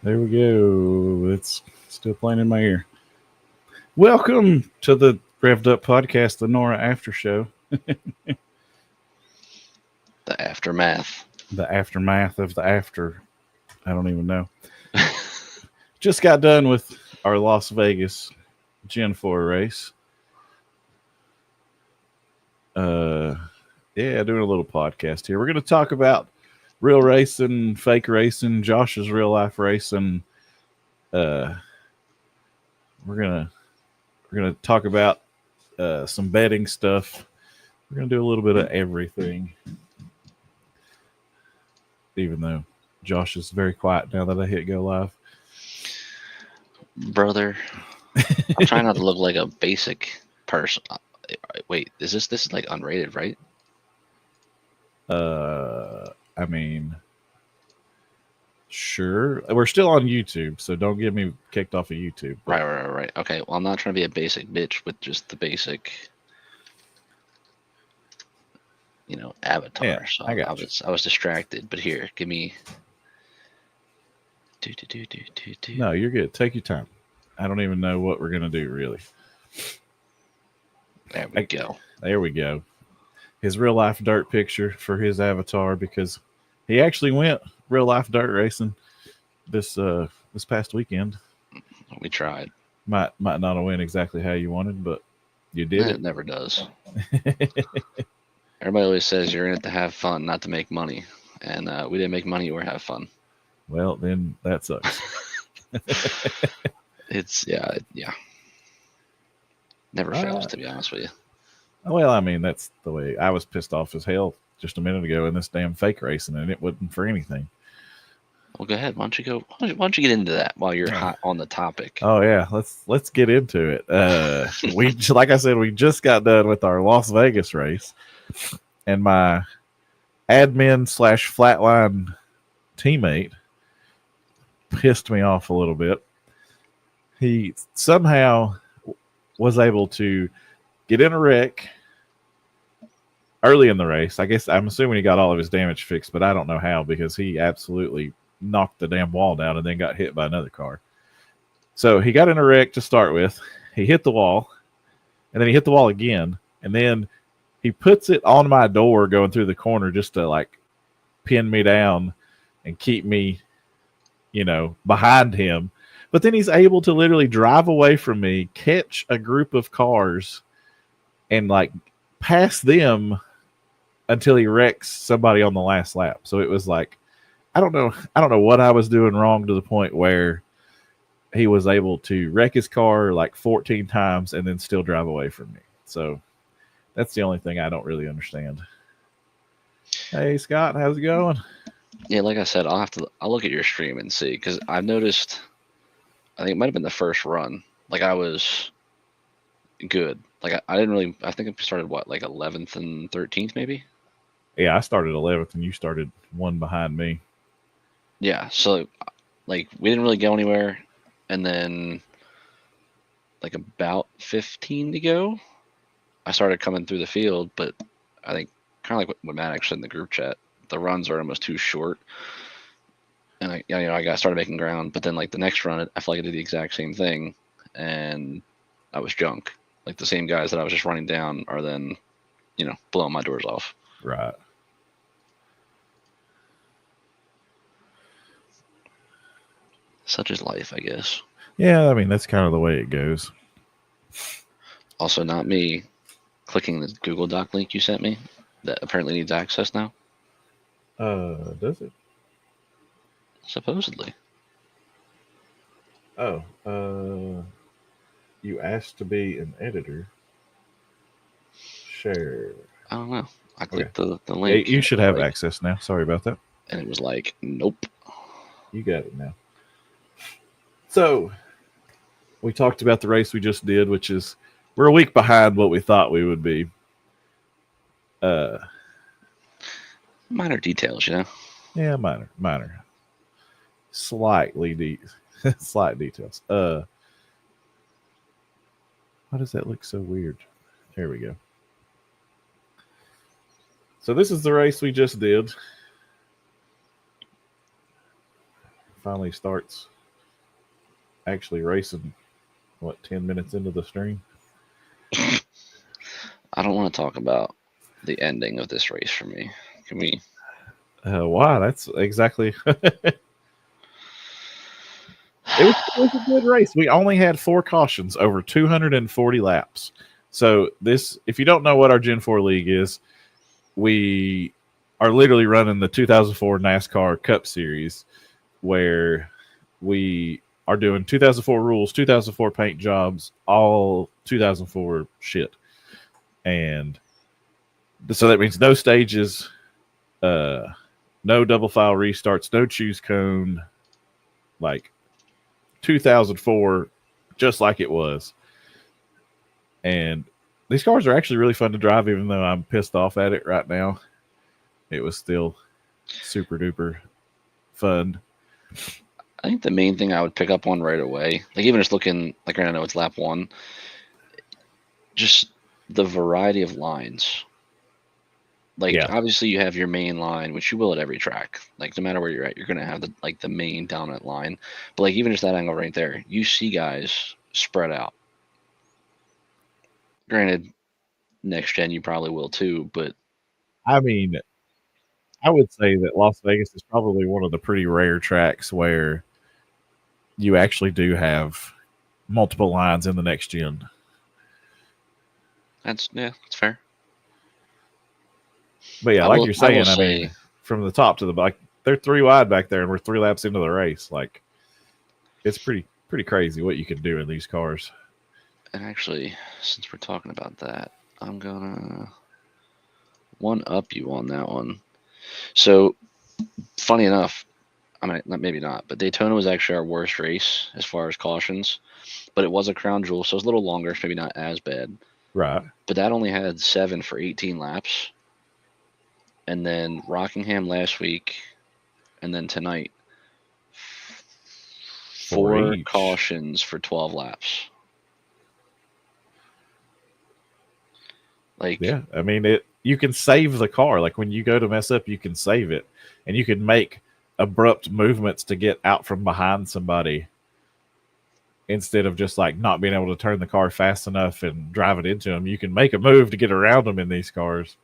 There we go. It's still playing in my ear. Welcome to the Revved Up Podcast, the NORA After Show, The aftermath. the aftermath of the after. I don't even know. Just got done with our Las Vegas Gen 4 race. Doing a little podcast here. We're going to talk about real racing, fake racing, Josh's real life racing. We're gonna talk about some betting stuff. We're gonna do a little bit of everything, even though Josh is very quiet now that I hit go live. Brother, I'm trying not to look like a basic person. Wait, this is like unrated, right? I mean, sure. We're still on YouTube, so don't get me kicked off of YouTube. Right. Okay, well, I'm not trying to be a basic bitch with just the basic, avatar. Yeah, so I was distracted. But here, give me. No, you're good. Take your time. I don't even know what we're gonna do really. There we go. There we go. His real life dirt picture for his avatar, because he actually went real life dirt racing this past weekend. We tried. Might not have went exactly how you wanted, but you did. It never does. Everybody always says you're in it to have fun, not to make money, and we didn't make money or have fun. Well, then that sucks. It's never fails, to be honest with you. Well, I mean, that's the way. I was pissed off as hell just a minute ago in this damn fake racing, and it wasn't for anything. Well, go ahead. Why don't you get into that while you're hot on the topic? Oh yeah, let's get into it. We like I said, we just got done with our Las Vegas race, and my admin / flatline teammate pissed me off a little bit. He somehow was able to get in a wreck early in the race. I guess I'm assuming he got all of his damage fixed, but I don't know how, because he absolutely knocked the damn wall down and then got hit by another car. So he got in a wreck to start with. He hit the wall, and then he hit the wall again, and then he puts it on my door going through the corner just to like pin me down and keep me, behind him. But then he's able to literally drive away from me, catch a group of cars, and like pass them until he wrecks somebody on the last lap. So it was like, I don't know what I was doing wrong to the point where he was able to wreck his car like 14 times and then still drive away from me. So that's the only thing I don't really understand. Hey Scott, how's it going? Yeah, like I said, I'll look at your stream and see, because I've noticed, I think it might have been the first run, like I was good. Like I didn't really, I think I started like 11th and 13th maybe? Yeah, I started 11th and you started one behind me. Yeah, so like we didn't really go anywhere, and then like about 15 to go, I started coming through the field, but I think kind of like what Matt actually said in the group chat, the runs are almost too short, and I got started making ground. But then like the next run, I feel like I did the exact same thing, and I was junk. Like the same guys that I was just running down are then, blowing my doors off. Right. Such is life, I guess. Yeah, I mean, that's kind of the way it goes. Also, not me clicking the Google Doc link you sent me that apparently needs access now. Does it? Supposedly. Oh, you asked to be an editor. Share. I don't know. I clicked the link. Hey, you should have access now. Sorry about that. And it was like, nope. You got it now. So, we talked about the race we just did, which is we're a week behind what we thought we would be. Minor details, Yeah, minor. Slight details. Why does that look so weird? There we go. So this is the race we just did. Finally starts actually racing, 10 minutes into the stream? I don't want to talk about the ending of this race for me. Can we? Why? That's exactly. It was a good race. We only had 4 cautions over 240 laps. So this, if you don't know what our Gen 4 league is, we are literally running the 2004 NASCAR Cup Series, where we are doing 2004 rules, 2004 paint jobs, all 2004 shit. And so that means no stages, no double file restarts, no choose cone, like 2004, just like it was. And these cars are actually really fun to drive, even though I'm pissed off at it right now. It was still super duper fun. I think the main thing I would pick up on right away, like even just looking, like right now it's lap 1, just the variety of lines. Like obviously you have your main line, which you will at every track. Like no matter where you're at, you're gonna have the main dominant line. But like even just that angle right there, you see guys spread out. Granted, next gen you probably will too, but I mean, I would say that Las Vegas is probably one of the pretty rare tracks where you actually do have multiple lines in the next gen. That's fair. But yeah, like you're saying, I mean, from the top to the back, they're 3 wide back there, and we're 3 laps into the race. Like, it's pretty crazy what you can do in these cars. And actually, since we're talking about that, I'm gonna one up you on that one. So, funny enough, I mean, maybe not, but Daytona was actually our worst race as far as cautions, but it was a crown jewel, so it was a little longer, maybe not as bad. Right. But that only had 7 for 18 laps. And then Rockingham last week, and then tonight, 4 cautions for 12 laps. Like, yeah, I mean, you can save the car. Like when you go to mess up, you can save it, and you can make abrupt movements to get out from behind somebody instead of just like not being able to turn the car fast enough and drive it into them. You can make a move to get around them in these cars.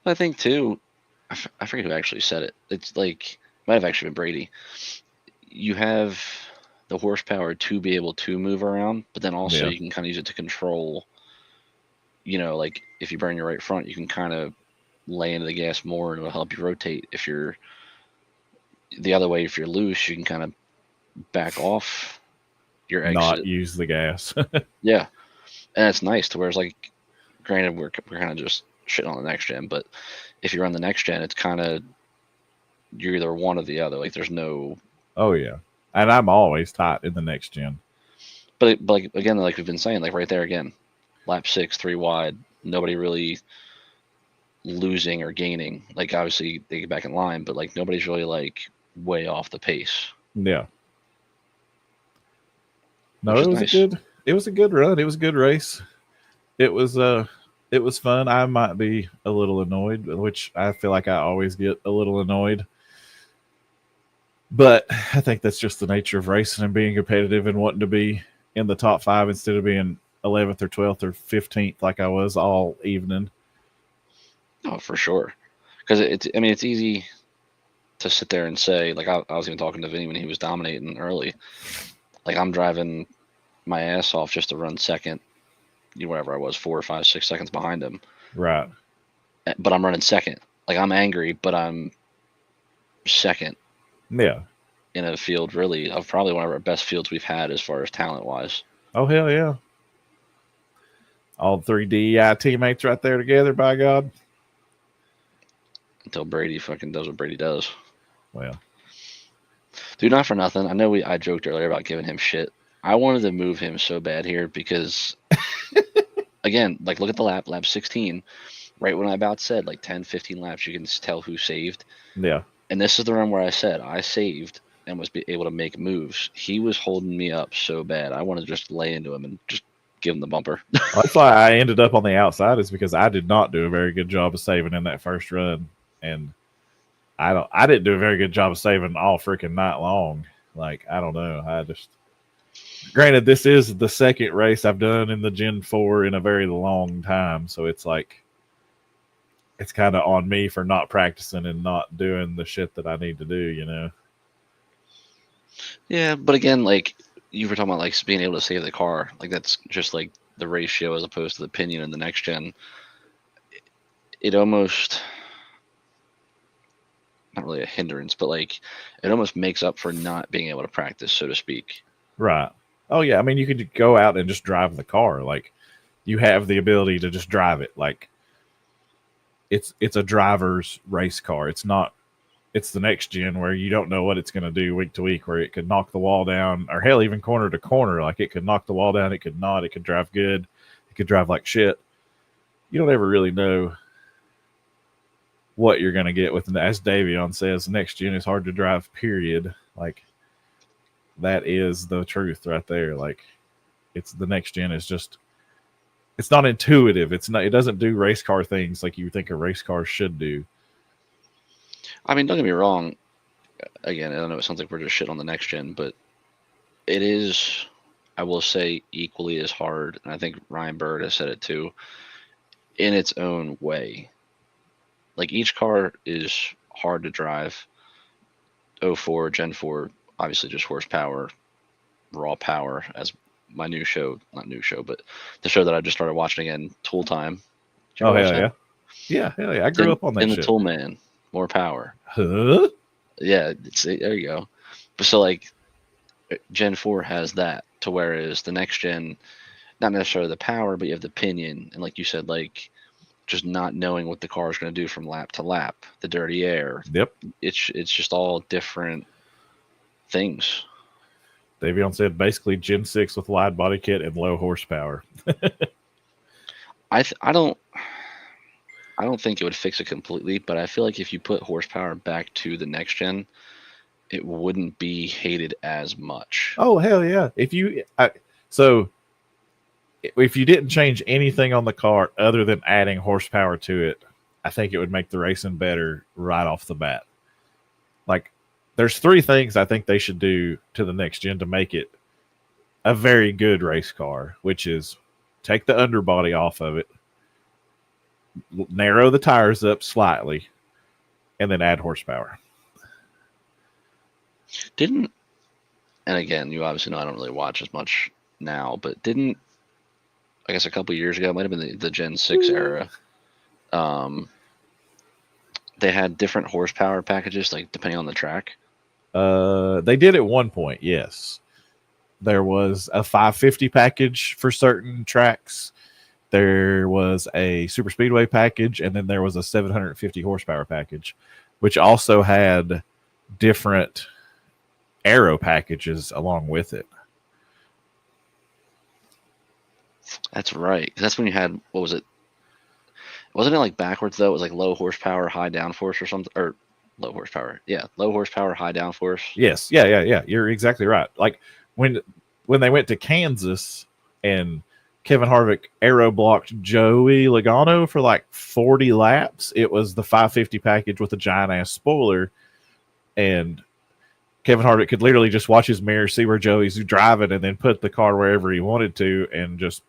I think too, I forget who actually said it. It's like, might have actually been Brady. You have the horsepower to be able to move around, but then also you can kind of use it to control, like if you burn your right front, you can kind of lay into the gas more and it'll help you rotate. If you're the other way, if you're loose, you can kind of back off your exit. Not use the gas. Yeah. And it's nice to where it's like, granted, we're kind of just shitting on the next gen, but if you run the next gen, it's kind of, you're either one or the other. Like there's no. Oh yeah. And I'm always tight in the next gen. But like, again, like we've been saying, like right there again, lap 6, 3 wide, nobody really losing or gaining. Like obviously they get back in line, but like nobody's really like way off the pace. Yeah. No, it was nice. It was a good run. It was a good race. It was fun. I might be a little annoyed, which I feel like I always get a little annoyed. But I think that's just the nature of racing and being competitive and wanting to be in the top 5 instead of being 11th or 12th or 15th like I was all evening. Oh, for sure. Because it's easy to sit there and say, like I was even talking to Vinny when he was dominating early. Like I'm driving my ass off just to run second, whatever I was, 4 or 5, 6 seconds behind him. Right. But I'm running second. Like I'm angry, but I'm second. Yeah. In a field really of probably one of our best fields we've had as far as talent wise. Oh hell yeah. All 3 DEI teammates right there together, by God. Until Brady fucking does what Brady does. Well. Dude, not for nothing. I know I joked earlier about giving him shit. I wanted to move him so bad here because again, like look at the lap 16. Right when I about said like 10, 15 laps, you can tell who saved. Yeah. And this is the run where I said I saved and was able to make moves. He was holding me up so bad. I wanted to just lay into him and just give him the bumper. That's why I ended up on the outside, is because I did not do a very good job of saving in that first run. And I didn't do a very good job of saving all freaking night long. Like, I don't know. Granted, this is the second race I've done in the Gen 4 in a very long time. So it's like, it's kind of on me for not practicing and not doing the shit that I need to do, you know? Yeah, but again, like you were talking about, like being able to save the car, like that's just like the ratio as opposed to the pinion in the next gen. It almost, not really a hindrance, but like it almost makes up for not being able to practice, so to speak. Right. Oh yeah. I mean, you could go out and just drive the car. Like, you have the ability to just drive it. Like, it's a driver's race car. It's not. It's the next gen where you don't know what it's going to do week to week. Where it could knock the wall down, or hell, even corner to corner. Like, it could knock the wall down. It could not. It could drive good. It could drive like shit. You don't ever really know what you're going to get with. As Davion says, next gen is hard to drive. Period. Like, that is the truth right there. Like, it's the next gen is just. It's not intuitive. It's not. It doesn't do race car things like you think a race car should do. I mean, don't get me wrong. Again, I don't know. It sounds like we're just shit on the next gen, but it is, I will say, equally as hard. And I think Ryan Bird has said it too, in its own way. Like, each car is hard to drive. 04, Gen 4, obviously just horsepower, raw power, as my new show, not new show, but the show that I just started watching again, Tool Time. Oh, hell yeah. Yeah, hell yeah. I grew up on that shit. In the Tool Man, more power. Huh? Yeah, there you go. But so, like, Gen 4 has that, to whereas the next gen, not necessarily the power, but you have the pinion. And like you said, like, just not knowing what the car is going to do from lap to lap, the dirty air. Yep. It's just all different things. Davion said basically Gen 6 with wide body kit and low horsepower. I don't think it would fix it completely, but I feel like if you put horsepower back to the next gen, it wouldn't be hated as much. Oh, hell yeah. If you didn't change anything on the car other than adding horsepower to it, I think it would make the racing better right off the bat. Like, there's 3 things I think they should do to the next gen to make it a very good race car, which is take the underbody off of it, narrow the tires up slightly, and then add horsepower. And again, you obviously know I don't really watch as much now, but I guess a couple of years ago, it might have been the Gen 6 era, they had different horsepower packages, like depending on the track. They did at one point, yes. There was a 550 package for certain tracks. There was a super speedway package, and then there was a 750 horsepower package, which also had different aero packages along with it. That's right. That's when you had, what was it? Wasn't it like backwards though? It was like low horsepower, high downforce or something, or low horsepower. Yeah, low horsepower, high downforce. Yes, yeah. You're exactly right. Like when they went to Kansas and Kevin Harvick aero blocked Joey Logano for like 40 laps, it was the 550 package with a giant ass spoiler, and Kevin Harvick could literally just watch his mirror, see where Joey's driving, and then put the car wherever he wanted to, and just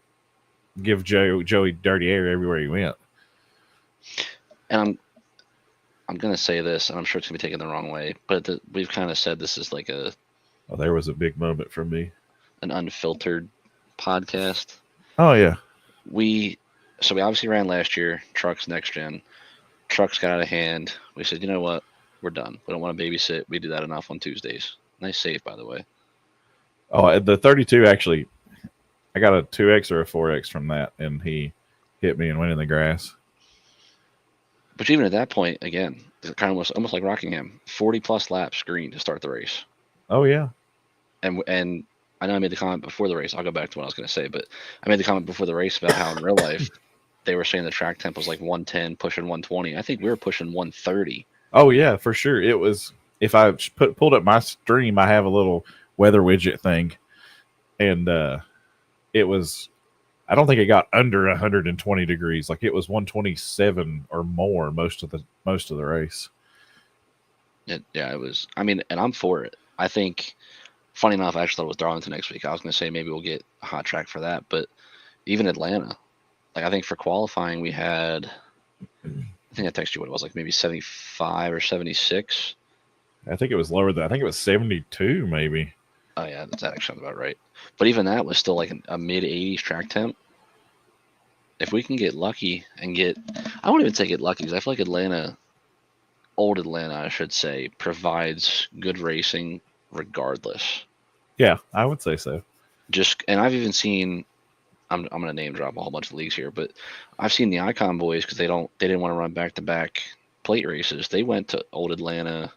give Joey dirty air everywhere he went. And I'm going to say this, and I'm sure it's going to be taken the wrong way, but we've kind of said this is like there was a big moment from me. An unfiltered podcast. Oh, yeah. We obviously ran last year, trucks next gen. Trucks got out of hand. We said, you know what? We're done. We don't want to babysit. We do that enough on Tuesdays. Nice save, by the way. Oh, the 32, actually, I got a 2X or a 4X from that, and he hit me and went in the grass. But even at that point, again, it kind of was almost like Rockingham. 40-plus laps green to start the race. Oh, yeah. And I know I made the comment before the race. I'll go back to what I was going to say, but I made the comment before the race about how in real life they were saying the track tempo was like 110, pushing 120. I think we were pushing 130. Oh, yeah, for sure. It was, if I pulled up my stream, I have a little weather widget thing, and it was, I don't think it got under 120 degrees. Like, it was 127 or more most of the race. Yeah, it was. I mean, and I'm for it. I think, funny enough, I actually thought it was Darlington next week. I was going to say maybe we'll get a hot track for that, but even Atlanta, like I think for qualifying we had, I think I texted you what it was, like maybe 75 or 76. I think it was lower than, I think it was 72 maybe. Oh yeah, that actually sounds about right. But even that was still like a mid 80s track temp. If we can get lucky and get, I won't even say get lucky because I feel like Atlanta, old Atlanta, I should say, provides good racing regardless. Yeah, I would say so. And I've even seen, I'm going to name drop a whole bunch of leagues here, but I've seen the Icon boys because they didn't want to run back-to-back plate races. They went to old Atlanta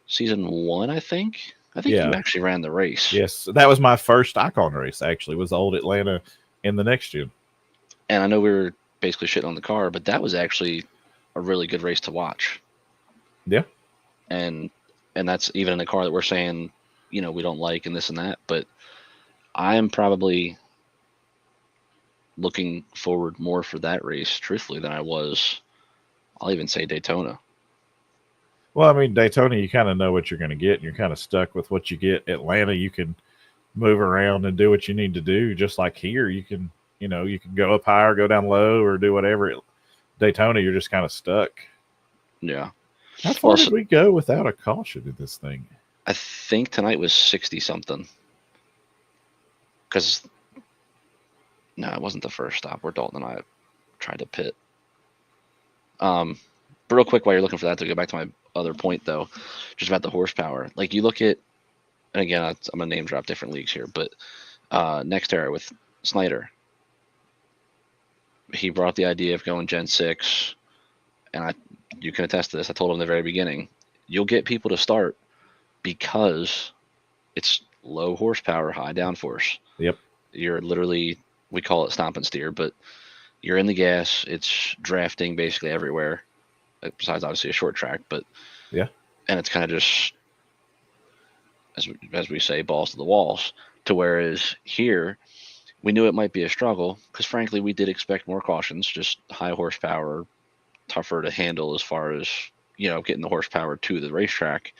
season 1, I think. You actually ran the race. Yes, that was my first Icon race, actually, was old Atlanta in the next year. And I know we were basically shitting on the car, but that was actually a really good race to watch. Yeah. And that's even in a car that we're saying, we don't like and this and that. But I'm probably looking forward more for that race, truthfully, than I was, I'll even say Daytona. Well, I mean, Daytona, you kind of know what you're going to get, and you're kind of stuck with what you get. Atlanta, you can move around and do what you need to do. Just like here, you can go up high or go down low or do whatever. Daytona, you're just kind of stuck. Yeah. How far did we go without a caution in this thing? I think tonight was 60-something. Because, no, it wasn't the first stop where Dalton and I tried to pit. But real quick, while you're looking for that, to go back to my other point, though, just about the horsepower. Like, you look at, and again, I'm going to name drop different leagues here, but NextEra with Snyder, he brought the idea of going Gen 6, and you can attest to this. I told him in the very beginning, you'll get people to start because it's low horsepower, high downforce. Yep. You're literally, we call it stomp and steer, but you're in the gas. It's drafting basically everywhere, besides obviously a short track. But yeah, and it's kind of just, as we say, balls to the walls. To whereas here, we knew it might be a struggle because frankly we did expect more cautions, just high horsepower, tougher to handle as far as getting the horsepower to the racetrack.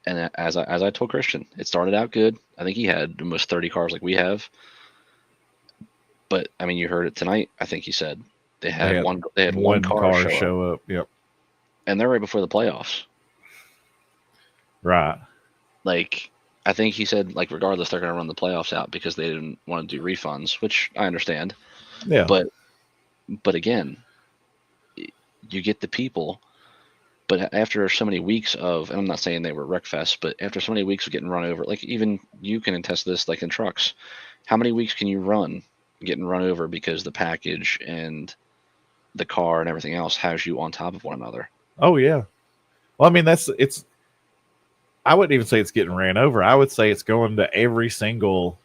And as I told Christian, it started out good. I think he had almost 30 cars like we have. But I mean, you heard it tonight. I think he said they had one car show up. Yep. And they're right before the playoffs. Right. Like, I think he said, like, regardless, they're going to run the playoffs out because they didn't want to do refunds, which I understand. Yeah. But again, you get the people. But after so many weeks of, and I'm not saying they were wreckfest, but after so many weeks of getting run over, like even you can attest this, like in trucks, how many weeks can you run getting run over because the package and the car and everything else has you on top of one another? Oh yeah. Well, I mean, I wouldn't even say it's getting ran over. I would say it's going to every single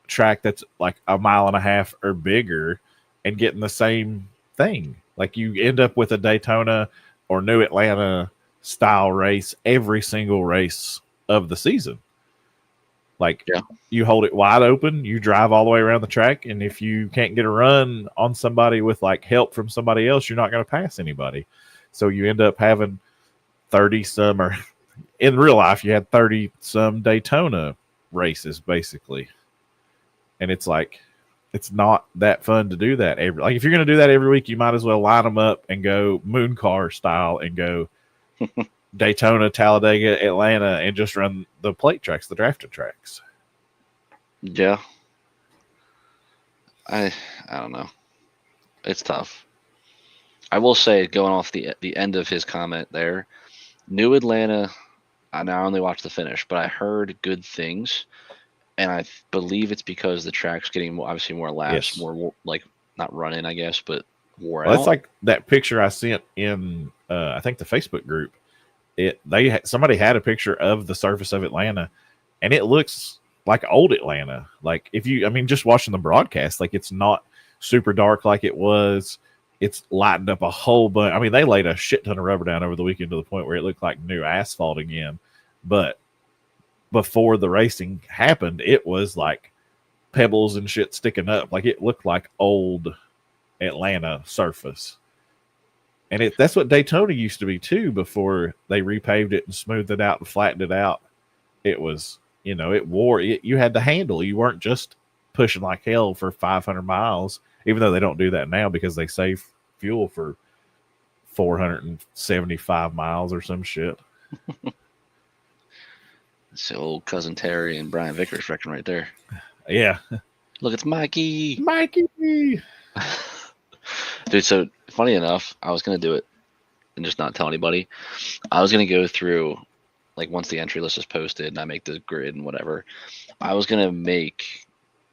track that's like a mile and a half or bigger and getting the same thing. Like you end up with a Daytona or New Atlanta style race every single race of the season. Like you hold it wide open, you drive all the way around the track, and if you can't get a run on somebody with like help from somebody else, you're not going to pass anybody. So you end up having 30 some, or in real life, you had 30 some Daytona races basically. And it's like, it's not that fun to do that like if you're going to do that every week, you might as well line them up and go moon car style and go Daytona, Talladega, Atlanta, and just run the plate tracks, the drafted tracks. Yeah. I don't know. It's tough. I will say, going off the end of his comment there, New Atlanta, I only watched the finish, but I heard good things. And I believe it's because the track's getting obviously more laps, more like not running, I guess, but wore out. That's like that picture I sent in, I think the Facebook group. Somebody had a picture of the surface of Atlanta, and it looks like old Atlanta. Like just watching the broadcast, like it's not super dark like it was. It's lightened up a whole bunch. I mean, they laid a shit ton of rubber down over the weekend to the point where it looked like new asphalt again, but before the racing happened, it was like pebbles and shit sticking up. Like it looked like old Atlanta surface. And that's what Daytona used to be too before they repaved it and smoothed it out and flattened it out. It was, it wore it. You had to handle. You weren't just pushing like hell for 500 miles, even though they don't do that now because they save fuel for 475 miles or some shit. It's old cousin Terry and Brian Vickers wrecking right there. Yeah. Look, it's Mikey. Dude, so funny enough, I was going to do it and just not tell anybody. I was going to go through, like, once the entry list is posted and I make the grid and whatever, I was going to make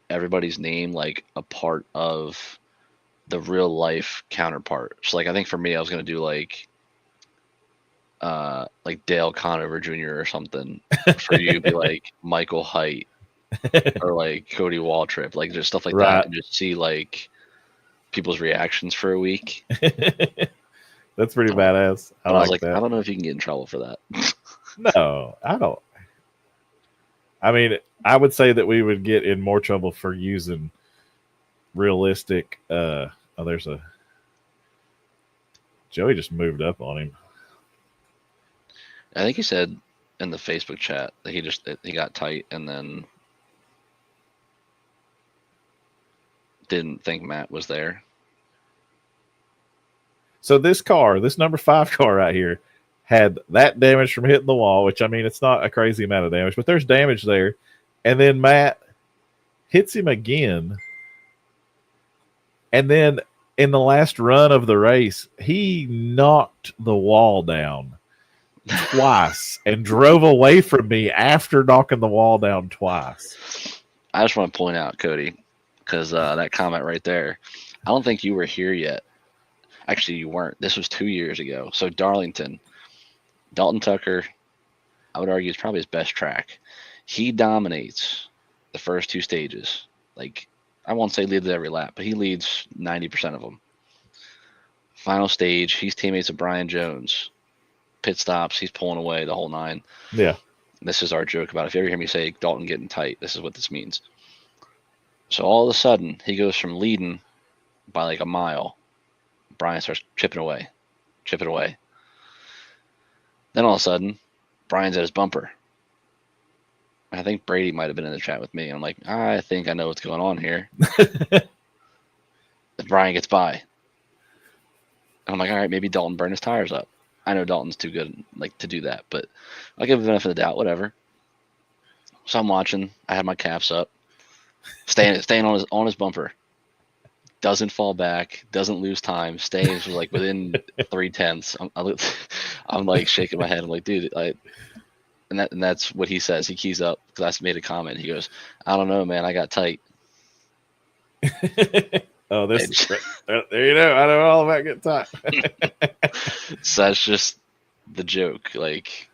everybody's name, like, a part of the real life counterpart. So, like, I think for me, I was going to do, like Dale Conover Jr. or something. For you, be like Michael Height or, like, Cody Waltrip, like, just stuff like that, and just see, like, people's reactions for a week. That's pretty badass. I was like, that. I don't know if you can get in trouble for that. No, I don't. I mean, I would say that we would get in more trouble for using realistic. There's a Joey just moved up on him. I think he said in the Facebook chat that he got tight and then didn't think Matt was there. So this number 5 car right here, had that damage from hitting the wall, which, I mean, it's not a crazy amount of damage, but there's damage there. And then Matt hits him again. And then in the last run of the race, he knocked the wall down twice and drove away from me after knocking the wall down twice. I just want to point out, Cody, because that comment right there, I don't think you were here yet. Actually, you weren't. This was 2 years ago. So Darlington, Dalton Tucker, I would argue, is probably his best track. He dominates the first 2 stages. Like, I won't say leads every lap, but he leads 90% of them. Final stage, he's teammates with Brian Jones. Pit stops, he's pulling away the whole 9. Yeah. This is our joke about, if you ever hear me say Dalton getting tight, this is what this means. So all of a sudden, he goes from leading by like a mile. Brian starts chipping away. Then all of a sudden, Brian's at his bumper. I think Brady might have been in the chat with me. I'm like, I think I know what's going on here. Brian gets by. And I'm like, all right, maybe Dalton burned his tires up. I know Dalton's too good to do that, but I'll give him the benefit of the doubt, whatever. So I'm watching. I have my caps up. Staying on his bumper. Doesn't fall back, doesn't lose time, stays like within 0.3. I'm like shaking my head. I'm like, dude, and that's what he says. He keys up because I made a comment. He goes, I don't know, man, I got tight. Oh, there you know. I know all about getting tight. So that's just the joke, like,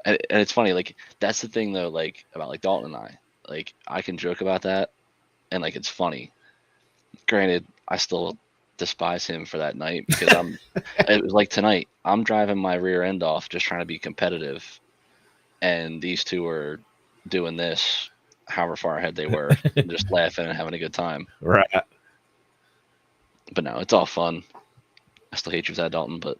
and it's funny, like, that's the thing though, like, about like Dalton and I can joke about that, and like it's funny. Granted, I still despise him for that night because it was like tonight, I'm driving my rear end off just trying to be competitive, and these two are doing this however far ahead they were, just laughing and having a good time. Right. But no, it's all fun. I still hate you for that, Dalton, but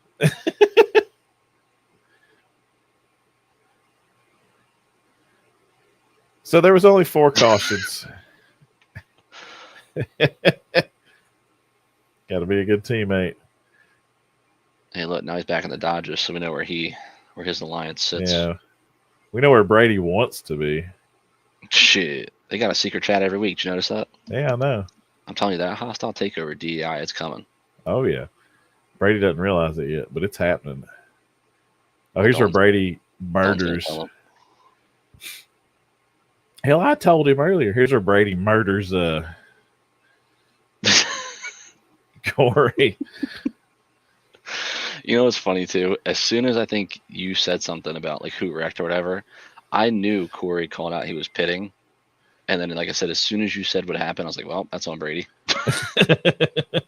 so there was only 4 cautions. Got to be a good teammate. Hey, look, now he's back in the Dodgers, so we know where his alliance sits. Yeah, we know where Brady wants to be. Shit, they got a secret chat every week. Did you notice that? Yeah, I know. I'm telling you, that hostile takeover DEI, it's coming. Oh yeah, Brady doesn't realize it yet, but it's happening. Oh, here's where Brady murders. Hell, I told him earlier. Here's where Brady murders Corey. You know what's funny too? As soon as I think you said something about like who wrecked or whatever, I knew Corey called out he was pitting. And then, like I said, as soon as you said what happened, I was like, well, that's on Brady. It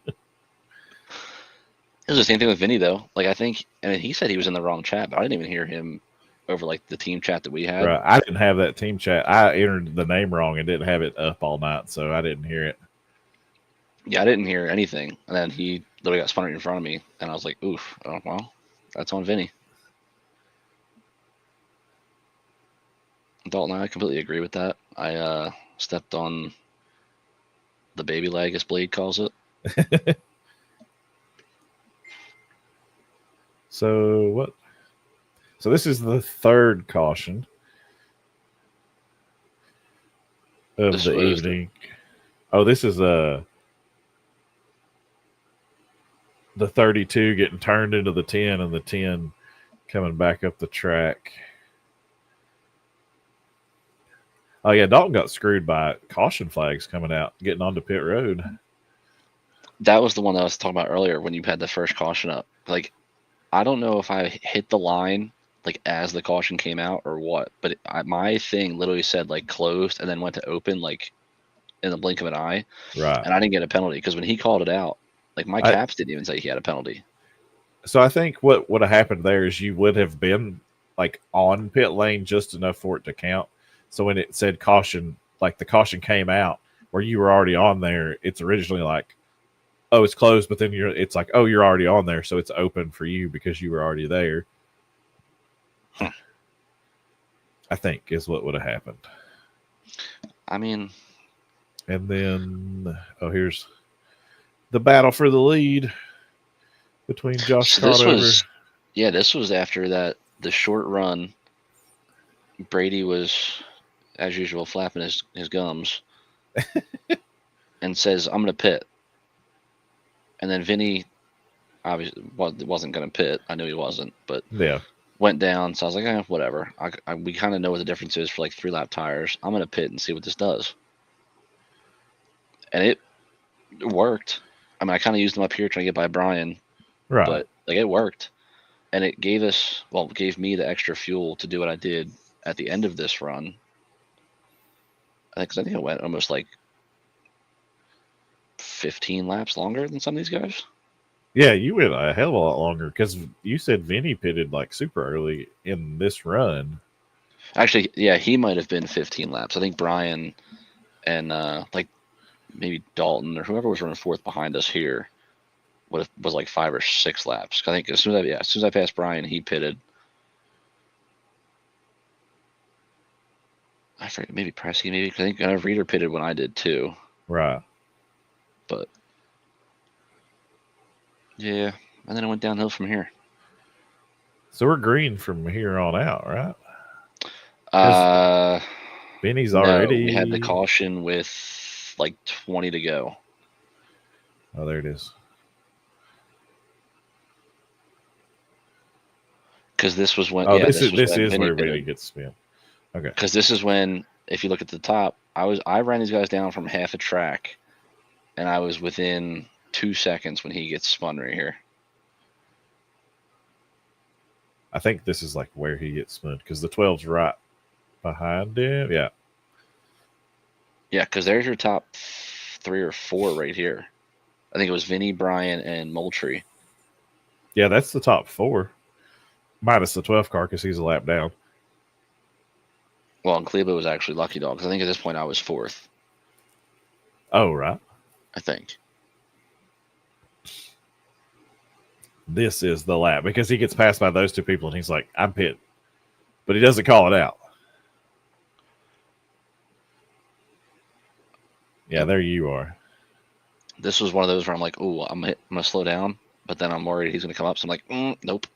was the same thing with Vinny, though. Like, I think, I mean, he said he was in the wrong chat, but I didn't even hear him over, like, the team chat that we had. Right. I didn't have that team chat. I entered the name wrong and didn't have it up all night, so I didn't hear it. Yeah, I didn't hear anything, and then he literally got spun right in front of me, and I was like, "Oof, oh, well, that's on Vinny." Dalton, I completely agree with that. I stepped on the baby leg, as Blade calls it. So what? So this is the third caution of the evening. Oh, this is the 32 getting turned into the 10 and the 10 coming back up the track. Oh, yeah, Dalton got screwed by caution flags coming out, getting onto pit road. That was the one that I was talking about earlier when you had the first caution up. Like, I don't know if I hit the line like as the caution came out or what, but my thing literally said like closed and then went to open like in the blink of an eye. Right. And I didn't get a penalty because when he called it out, like my caps didn't even say he had a penalty. So I think what would have happened there is you would have been like on pit lane just enough for it to count. So when it said caution, like the caution came out where you were already on there, it's originally like, oh, it's closed, but then it's like, oh, you're already on there, so it's open for you because you were already there. I think is what would have happened. I mean, and then here's the battle for the lead between Josh Conover. This was after that the short run. Brady was, as usual, flapping his gums and says, "I'm going to pit." And then Vinny obviously wasn't going to pit. I knew he wasn't, but yeah, went down. So I was like, whatever. We kind of know what the difference is for like 3-lap tires. I'm going to pit and see what this does. And it worked. I mean, I kind of used them up here trying to get by Brian. Right. But like it worked. And it gave me the extra fuel to do what I did at the end of this run. I think I went almost like 15 laps longer than some of these guys. Yeah, you went a hell of a lot longer because you said Vinny pitted like super early in this run. Actually, yeah, he might have been 15 laps. I think Brian and like maybe Dalton or whoever was running fourth behind us here was like 5 or 6 laps. I think as soon as I passed Brian, he pitted. I forget, maybe Presky, maybe. I think Reader pitted when I did too. Right. But yeah, and then I went downhill from here. So we're green from here on out, right? Vinny's already. We had the caution with like 20 to go. Oh, there it is. Because this was when. Oh, yeah, this is where Vinny gets spin. Okay. Because this is when, if you look at the top, I ran these guys down from half a track, and I was within 2 seconds when he gets spun right here. I think this is like where he gets spun because the 12's right behind him. Yeah. Yeah, because there's your top 3 or 4 right here. I think it was Vinny, Brian, and Moultrie. Yeah, that's the top 4. Minus the 12 car because he's a lap down. Well, and Clebo was actually lucky dog because I think at this point I was 4th. Oh, right. I think. This is the lap because he gets passed by those 2 people and he's like, I'm pit. But he doesn't call it out. Yeah, there you are. This was one of those where I'm like, oh, I'm going to slow down. But then I'm worried he's going to come up. So I'm like, nope.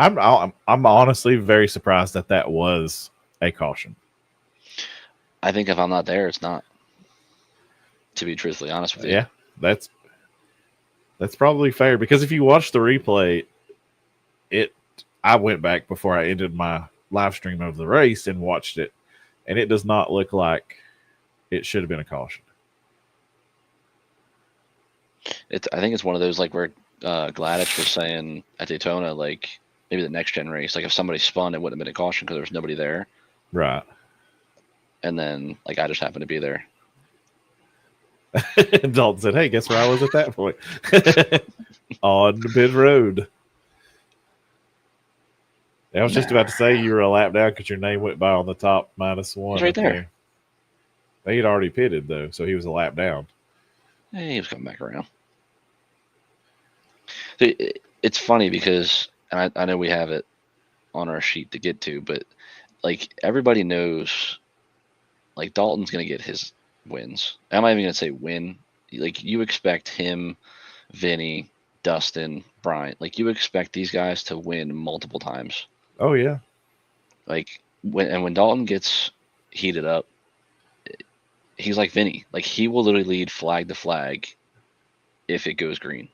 I'm honestly very surprised that was a caution. I think if I'm not there, it's not. To be truthfully honest with you. Yeah, that's probably fair because if you watch the replay, I went back before I ended my live stream of the race and watched it, and it does not look like it should have been a caution. I think it's one of those like where Gladys was saying at Daytona, like maybe the next gen race, like if somebody spun, it wouldn't have been a caution because there was nobody there. Right. And then like I just happened to be there. Dalton said, hey, guess where I was at that point? On the pit road. I was just about to say you were a lap down because your name went by on the top -1. He's right there. He had already pitted, though, so he was a lap down. He was coming back around. It's funny because, and I know we have it on our sheet to get to, but like everybody knows, like Dalton's gonna get his wins. I'm not even gonna say win. Like you expect him, Vinny, Dustin, Bryant. Like you expect these guys to win multiple times. Oh yeah. Like when Dalton gets heated up, he's like Vinny. Like he will literally lead flag to flag if it goes green.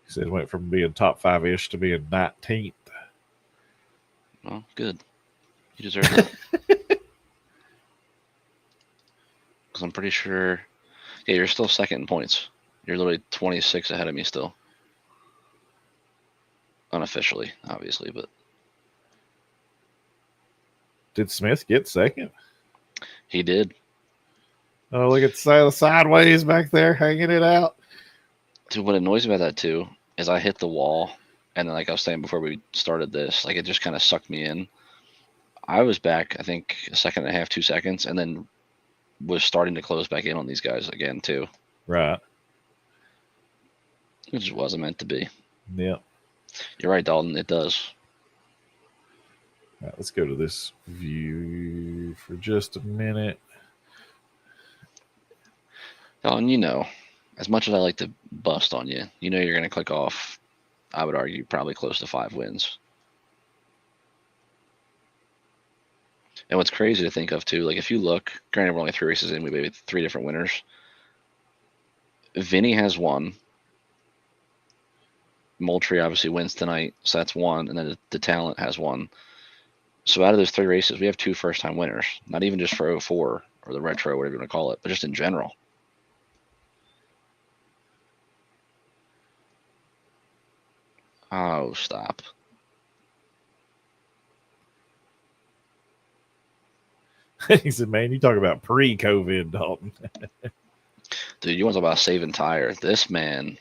He said it went from being top 5-ish to being 19th. Well, good. You deserve that. Because I'm pretty sure. Yeah, you're still second in points. You're literally 26 ahead of me still. Unofficially, obviously, but. Did Smith get second? He did. Oh, look at the sideways back there, hanging it out. Dude, what annoys me about that too is I hit the wall, and then like I was saying before we started this, like it just kind of sucked me in. I was back, I think, a second and a half, 2 seconds, and then was starting to close back in on these guys again too. Right. It just wasn't meant to be. Yep. You're right, Dalton. It does. All right, let's go to this view for just a minute. Dalton, you know, as much as I like to bust on you, you know you're going to click off, I would argue, probably close to 5 wins. And what's crazy to think of, too, like if you look, granted we're only 3 races in, we maybe 3 different winners. Vinny has 1. Moultrie obviously wins tonight, so that's 1. And then the Talent has 1. So out of those 3 races, we have 2 first-time winners. Not even just for 04 or the retro, whatever you want to call it, but just in general. Oh, stop. He said, man, you talk about pre-COVID, Dalton. Dude, you want to talk about saving tire. This man,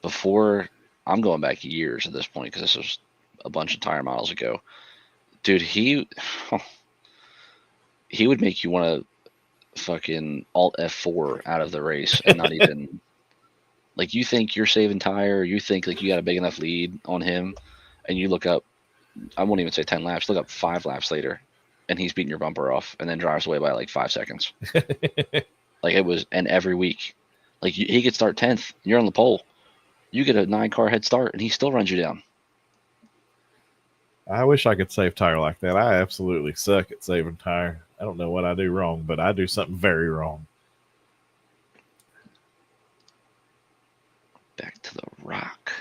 before, I'm going back years at this point because this was a bunch of tire miles ago. Dude, he would make you want to fucking Alt F4 out of the race and not even, like you think you're saving tire, you think like you got a big enough lead on him, and you look up, I won't even say 10 laps, look up 5 laps later, and he's beating your bumper off and then drives away by like 5 seconds. Like it was, and every week. Like he could start 10th, you're on the pole. You get a 9-car head start, and he still runs you down. I wish I could save tire like that. I absolutely suck at saving tire. I don't know what I do wrong, but I do something very wrong. Back to the rock.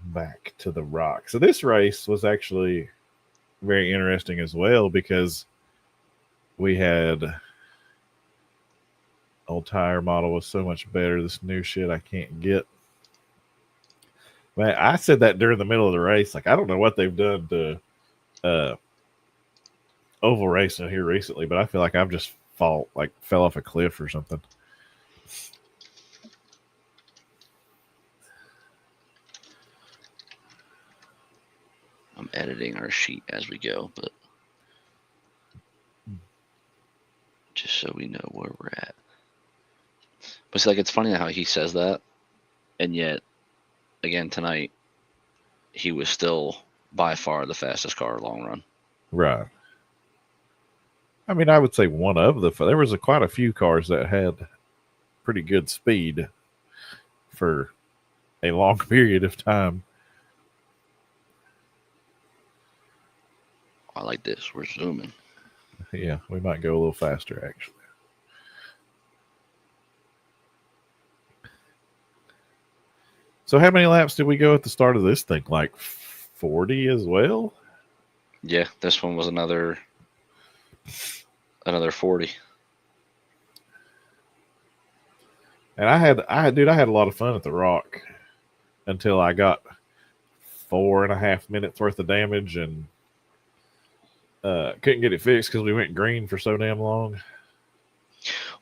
Back to the rock. So this race was actually very interesting as well because we had old tire model was so much better. This new shit I can't get. Man, I said that during the middle of the race. Like, I don't know what they've done to oval racing here recently, but I feel like I've just fell off a cliff or something. I'm editing our sheet as we go, but just so we know where we're at. But see, like, it's funny how he says that, and yet, again, tonight, he was still by far the fastest car long run. Right. I mean, I would say one of there was quite a few cars that had pretty good speed for a long period of time. I like this. We're zooming. Yeah, we might go a little faster, actually. So how many laps did we go at the start of this thing? Like 40 as well? Yeah, this one was another 40. And I had a lot of fun at the Rock until I got 4.5 minutes worth of damage and couldn't get it fixed because we went green for so damn long.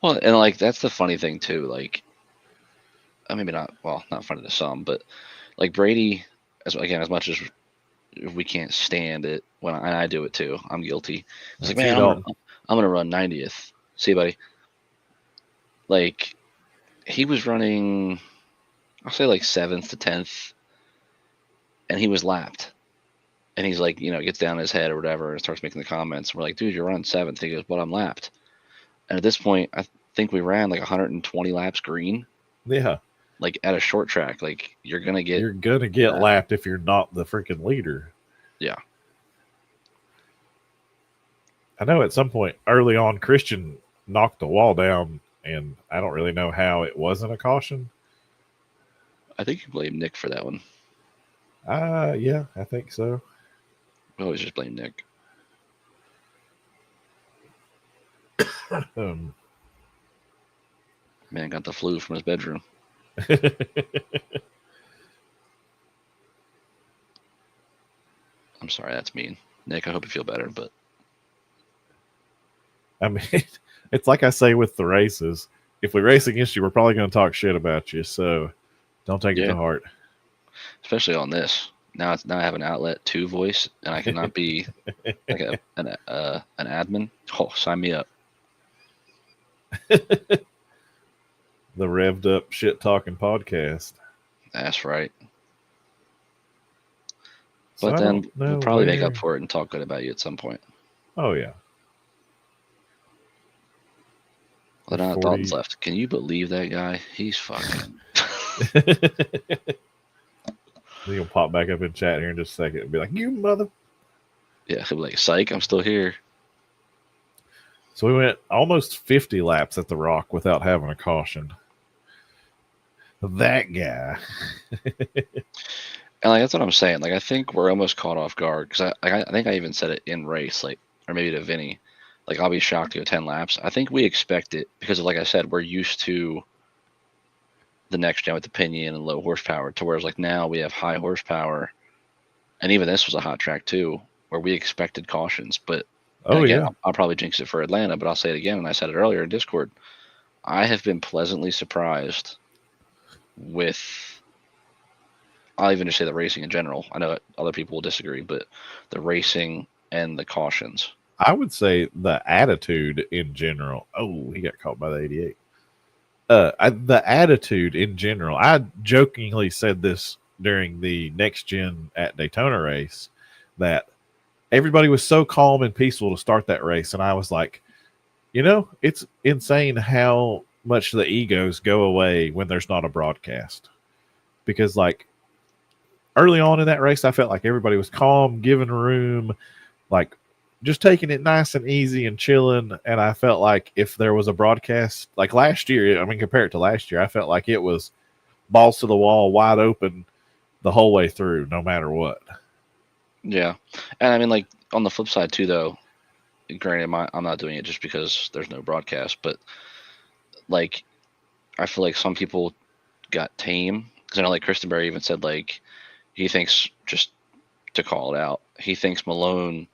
Well, and like that's the funny thing too. Like, maybe not. Well, not funny to some, but like Brady, as much as we can't stand it when I do it too. I'm guilty. It's like, man, I'm gonna run 90th. See you, buddy. like he was running, I'll say like 7th to 10th, and he was lapped. And he's like, gets down his head or whatever and starts making the comments. We're like, dude, you're running 7th. He goes, but I'm lapped. And at this point, I think we ran like 120 laps green. Yeah. Like at a short track, like you're gonna get lapped if you're not the freaking leader. Yeah. I know at some point early on, Christian knocked the wall down, and I don't really know how it wasn't a caution. I think you blame Nick for that one. Yeah, I think so. I always just blame Nick. Man got the flu from his bedroom. I'm sorry, that's mean. Nick, I hope you feel better, but I mean, it's like I say with the races. If we race against you, we're probably going to talk shit about you, so don't take it to heart. Especially on this. Now I have an outlet to voice, and I cannot be like an admin. Oh, sign me up. The Revved Up Shit Talking Podcast. That's right. So but then we'll probably make up for it and talk good about you at some point. Oh, yeah. Well, now Dalton's left. Can you believe that guy? He's fucking... He'll pop back up in chat here in just a second and be like, you mother... Yeah, he'll be like, psych, I'm still here. So we went almost 50 laps at the Rock without having a caution. That guy. And like that's what I'm saying. Like I think we're almost caught off guard because I think I even said it in race, like, or maybe to Vinny, like I'll be shocked to go 10 laps. I think we expect it because of, like I said, we're used to the next gen with the pinion and low horsepower. To whereas like now we have high horsepower, and even this was a hot track too, where we expected cautions. But again, I'll probably jinx it for Atlanta, but I'll say it again, and I said it earlier in Discord. I have been pleasantly surprised with. I'll even just say the racing in general. I know other people will disagree, but the racing and the cautions. I would say the attitude in general. Oh, he got caught by the 88. The attitude in general. I jokingly said this during the next gen at Daytona race that everybody was so calm and peaceful to start that race. And I was like, it's insane how much the egos go away when there's not a broadcast. Because like, early on in that race, I felt like everybody was calm, giving room, like just taking it nice and easy and chilling. And I felt like if there was a broadcast, like last year, I mean, compare it to last year, I felt like it was balls to the wall, wide open the whole way through, no matter what. Yeah. And I mean, like on the flip side too, though, granted, I'm not doing it just because there's no broadcast, but like, I feel like some people got tame. Because I know like Christenberry even said like, he thinks, just to call it out, he thinks Malone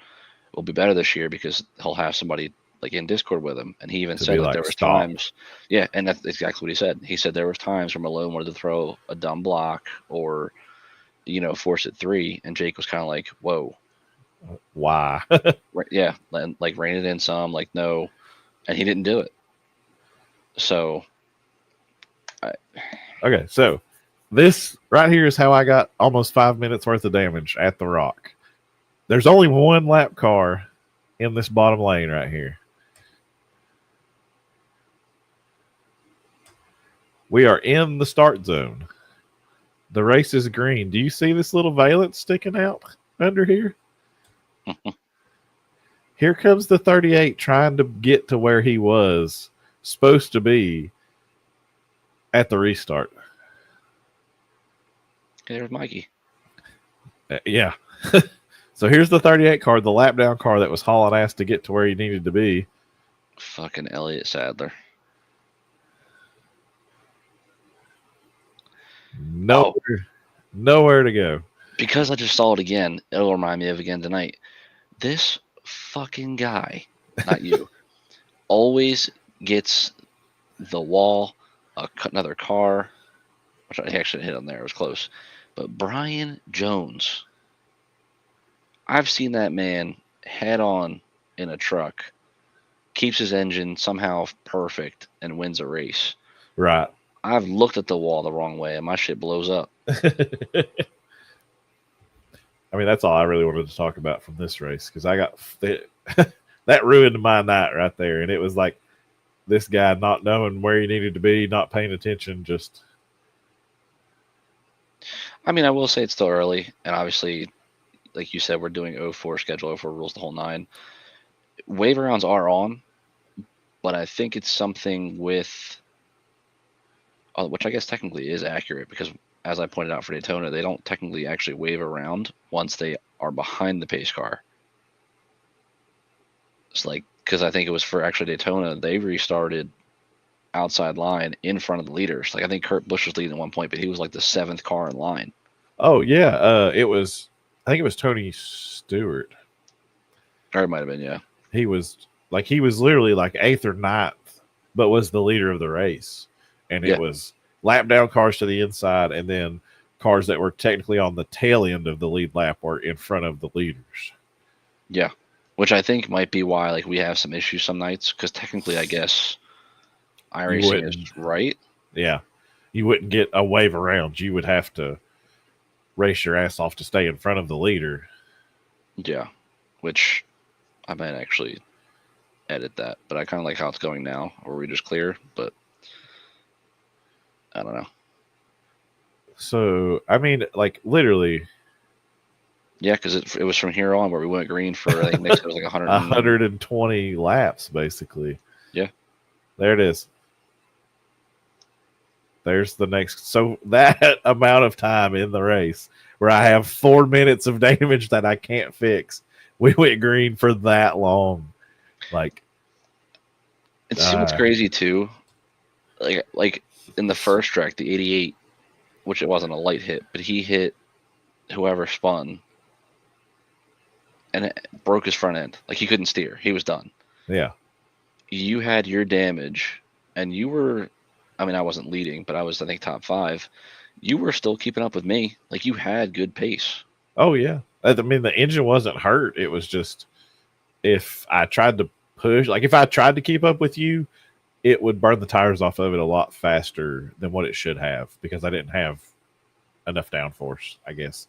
will be better this year because he'll have somebody like in Discord with him. And he even said that there was times, and that's exactly what he said. He said there was times where Malone wanted to throw a dumb block or, force it 3, and Jake was kind of like, whoa. Why? Yeah, like rein it in some, like no, and he didn't do it. So, okay, so this right here is how I got almost 5 minutes worth of damage at the Rock. There's only one lap car in this bottom lane right here. We are in the start zone. The race is green. Do you see this little valance sticking out under here? Here comes the 38 trying to get to where he was supposed to be at the restart. There's Mikey. Yeah. So here's the 38 car, the lap down car that was hauling ass to get to where he needed to be. Fucking Elliott Sadler. Nowhere to go. Because I just saw it again, it'll remind me of again tonight. This fucking guy, not you, always gets the wall, another car. He actually hit him there. It was close. But Brian Jones, I've seen that man head on in a truck keeps his engine somehow perfect, and wins a race. Right. I've looked at the wall the wrong way, and my shit blows up. I mean, that's all I really wanted to talk about from this race, because I got that ruined my night right there. And it was like this guy not knowing where he needed to be, not paying attention, just. I mean, I will say it's still early, and obviously, like you said, we're doing 04 schedule, 04 rules, the whole nine. Wave rounds are on, but I think it's something with, which I guess technically is accurate, because as I pointed out for Daytona, they don't technically actually wave around once they are behind the pace car. It's like, because I think it was for actually Daytona, they restarted outside line in front of the leaders. Like, I think Kurt Busch was leading at one point, but he was like the 7th car in line. Oh yeah, I think it was Tony Stewart. Or it might have been, yeah. He was literally like 8th or 9th, but was the leader of the race. And it was lap down cars to the inside, and then cars that were technically on the tail end of the lead lap were in front of the leaders. Yeah, which I think might be why like we have some issues some nights, because technically I guess iRacing is right. Yeah, you wouldn't get a wave around. You would have to race your ass off to stay in front of the leader. Yeah, which I might actually edit that, but I kind of like how it's going now, or we just clear, but I don't know. So, I mean, like, literally. Yeah, because it was from here on where we went green for, I think, next it was like 120 laps, basically. Yeah. There it is. There's the next. So, that amount of time in the race where I have 4 minutes of damage that I can't fix, we went green for that long. Like. And see what's crazy, too? Like in the first track, the 88, which it wasn't a light hit, but he hit whoever spun and it broke his front end. Like, he couldn't steer. He was done. Yeah. You had your damage, and you were, I mean, I wasn't leading, but I was, I think, top 5. You were still keeping up with me. Like, you had good pace. Oh, yeah. I mean, the engine wasn't hurt. It was just, if I tried to push, like if I tried to keep up with you, it would burn the tires off of it a lot faster than what it should have, because I didn't have enough downforce, I guess.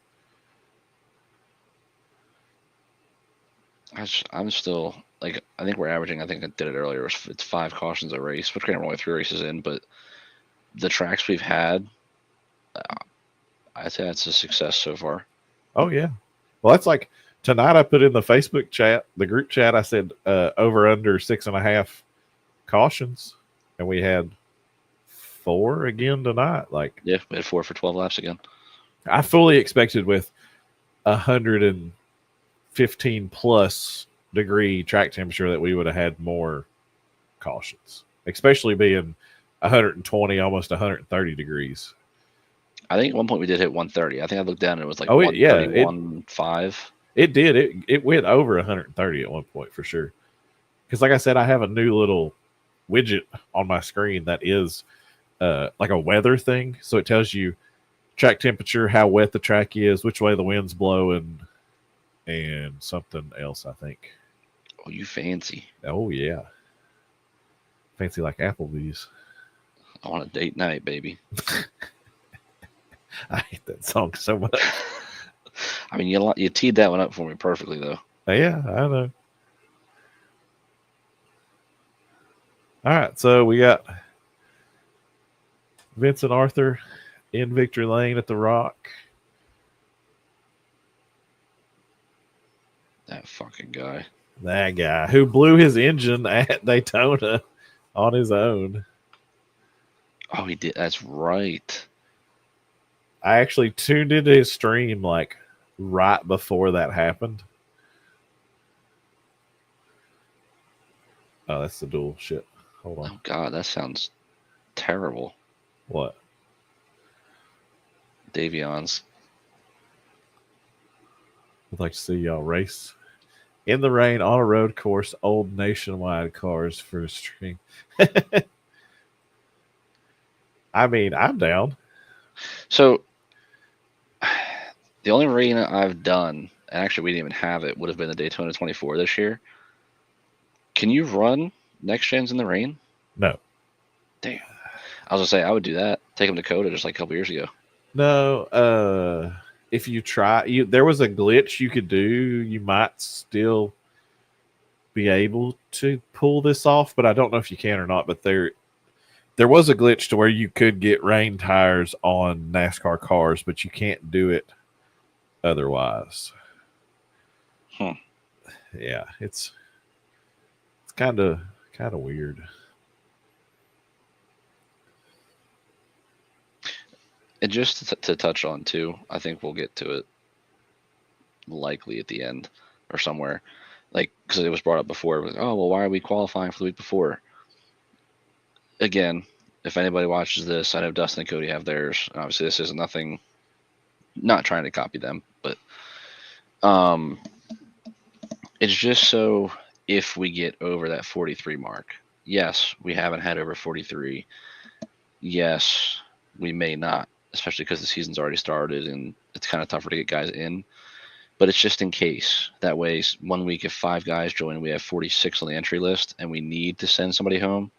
I'm still, like, I think we're averaging, I think I did it earlier, it's 5 cautions a race, which we're only 3 races in, but the tracks we've had, I'd say that's a success so far. Oh, yeah. Well, that's like, tonight I put in the Facebook chat, the group chat, I said over under 6.5 cautions, and we had 4 again tonight. Like, yeah, we had 4 for 12 laps again. I fully expected with 115 plus degree track temperature that we would have had more cautions, especially being 120, almost 130 degrees. I think at one point we did hit 130. I think I looked down and it was like 131.5. It did. It went over 130 at one point for sure. Because like I said, I have a new little widget on my screen that is like a weather thing. So it tells you track temperature, how wet the track is, which way the wind's blowing, and something else, I think. Oh, you fancy. Oh, yeah. Fancy like Applebee's. I want a date night, baby. I hate that song so much. I mean, you teed that one up for me perfectly, though. Yeah, I know. All right, so we got Vincent Arthur in victory lane at the Rock. That fucking guy. That guy who blew his engine at Daytona on his own. Oh, he did. That's right. I actually tuned into his stream like right before that happened. Oh, that's the dual shit. Hold on. Oh, God, that sounds terrible. What? Davion's. I'd like to see y'all race in the rain on a road course, old Nationwide cars for a stream. I mean, I'm down. So, the only arena I've done, and actually we didn't even have it, would have been the Daytona 24 this year. Can you run next gens in the rain? No. Damn. I was gonna say I would do that. Take them to Coda just like a couple years ago. No. If you try, there was a glitch you could do. You might still be able to pull this off, but I don't know if you can or not. But there was a glitch to where you could get rain tires on NASCAR cars, but you can't do it otherwise. Yeah, it's kind of weird. And just to touch on too, I think we'll get to it likely at the end or somewhere, like because it was brought up before. Oh well, why are we qualifying for the week before? Again, if anybody watches this, I know Dustin and Cody have theirs. Obviously, this is nothing. Not trying to copy them, but it's just so if we get over that 43 mark. Yes, we haven't had over 43. Yes, we may not, especially because the season's already started and it's kind of tougher to get guys in. But it's just in case. That way, 1 week if 5 guys join, we have 46 on the entry list, and we need to send somebody home.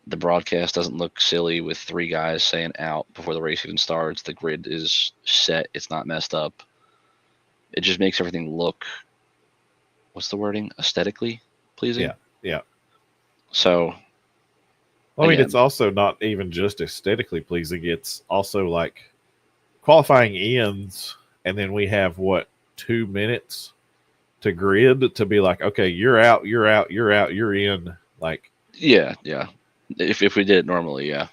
The broadcast doesn't look silly with 3 guys saying out before the race even starts. The grid is set. It's not messed up. It just makes everything look, what's the wording? Aesthetically pleasing? Yeah. So, well, I mean, it's also not even just aesthetically pleasing. It's also like qualifying ends, and then we have, 2 minutes to grid to be like, okay, you're out, you're in. Like, yeah. If we did it normally, yeah.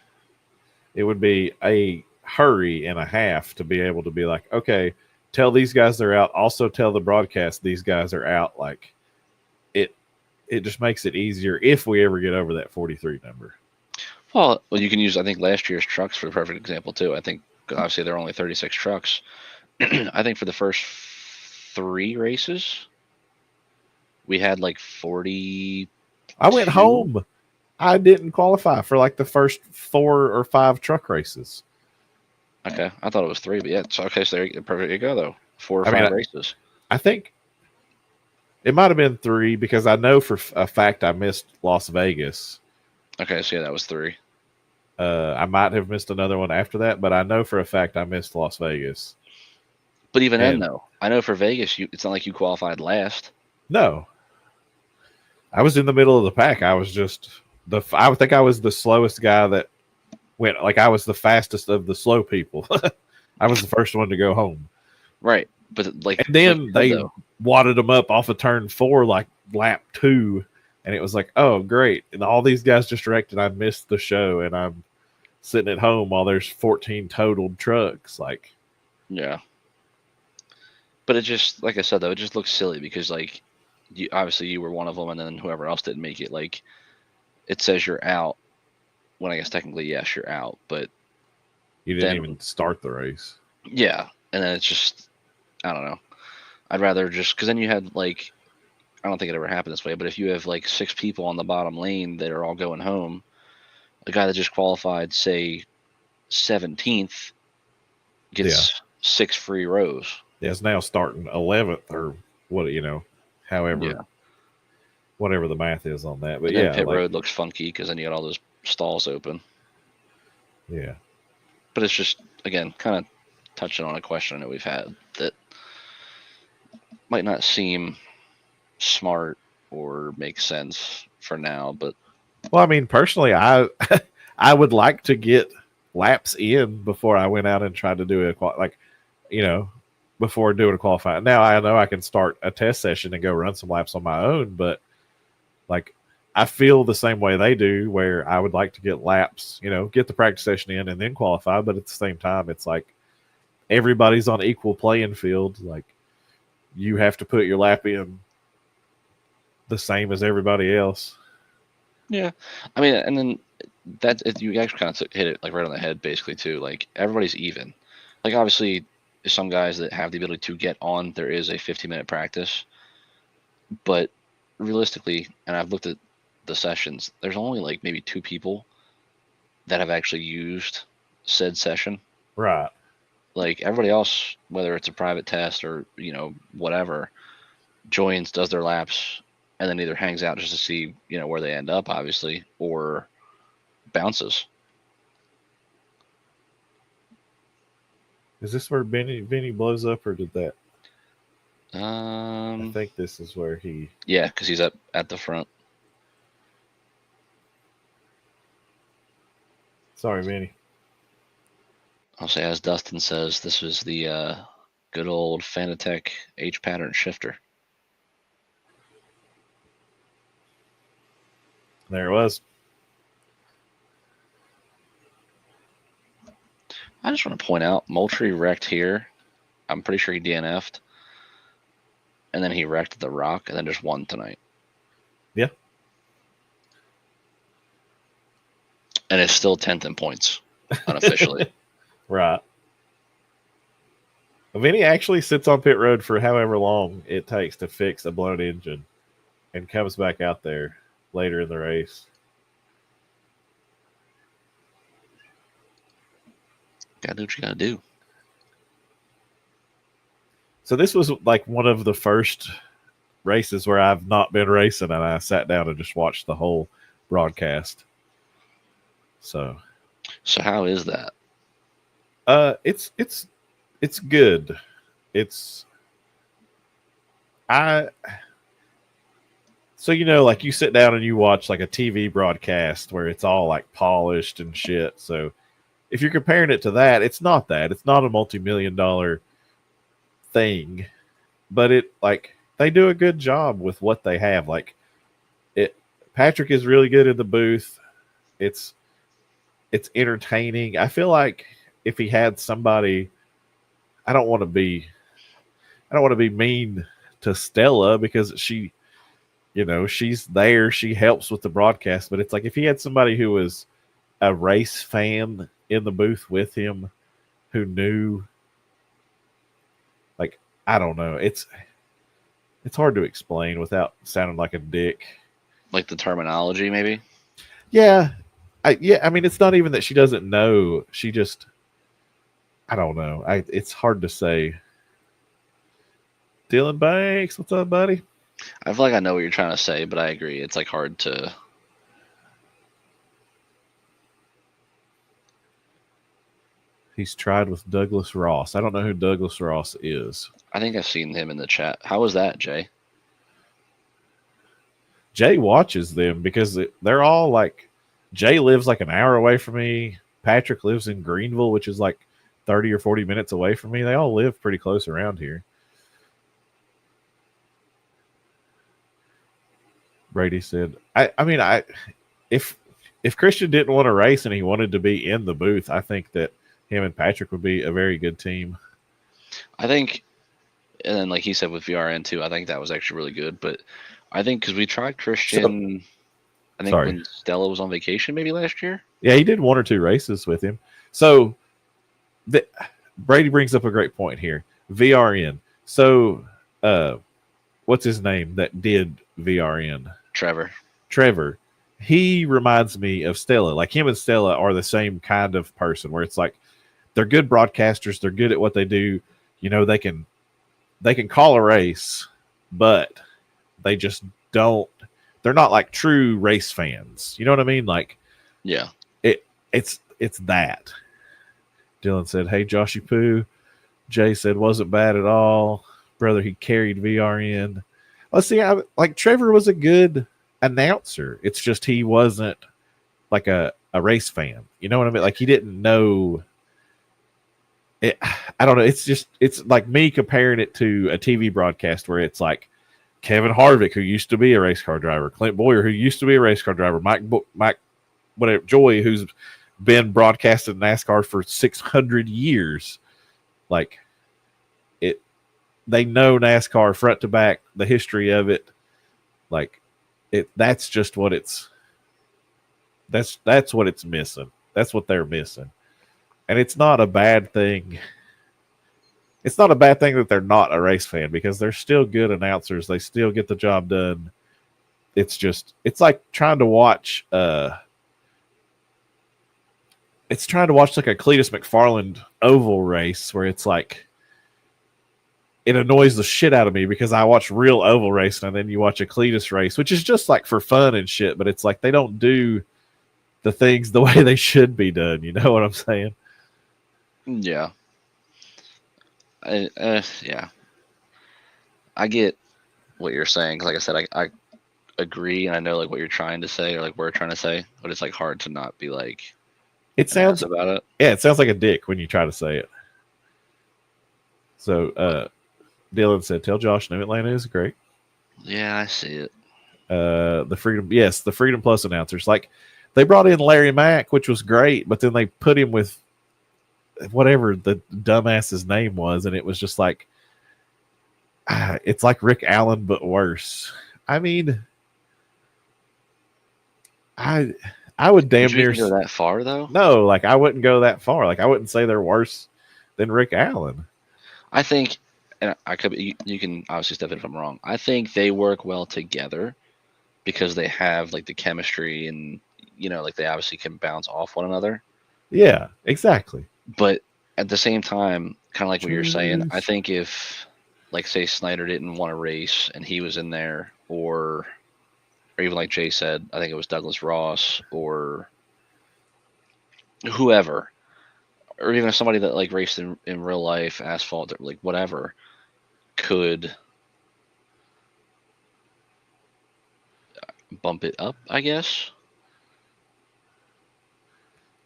It would be a hurry and a half to be able to be like, okay, tell these guys they're out. Also tell the broadcast these guys are out. Like, it just makes it easier if we ever get over that 43 number. Well, you can use, I think, last year's trucks for a perfect example, too. I think, obviously, there are only 36 trucks. I think for the first 3 races, we had like 40. I went home. I didn't qualify for like the first 4 or 5 truck races. Okay. I thought it was 3, but yeah. So, okay, so there you go, though. 4 or 5 races. I think it might have been 3 because I know for a fact I missed Las Vegas. Okay, so yeah, that was 3. I might have missed another one after that, but I know for a fact I missed Las Vegas. But even then, though, I know for Vegas, it's not like you qualified last. No. I was in the middle of the pack. I was just I think I was the slowest guy that went. Like, I was the fastest of the slow people. I was the first one to go home. Right. But like, and then they wadded them up off of turn 4, like lap 2. And it was like, oh, great. And all these guys just wrecked and I missed the show. And I'm sitting at home while there's 14 totaled trucks. Like, yeah. But it just, like I said, though, it just looks silly because, like, obviously you were one of them and then whoever else didn't make it. Like, it says you're out when I guess technically, yes, you're out. But you didn't even start the race. Yeah. And then it's just, I don't know. I'd rather just, because then you had, like, I don't think it ever happened this way, but if you have like 6 people on the bottom lane that are all going home, a guy that just qualified, say, 17th gets 6 free rows. Yeah, it's now starting 11th or what, however, whatever the math is on that. But and then pit road looks funky because then you got all those stalls open. Yeah. But it's just, again, kind of touching on a question that we've had that might not seem smart or make sense for now, but well, I mean, personally, I would like to get laps in before I went out and tried to do before doing a qualifying. Now I know I can start a test session and go run some laps on my own, but like, I feel the same way they do, where I would like to get laps, get the practice session in and then qualify. But at the same time, it's like everybody's on equal playing field. Like, you have to put your lap in the same as everybody else. Yeah. I mean, and then you actually kind of hit it like right on the head basically too. Like, everybody's even. Like, obviously some guys that have the ability to get on, there is a 15-minute practice, but realistically, and I've looked at the sessions, there's only like maybe 2 people that have actually used said session. Right. Like, everybody else, whether it's a private test or, whatever, joins, does their laps, and then either hangs out just to see, where they end up, obviously, or bounces. Is this where Vinny blows up, or did that? I I think this is where he. Yeah, because he's up at the front. Sorry, Vinny. I'll say, as Dustin says, this was the good old Fanatec H pattern shifter. There it was. I just want to point out, Moultrie wrecked here. I'm pretty sure he DNF'd. And then he wrecked the Rock and then just won tonight. Yeah. And it's still 10th in points, unofficially. Right. Vinny actually sits on pit road for however long it takes to fix a blown engine and comes back out there later in the race. Gotta do what you gotta do. So this was like one of the first races where I've not been racing, and I sat down and just watched the whole broadcast. So how is that? It's good. So like you sit down and you watch like a TV broadcast where it's all like polished and shit. So if you're comparing it to that, it's not that. It's not a multi-million-dollar thing, but it like they do a good job with what they have. Like Patrick is really good in the booth. It's entertaining. I feel like if he had somebody, I don't want to be mean to Stella because she, she's there, she helps with the broadcast, but it's like if he had somebody who was a race fan in the booth with him who knew, like, I don't know. It's hard to explain without sounding like a dick. Like the terminology, maybe? Yeah. I mean, it's not even that she doesn't know. She just, I don't know. It's hard to say. Dylan Banks, what's up, buddy? I feel like I know what you're trying to say, but I agree. It's like hard to. He's tried with Douglas Ross. I don't know who Douglas Ross is. I think I've seen him in the chat. How was that, Jay? Jay watches them because they're all like, Jay lives like an hour away from me. Patrick lives in Greenville, which is like 30 or 40 minutes away from me. They all live pretty close around here. Brady said, if Christian didn't want to race and he wanted to be in the booth, I think that him and Patrick would be a very good team. I think, and then like he said with VRN too, I think that was actually really good. But I think because we tried Christian, when Stella was on vacation maybe last year. Yeah, he did one or two races with him. So Brady brings up a great point here. VRN. So what's his name that did VRN? Trevor. He reminds me of Stella. Like him and Stella are the same kind of person where it's like they're good broadcasters. They're good at what they do. They can call a race, but they just don't. They're not like true race fans. You know what I mean? Like, yeah, it's that. Dylan said, "Hey, Joshy Poo." Jay said, "Wasn't bad at all, brother. He carried VRN." Let's see. Like Trevor was a good announcer. It's just he wasn't like a race fan. You know what I mean? Like he didn't know it. I don't know. It's like me comparing it to a TV broadcast where it's like Kevin Harvick, who used to be a race car driver, Clint Boyer, who used to be a race car driver, Mike, whatever, Joy, who's been broadcasting NASCAR for 600 years. Like they know NASCAR front to back, the history of it. Like that's just what that's what it's missing. That's what they're missing. And it's not a bad thing. It's not a bad thing that they're not a race fan because they're still good announcers. They still get the job done. It's like trying to watch like a Cletus McFarland oval race where it's like it annoys the shit out of me because I watch real oval racing and then you watch a Cletus race, which is just like for fun and shit, but it's like they don't do the things the way they should be done. You know what I'm saying? Yeah. Yeah. I get what you're saying. 'Cause like I said, I agree, and I know like what you're trying to say or like we're trying to say, but it's like hard to not be like it sounds about it. Yeah, it sounds like a dick when you try to say it. So Dylan said, "Tell Josh New Atlanta is great." Yeah, I see it. The Freedom Plus announcers, like they brought in Larry Mack, which was great, but then they put him with whatever the dumbass's name was, and it was just like it's like Rick Allen but worse. I mean, I would damn near go that far though. No, like I wouldn't go that far. Like I wouldn't say they're worse than Rick Allen. I think, and I could. You can obviously step in if I'm wrong. I think they work well together because they have like the chemistry, and like they obviously can bounce off one another. Yeah, exactly. But at the same time, kind of like what you're saying, I think if, like, say Snyder didn't want to race and he was in there, or even like Jay said, I think it was Douglas Ross or whoever, or even somebody that like raced in real life, asphalt, or like whatever, could bump it up, I guess.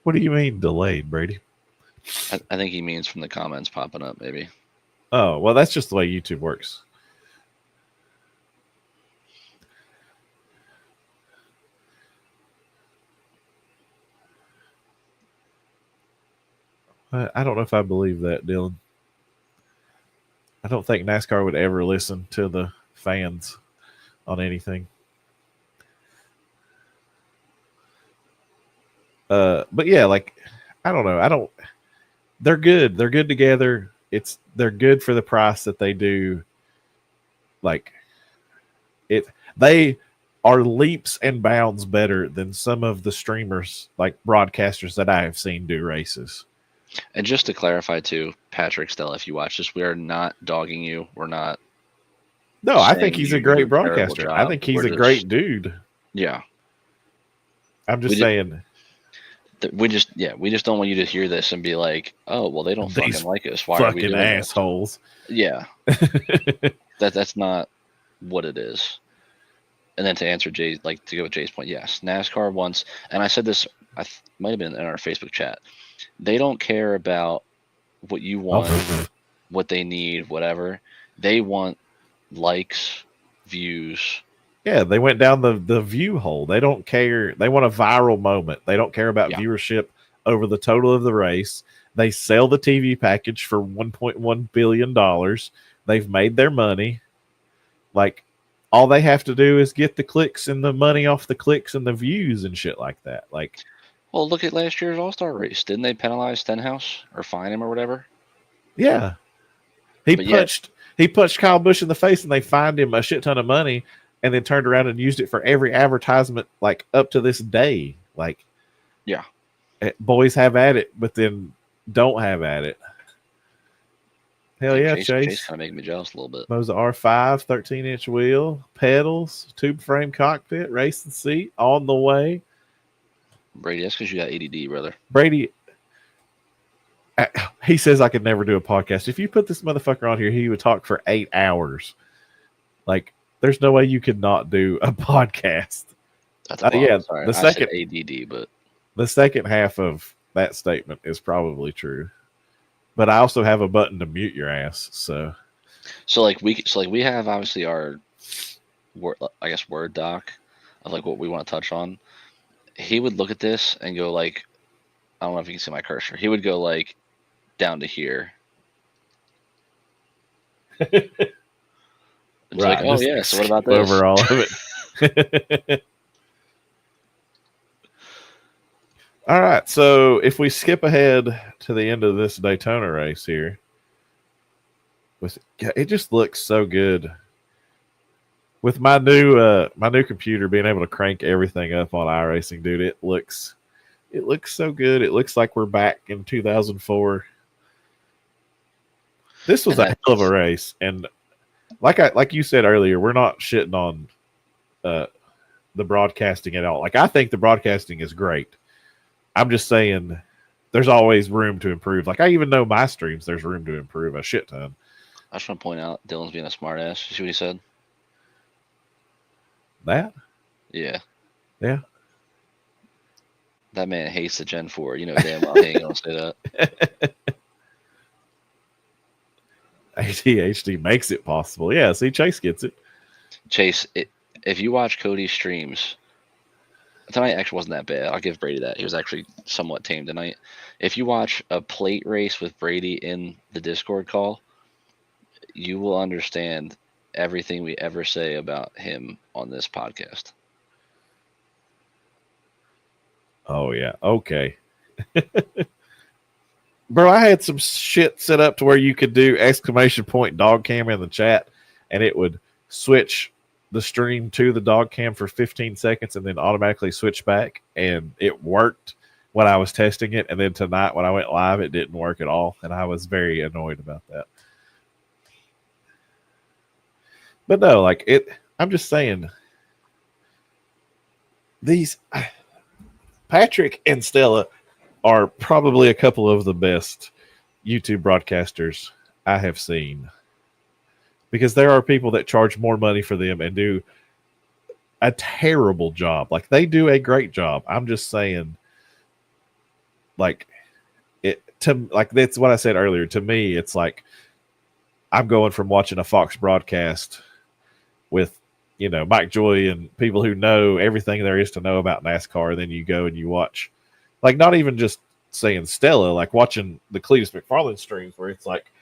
What do you mean delayed, Brady? I think he means from the comments popping up, maybe. Oh, well, that's just the way YouTube works. I don't know if I believe that, Dylan. I don't think NASCAR would ever listen to the fans on anything. But yeah, like I don't know. They're good. They're good together. They're good for the price that they do. Like they are leaps and bounds better than some of the streamers, like broadcasters that I have seen do races. And just to clarify too, Patrick, Stella, if you watch this, we are not dogging you. We're not. No, I think he's a great broadcaster. I think he's a great dude. Yeah. I'm just saying. We just don't want you to hear this and be like, oh, well, they don't fucking like us. Why are we doing assholes? This? Yeah. That's not what it is. And then to answer Jay's, like to go with Jay's point, yes, NASCAR wants, and I said this, might have been in our Facebook chat. They don't care about what you want, what they need, whatever. They want likes, views. Yeah, they went down the view hole. They don't care. They want a viral moment. They don't care about viewership over the total of the race. They sell the TV package for $1.1 billion. They've made their money. Like, all they have to do is get the clicks and the money off the clicks and the views and shit like that. Like, well, look at last year's All-Star race. Didn't they penalize Stenhouse or fine him or whatever? Yeah. He punched Kyle Busch in the face and they fined him a shit ton of money and then turned around and used it for every advertisement, like, up to this day. Like, yeah. Boys have at it, but then don't have at it. Hell yeah, Chase. Chase kind of making me jealous a little bit. Those R5, 13-inch wheel, pedals, tube frame cockpit, racing seat, on the way. Brady, that's because you got ADD, brother. Brady, he says I could never do a podcast. If you put this motherfucker on here, he would talk for 8 hours. Like, there's no way you could not do a podcast. That's sorry. I said ADD, but the second half of that statement is probably true. But I also have a button to mute your ass. So we have obviously our Word doc of like what we want to touch on. He would look at this and go like, I don't know if you can see my cursor. He would go like down to here. It's right, like, oh yeah, so what about this? Over all of it. All right, so if we skip ahead to the end of this Daytona race here, it just looks so good. With my new computer being able to crank everything up on iRacing, dude, it looks so good. It looks like we're back in 2004. This was a hell of a race, and like you said earlier, we're not shitting on the broadcasting at all. Like, I think the broadcasting is great. I'm just saying there's always room to improve. Like, I even know my streams, there's room to improve a shit ton. I just want to point out Dylan's being a smart ass. You see what he said? That? Yeah. Yeah. That man hates the Gen 4. You know damn well he ain't going to say that. ADHD makes it possible. Yeah, see, Chase gets it. Chase, if you watch Cody's streams, tonight actually wasn't that bad. I'll give Brady that. He was actually somewhat tame tonight. If you watch a plate race with Brady in the Discord call, you will understand everything we ever say about him on this podcast. Oh, yeah. Okay. Bro, I had some shit set up to where you could do ! dog cam in the chat, and it would switch the stream to the dog cam for 15 seconds and then automatically switch back. And it worked when I was testing it. And then tonight when I went live, it didn't work at all. And I was very annoyed about that. But no, like I'm just saying, these Patrick and Stella are probably a couple of the best YouTube broadcasters I have seen, because there are people that charge more money for them and do a terrible job. Like, they do a great job. I'm just saying, like, that's what I said earlier. To me, it's like I'm going from watching a Fox broadcast with, Mike Joy and people who know everything there is to know about NASCAR. Then you go and you watch, like, not even just saying Stella, like watching the Cletus McFarland streams where it's like,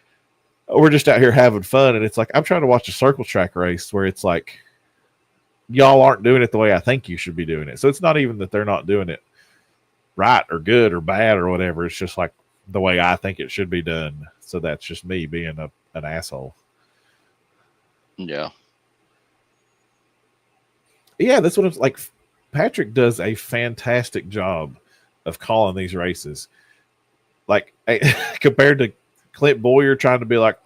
we're just out here having fun. And it's like, I'm trying to watch a circle track race where it's like, y'all aren't doing it the way I think you should be doing it. So it's not even that they're not doing it right or good or bad or whatever. It's just like the way I think it should be done. So that's just me being an asshole. Yeah. Yeah, that's what it's like. Patrick does a fantastic job of calling these races. Like, compared to Clint Boyer trying to be like,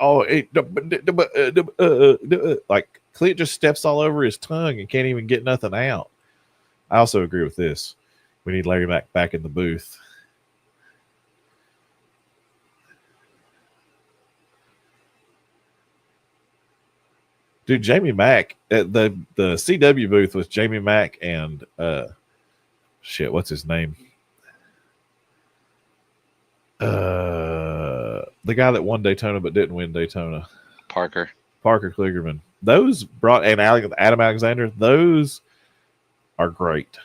like, Clint just steps all over his tongue and can't even get nothing out. I also agree with this. We need Larry Mack back in the booth. Dude, Jamie Mack, the CW booth was Jamie Mack and what's his name? The guy that won Daytona but didn't win Daytona. Parker Kligerman. Those and Adam Alexander, those are great.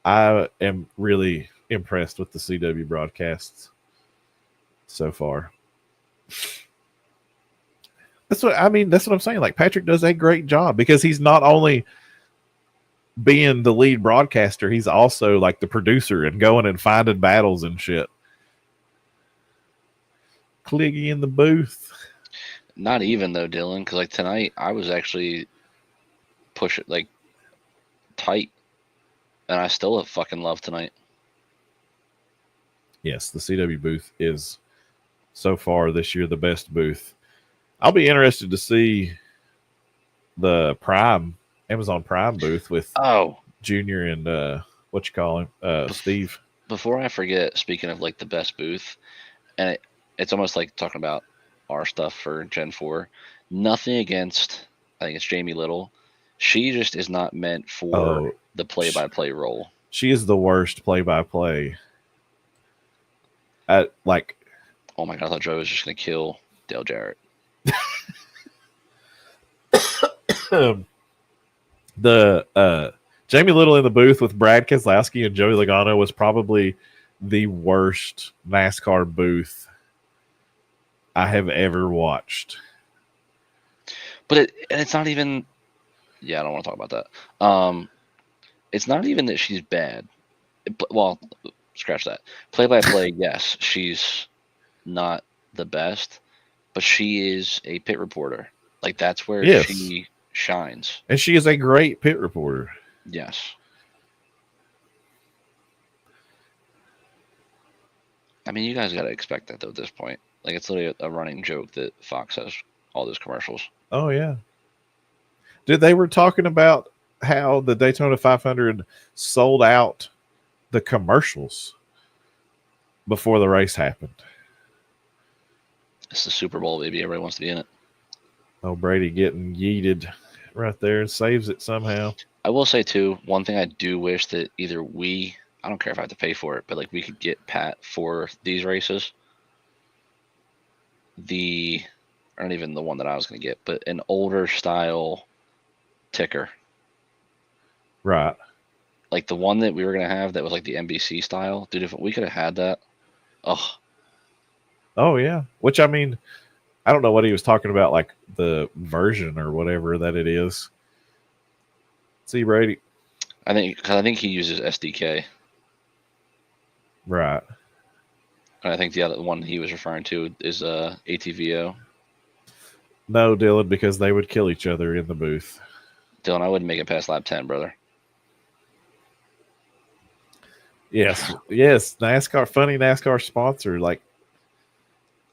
I am really impressed with the CW broadcasts so far. That's what I'm saying. Like, Patrick does a great job because he's not only being the lead broadcaster, he's also like the producer and going and finding battles and shit. Cliggy in the booth. Not even though, Dylan, because like tonight I was actually pushing like tight, and I still have fucking love tonight. Yes, the CW booth is so far this year the best booth. I'll be interested to see the Amazon Prime booth with Junior and what you call him, Steve. Before I forget, speaking of like the best booth, and it's almost like talking about our stuff for Gen 4. Nothing against, I think it's Jamie Little. She just is not meant for the play-by-play role. She is the worst play-by-play. Oh my God, I thought Joe was just going to kill Dale Jarrett. The Jamie Little in the booth with Brad Keselowski and Joey Logano was probably the worst NASCAR booth I have ever watched. But it's not even. Yeah, I don't want to talk about that. It's not even that she's bad. Well, scratch that. Play-by-play, yes, she's not the best, but she is a pit reporter. Like, that's where she shines. And she is a great pit reporter. Yes. I mean, you guys got to expect that, though, at this point. Like it's literally a running joke that Fox has all those commercials. Oh yeah. They were talking about how the Daytona 500 sold out the commercials before the race happened. It's the Super Bowl, baby. Everybody wants to be in it. Oh, Brady getting yeeted right there and saves it somehow. I will say too, one thing I do wish that either I don't care if I have to pay for it, but like we could get Pat for these races. Or not even the one that I was going to get, but an older style ticker. Right. Like the one that we were going to have that was like the NBC style. Dude, if we could have had that. Oh, yeah. Which, I mean, I don't know what he was talking about, like the version or whatever that it is. See, Brady? I think he uses SDK. Right. And I think the other one he was referring to is ATVO. No, Dylan, because they would kill each other in the booth. Dylan, I wouldn't make it past lap 10, brother. Yes. NASCAR, funny NASCAR sponsor. Like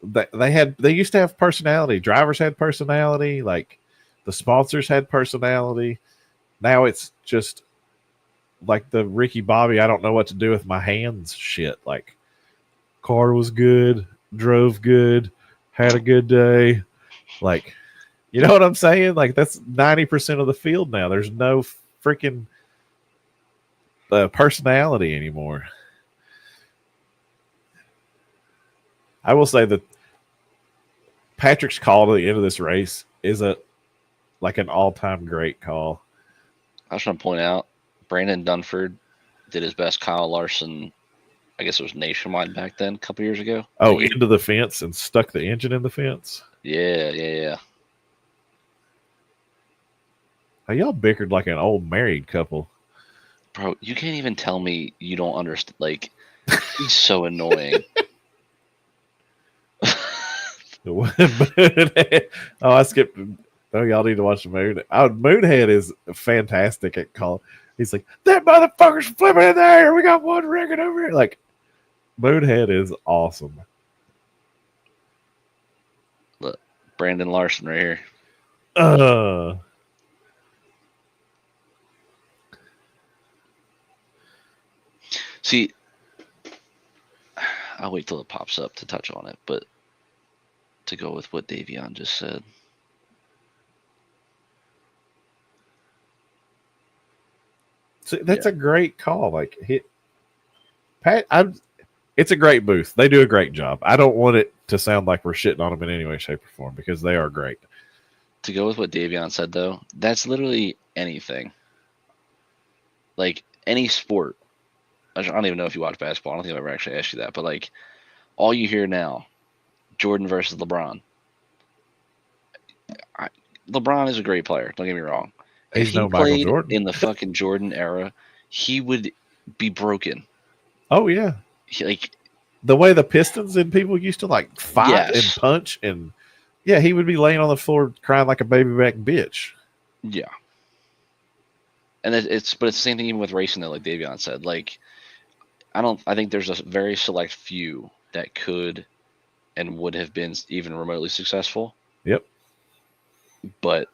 they used to have personality. Drivers had personality. Like the sponsors had personality. Now it's just like the Ricky Bobby, I don't know what to do with my hands shit. Like car was good, drove good, had a good day. Like, you know what I'm saying? Like that's 90% of the field now. There's no freaking personality anymore. I will say that Patrick's call to the end of this race is like an all-time great call. I just want to point out, Brandon Dunford did his best Kyle Larson, I guess it was nationwide back then, a couple years ago. Oh, into the fence and stuck the engine in the fence? Yeah. Oh, y'all bickered like an old married couple. Bro, you can't even tell me you don't understand. Like, he's so annoying. I skipped. Oh, y'all need to watch the Moon. Moonhead is fantastic at call. He's like, that motherfucker's flipping in there. We got one rigging over here. Like, Moonhead is awesome. Look, Brandon Larson right here. See, I'll wait till it pops up to touch on it, but to go with what Davion just said. So that's a great call. Like Pat, it's a great booth. They do a great job. I don't want it to sound like we're shitting on them in any way, shape, or form because they are great. To go with what Davion said, though, that's literally anything. Like any sport. I don't even know if you watch basketball. I don't think I've ever actually asked you that. But like, all you hear now, Jordan versus LeBron. LeBron is a great player. Don't get me wrong. He's no Michael Jordan. In the fucking Jordan era, he would be broken. Oh yeah, like the way the Pistons and people used to like fight and punch, and yeah, he would be laying on the floor crying like a baby back bitch. Yeah, and but it's the same thing even with racing though, like Davion said. Like, I think there's a very select few that could and would have been even remotely successful. Yep. But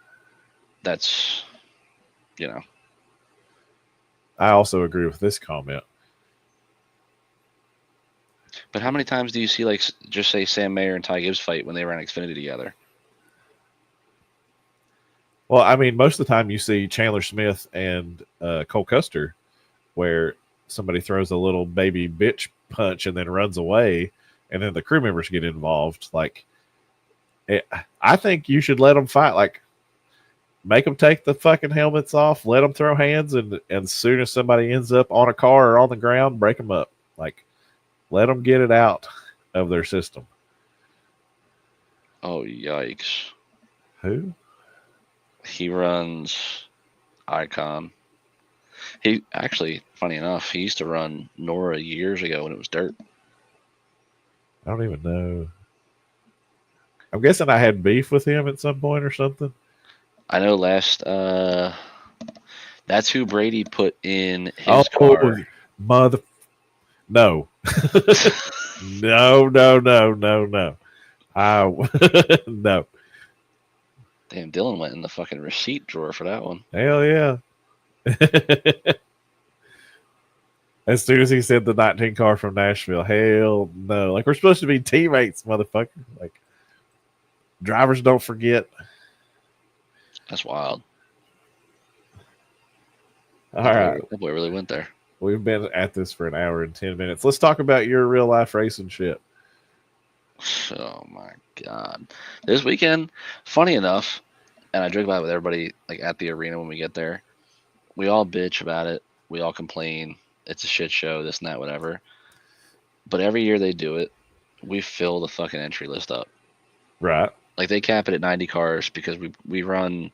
that's, I also agree with this comment. But how many times do you see, like, just say Sam Mayer and Ty Gibbs fight when they ran Xfinity together? Well, I mean, most of the time you see Chandler Smith and Cole Custer where somebody throws a little baby bitch punch and then runs away, and then the crew members get involved. Like, I think you should let them fight. Like, make them take the fucking helmets off, let them throw hands, and as soon as somebody ends up on a car or on the ground, break them up. Like, let them get it out of their system. Oh, yikes. Who? He runs Icon. He actually, funny enough, he used to run NORA years ago when it was dirt. I don't even know. I'm guessing I had beef with him at some point or something. I know that's who Brady put in his car. No. No. No. Damn, Dylan went in the fucking receipt drawer for that one. Hell yeah. As soon as he said the 19 car from Nashville, hell no. Like, we're supposed to be teammates, motherfucker. Like, drivers don't forget. That's wild. All right. That boy really went there. We've been at this for an hour and 10 minutes. Let's talk about your real life racing shit. Oh my God. This weekend, funny enough, and I joke about it with everybody like at the arena when we get there, we all bitch about it. We all complain. It's a shit show, this and that, whatever. But every year they do it, we fill the fucking entry list up. Right. Like they cap it at 90 cars because we run.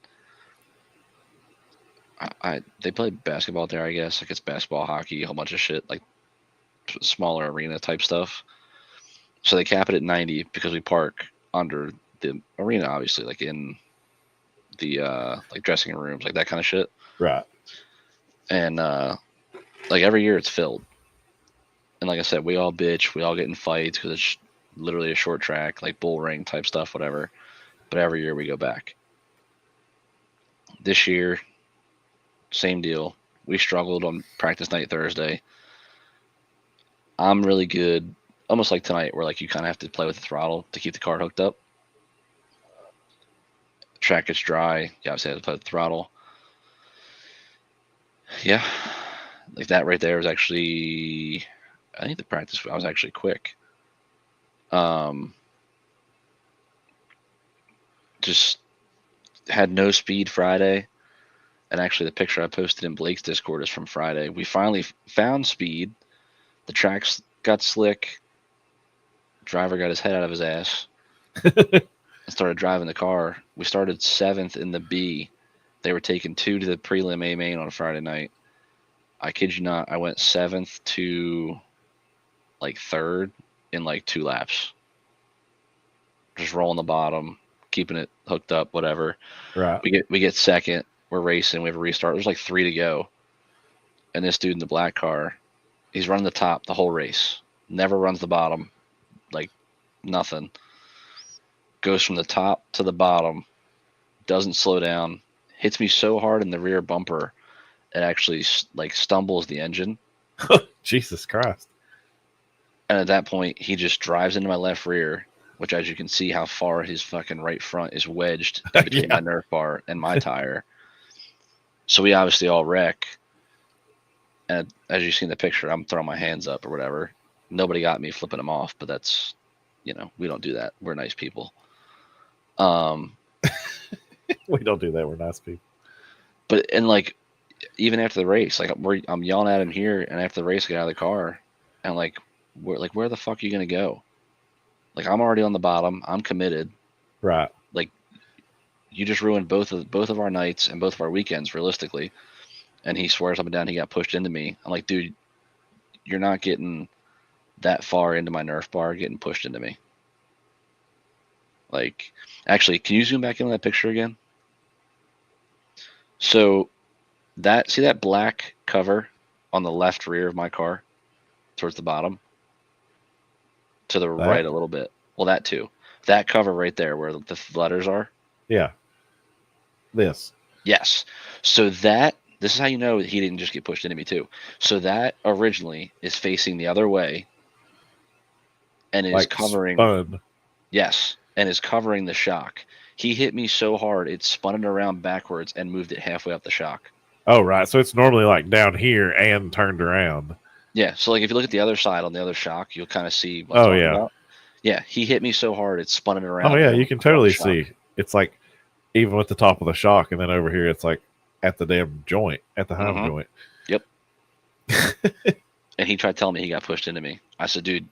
They play basketball there, I guess. Like it's basketball, hockey, a whole bunch of shit, like smaller arena type stuff. So they cap it at 90 because we park under the arena, obviously, like in the like dressing rooms, like that kind of shit. Right. And like every year it's filled. And like I said, we all bitch, we all get in fights because it's literally a short track, like bull ring type stuff, whatever. But every year we go back. This year, same deal. We struggled on practice night Thursday. I'm really good, almost like tonight, where like you kind of have to play with the throttle to keep the car hooked up. Track gets dry. You obviously have to play with the throttle. Yeah, like that right there was actually, I think the practice, I was actually quick. Just had no speed Friday. And actually the picture I posted in Blake's Discord is from Friday. We finally found speed. The tracks got slick. Driver got his head out of his ass and started driving the car. We started 7th in the B. They were taking 2 to the prelim A main on a Friday night. I kid you not, I went 7th to like 3rd in like 2 laps. Just rolling the bottom, keeping it hooked up, whatever. Right. We get 2nd. We're racing. We have a restart. There's like 3 to go. And this dude in the black car, he's running the top the whole race. Never runs the bottom. Like nothing. Goes from the top to the bottom. Doesn't slow down. Hits me so hard in the rear bumper, it actually like stumbles the engine. Jesus Christ. And at that point, he just drives into my left rear, which as you can see how far his fucking right front is wedged between my Nerf bar and my tire. So we obviously all wreck. And as you see in the picture, I'm throwing my hands up or whatever. Nobody got me flipping them off, but that's, you know, we don't do that. We're nice people. We don't do that. We're nice people. But, and like, even after the race, like I'm yelling at him here, and after the race, I get out of the car, and like, where the fuck are you going to go? Like, I'm already on the bottom. I'm committed. Right. Like, you just ruined both of our nights and both of our weekends, realistically. And he swears up and down he got pushed into me. I'm like, dude, you're not getting that far into my Nerf bar, getting pushed into me. Like, actually, can you zoom back into that picture again? So, see that black cover on the left rear of my car, towards the bottom, to the right a little bit. Well, that too. That cover right there, where the letters are. Yeah. This. Yes. So this is how you know he didn't just get pushed into me too. So that originally is facing the other way and is like covering. Spun. Yes, and is covering the shock. He hit me so hard it spun it around backwards and moved it halfway up the shock. Oh, right. So it's normally like down here and turned around. Yeah. So like if you look at the other side on the other shock, you'll kind of see what I'm talking about. Yeah. He hit me so hard it spun it around. Oh yeah, you can totally see. It's like even with the top of the shock, and then over here it's like at the damn joint, at the home joint. Yep. And he tried telling me he got pushed into me. I said, dude,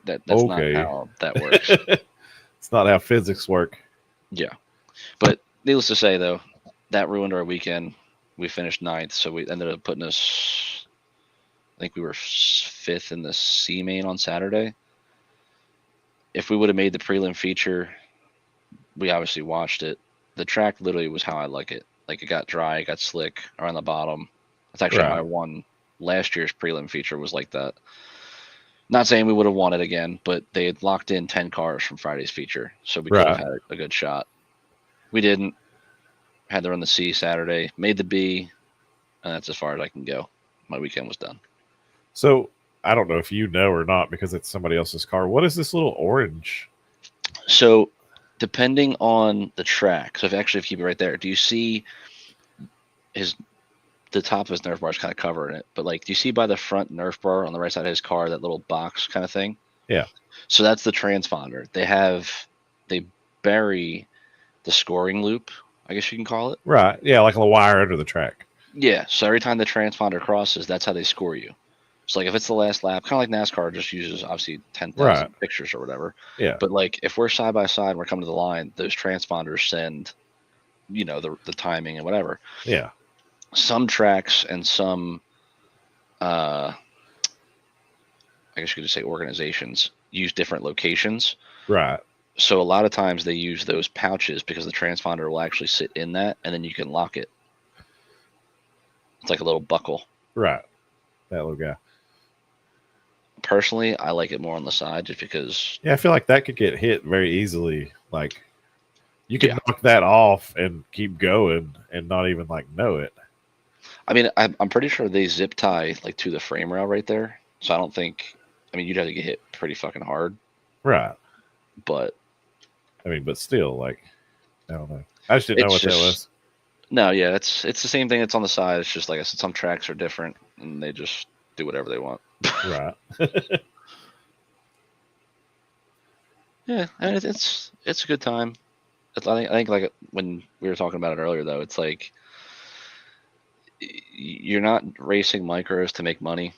that's not how that works. It's not how physics work. Yeah. But needless to say, though, that ruined our weekend. We finished 9th, so we ended up putting us, I think we were 5th in the C main on Saturday. If we would have made the prelim feature, we obviously watched it. The track literally was how I like it. Like, it got dry, it got slick around the bottom. That's actually how I won last year's prelim feature, was like that. Not saying we would have won it again, but they had locked in 10 cars from Friday's feature, so we could have had a good shot. We didn't. Had to run the C Saturday, made the B, and that's as far as I can go. My weekend was done. So I don't know if you know or not because it's somebody else's car. What is this little orange? So depending on the track, so if you keep it right there, do you see the top of his Nerf bar is kind of covering it, but like, do you see by the front Nerf bar on the right side of his car, that little box kind of thing? Yeah. So that's the transponder. They bury the scoring loop, I guess you can call it. Right. Yeah, like a wire under the track. Yeah. So every time the transponder crosses, that's how they score you. So like if it's the last lap, kind of like NASCAR just uses obviously 10,000 pictures or whatever. Yeah. But like if we're side by side and we're coming to the line, those transponders send, the timing and whatever. Yeah. Some tracks and some, I guess you could just say organizations use different locations. Right. So a lot of times they use those pouches because the transponder will actually sit in that, and then you can lock it. It's like a little buckle. Right. That little guy. Personally, I like it more on the side just because. Yeah, I feel like that could get hit very easily. Like you could knock that off and keep going and not even like know it. I mean, I'm pretty sure they zip tie like to the frame rail right there. So I don't think. I mean, you'd have to get hit pretty fucking hard. Right. But. I mean, but still, like, I don't know. I just didn't know what that was. No, yeah, it's the same thing that's on the side. It's just like I said, some tracks are different, and they just do whatever they want. Right. Yeah, and it's a good time. I think like when we were talking about it earlier, though, it's like you're not racing micros to make money.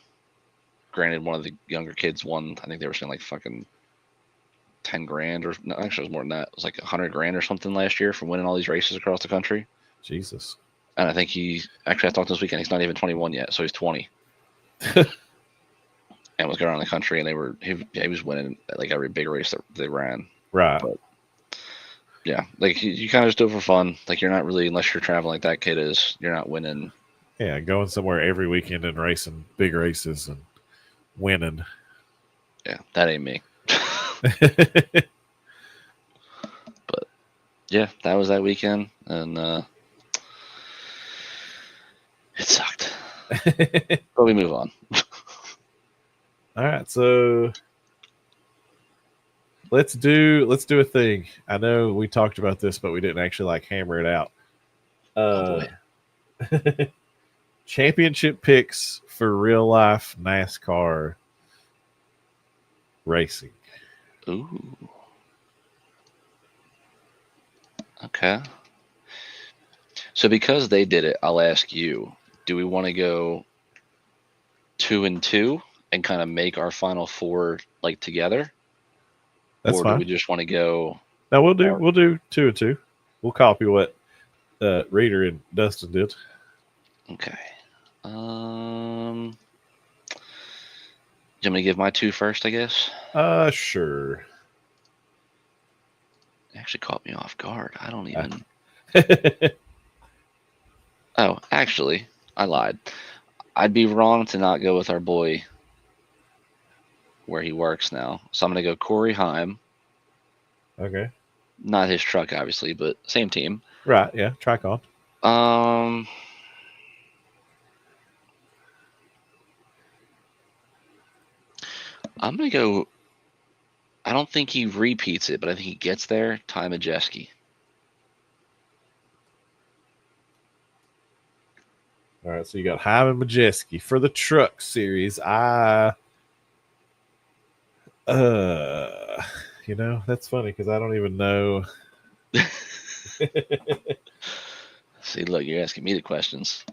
Granted, one of the younger kids won. I think they were saying like fucking 10 grand, or no, actually it was more than that. It was like 100 grand or something last year from winning all these races across the country. Jesus. And I think I talked this weekend, he's not even 21 yet, so he's 20. And was going around the country, and he was winning like every big race that they ran. Right. But yeah, like you kind of just do it for fun. Like you're not really, unless you're traveling like that kid is, you're not winning. Yeah, going somewhere every weekend and racing big races and winning. Yeah, that ain't me. But yeah, that was that weekend, and it sucked. But we move on. All right, so let's do a thing. I know we talked about this, but we didn't actually like hammer it out. Oh boy. Championship picks for real life NASCAR racing. Ooh. Okay. So because they did it, I'll ask you, do we want to go 2-2 and kind of make our final four like together? That's fine. Do we just want to go? No, we'll do 2-2. We'll copy what Reader and Dustin did. Okay. You want me to give my two first, I guess? Sure. It actually caught me off guard. I don't even. Oh, actually, I lied. I'd be wrong to not go with our boy where he works now. So I'm going to go Corey Heim. Okay. Not his truck, obviously, but same team. Right, yeah. Track on. I'm going to go. I don't think he repeats it, but I think he gets there. Ty Majeski. All right, so you got Heim and Majeski for the truck series. That's funny because I don't even know. See, look, you're asking me the questions.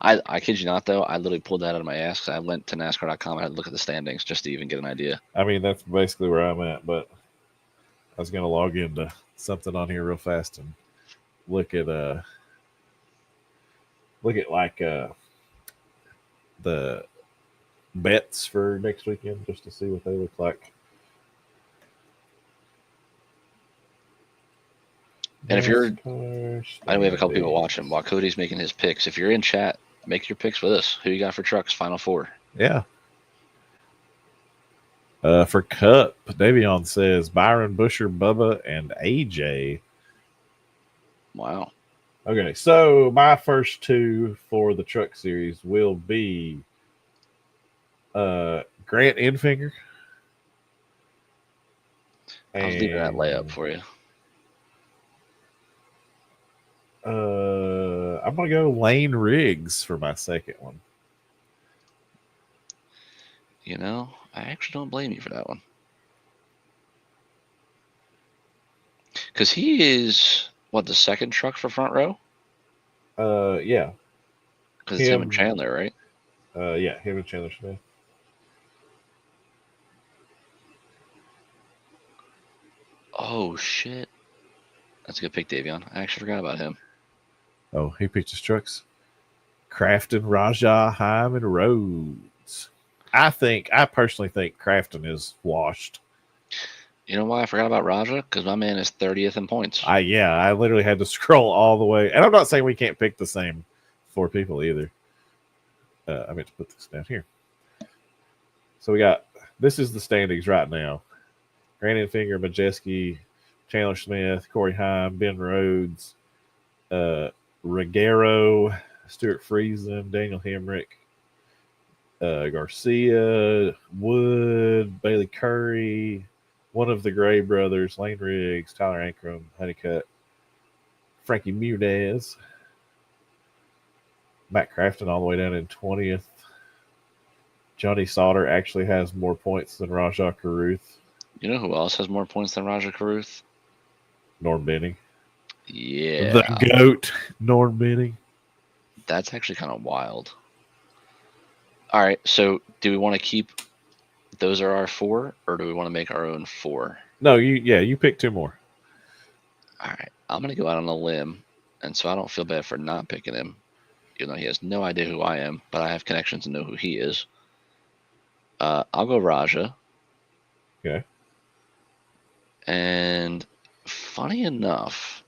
I kid you not, though. I literally pulled that out of my ass because I went to NASCAR.com. I had to look at the standings just to even get an idea. I mean, that's basically where I'm at, but I was going to log into something on here real fast and look at like the bets for next weekend just to see what they look like. And if you're, I know we have a couple people watching while Cody's making his picks. If you're in chat, make your picks with us. Who you got for trucks? Final four. Yeah. For Cup, Davion says Byron, Busher, Bubba, and AJ. Wow. Okay, so my first two for the truck series will be Grant Enfinger. I was leaving that layup for you. I'm gonna go Lane Riggs for my second one. You know, I actually don't blame you for that one. Because he is, what, the second truck for front row? Yeah. Because it's him and Chandler, right? Yeah, him and Chandler Smith. Oh, shit. That's a good pick, Davion. I actually forgot about him. Oh, he picked his trucks. Crafton, Rajah, Heim, and Rhodes. I personally think Crafton is washed. You know why I forgot about Raja? Because my man is 30th in points. I literally had to scroll all the way. And I'm not saying we can't pick the same four people either. I meant to put this down here. So this is the standings right now. Grant Enfinger, Majeski, Chandler Smith, Corey Heim, Ben Rhodes, Regero, Stuart Friesen, Daniel Hemrick, Garcia, Wood, Bailey Curry, one of the Gray brothers, Lane Riggs, Tyler Ankrum, Honeycutt, Frankie Muniz, Matt Crafton all the way down in 20th. Johnny Sauter actually has more points than Rajah Caruth. You know who else has more points than Rajah Caruth? Norm Benning. Yeah. The GOAT, Norm Benning. That's actually kind of wild. All right, so do we want to keep those are our four, or do we want to make our own four? No, you pick two more. All right, I'm going to go out on a limb, and so I don't feel bad for not picking him, even though he has no idea who I am, but I have connections to know who he is. I'll go Rajah. Okay. And funny enough,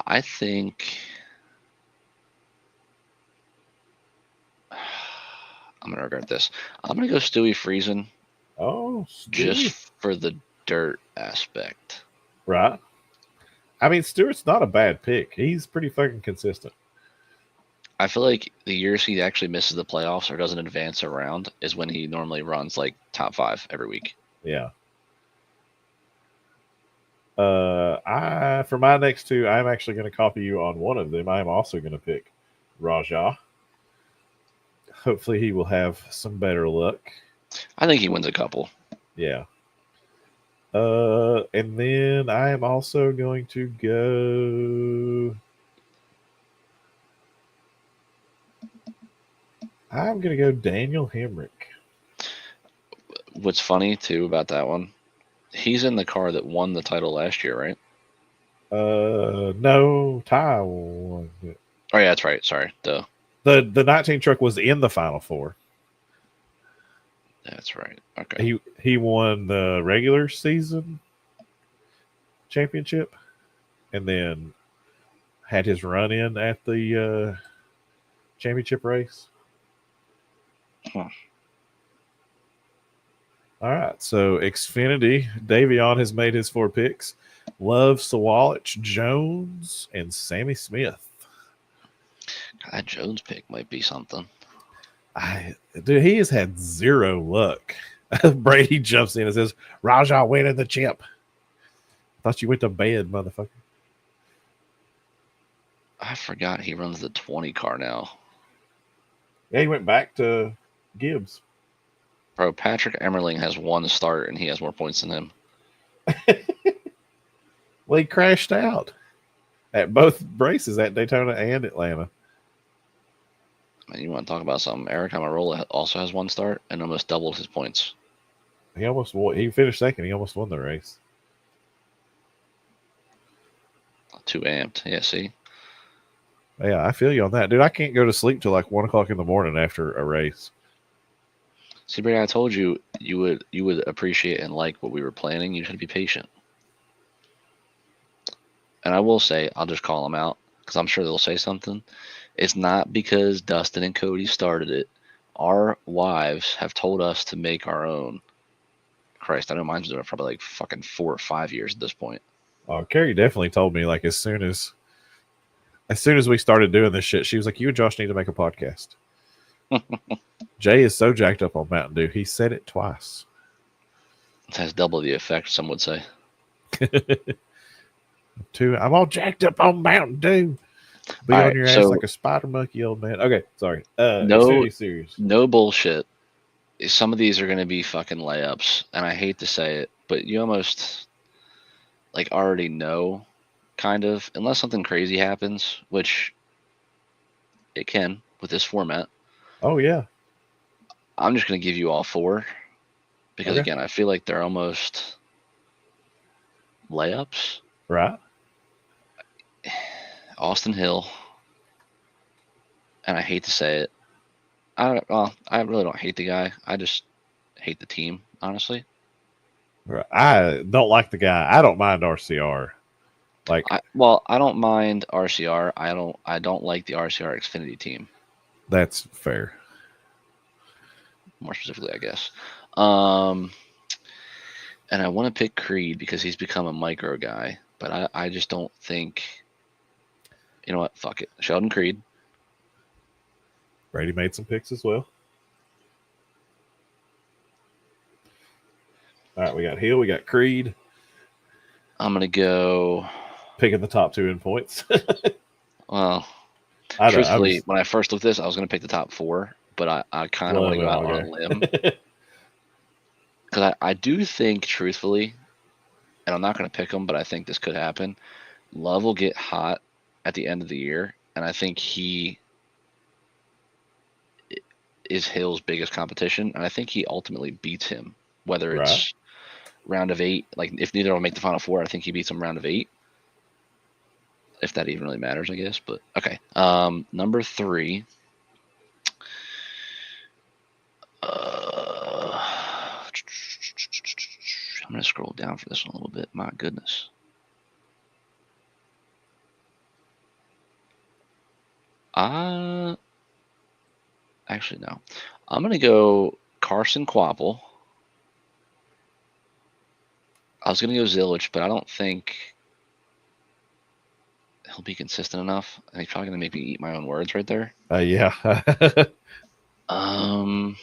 I think I'm going to regret this. I'm going to go Stewie Friesen. Oh, Stewie. Just for the dirt aspect. Right. I mean, Stewart's not a bad pick. He's pretty fucking consistent. I feel like the years he actually misses the playoffs or doesn't advance around is when he normally runs like top 5 every week. Yeah. For my next two, I'm actually going to copy you on one of them. I'm also going to pick Rajah. Hopefully, he will have some better luck. I think he wins a couple. Yeah. And then I am also going to go. I'm going to go Daniel Hemrick. What's funny, too, about that one, he's in the car that won the title last year, right? No, Ty won it. Oh, yeah, that's right. Sorry. Duh. The 19 truck was in the Final Four. That's right. Okay. He won the regular season championship and then had his run in at the championship race. Huh. All right. So Xfinity, Davion has made his 4 picks. Love, Sawalich, Jones, and Sammy Smith. That Jones pick might be something. Dude, he has had zero luck. Brady jumps in and says, Rajah winning the chip. Thought you went to bed, motherfucker. I forgot he runs the 20 car now. Yeah, he went back to Gibbs. Bro, Patrick Emmerling has 1 start and he has more points than him. Well, he crashed out at both races at Daytona and Atlanta. Man, you want to talk about something? Eric Amarola also has 1 start and almost doubled his points. He almost won. He finished second. He almost won the race. Too amped. Yeah, see? Yeah, I feel you on that. Dude, I can't go to sleep till like 1 o'clock in the morning after a race. See, Brady, I told you you would appreciate and like what we were planning. You should be patient. And I will say, I'll just call them out because I'm sure they'll say something. It's not because Dustin and Cody started it. Our wives have told us to make our own. Christ, I know mine's been probably like fucking 4 or 5 years at this point. Oh, Carrie definitely told me like as soon as we started doing this shit, she was like, "You and Josh need to make a podcast." Jay is so jacked up on Mountain Dew. He said it twice. It has double the effect, some would say. I'm all jacked up on Mountain Dew. Be on your ass like a spider monkey, old man. Okay, sorry. Xfinity Series. No bullshit. Some of these are going to be fucking layups, and I hate to say it, but you almost like already know, kind of, unless something crazy happens, which it can with this format. Oh yeah. I'm just going to give you all 4 because again, I feel like they're almost layups. Right. Austin Hill, and I hate to say it. I really don't hate the guy. I just hate the team, honestly. Right. I don't like the guy. I don't mind RCR. I don't mind RCR. I don't like the RCR Xfinity team. That's fair. More specifically, I guess. And I want to pick Creed because he's become a micro guy, but I just don't think. You know what? Fuck it. Sheldon Creed. Brady made some picks as well. All right, we got Hill, we got Creed. I'm going to go... Picking the top 2 in points. Well, truthfully, when I first looked at this, I was going to pick the top 4, but I kind of want to go out on a limb. Because I do think, truthfully, and I'm not going to pick him, but I think this could happen, Love will get hot at the end of the year, and I think he is Hill's biggest competition, and I think he ultimately beats him, whether it's round of 8. Like, if neither will make the final 4, I think he beats him round of 8. If that even really matters, I guess. But okay. Number 3. I'm going to scroll down for this one a little bit. My goodness. Actually, no. I'm going to go Carson Kvapil. I was going to go Zilich, but I don't think he'll be consistent enough. And he's probably going to make me eat my own words right there. Yeah. And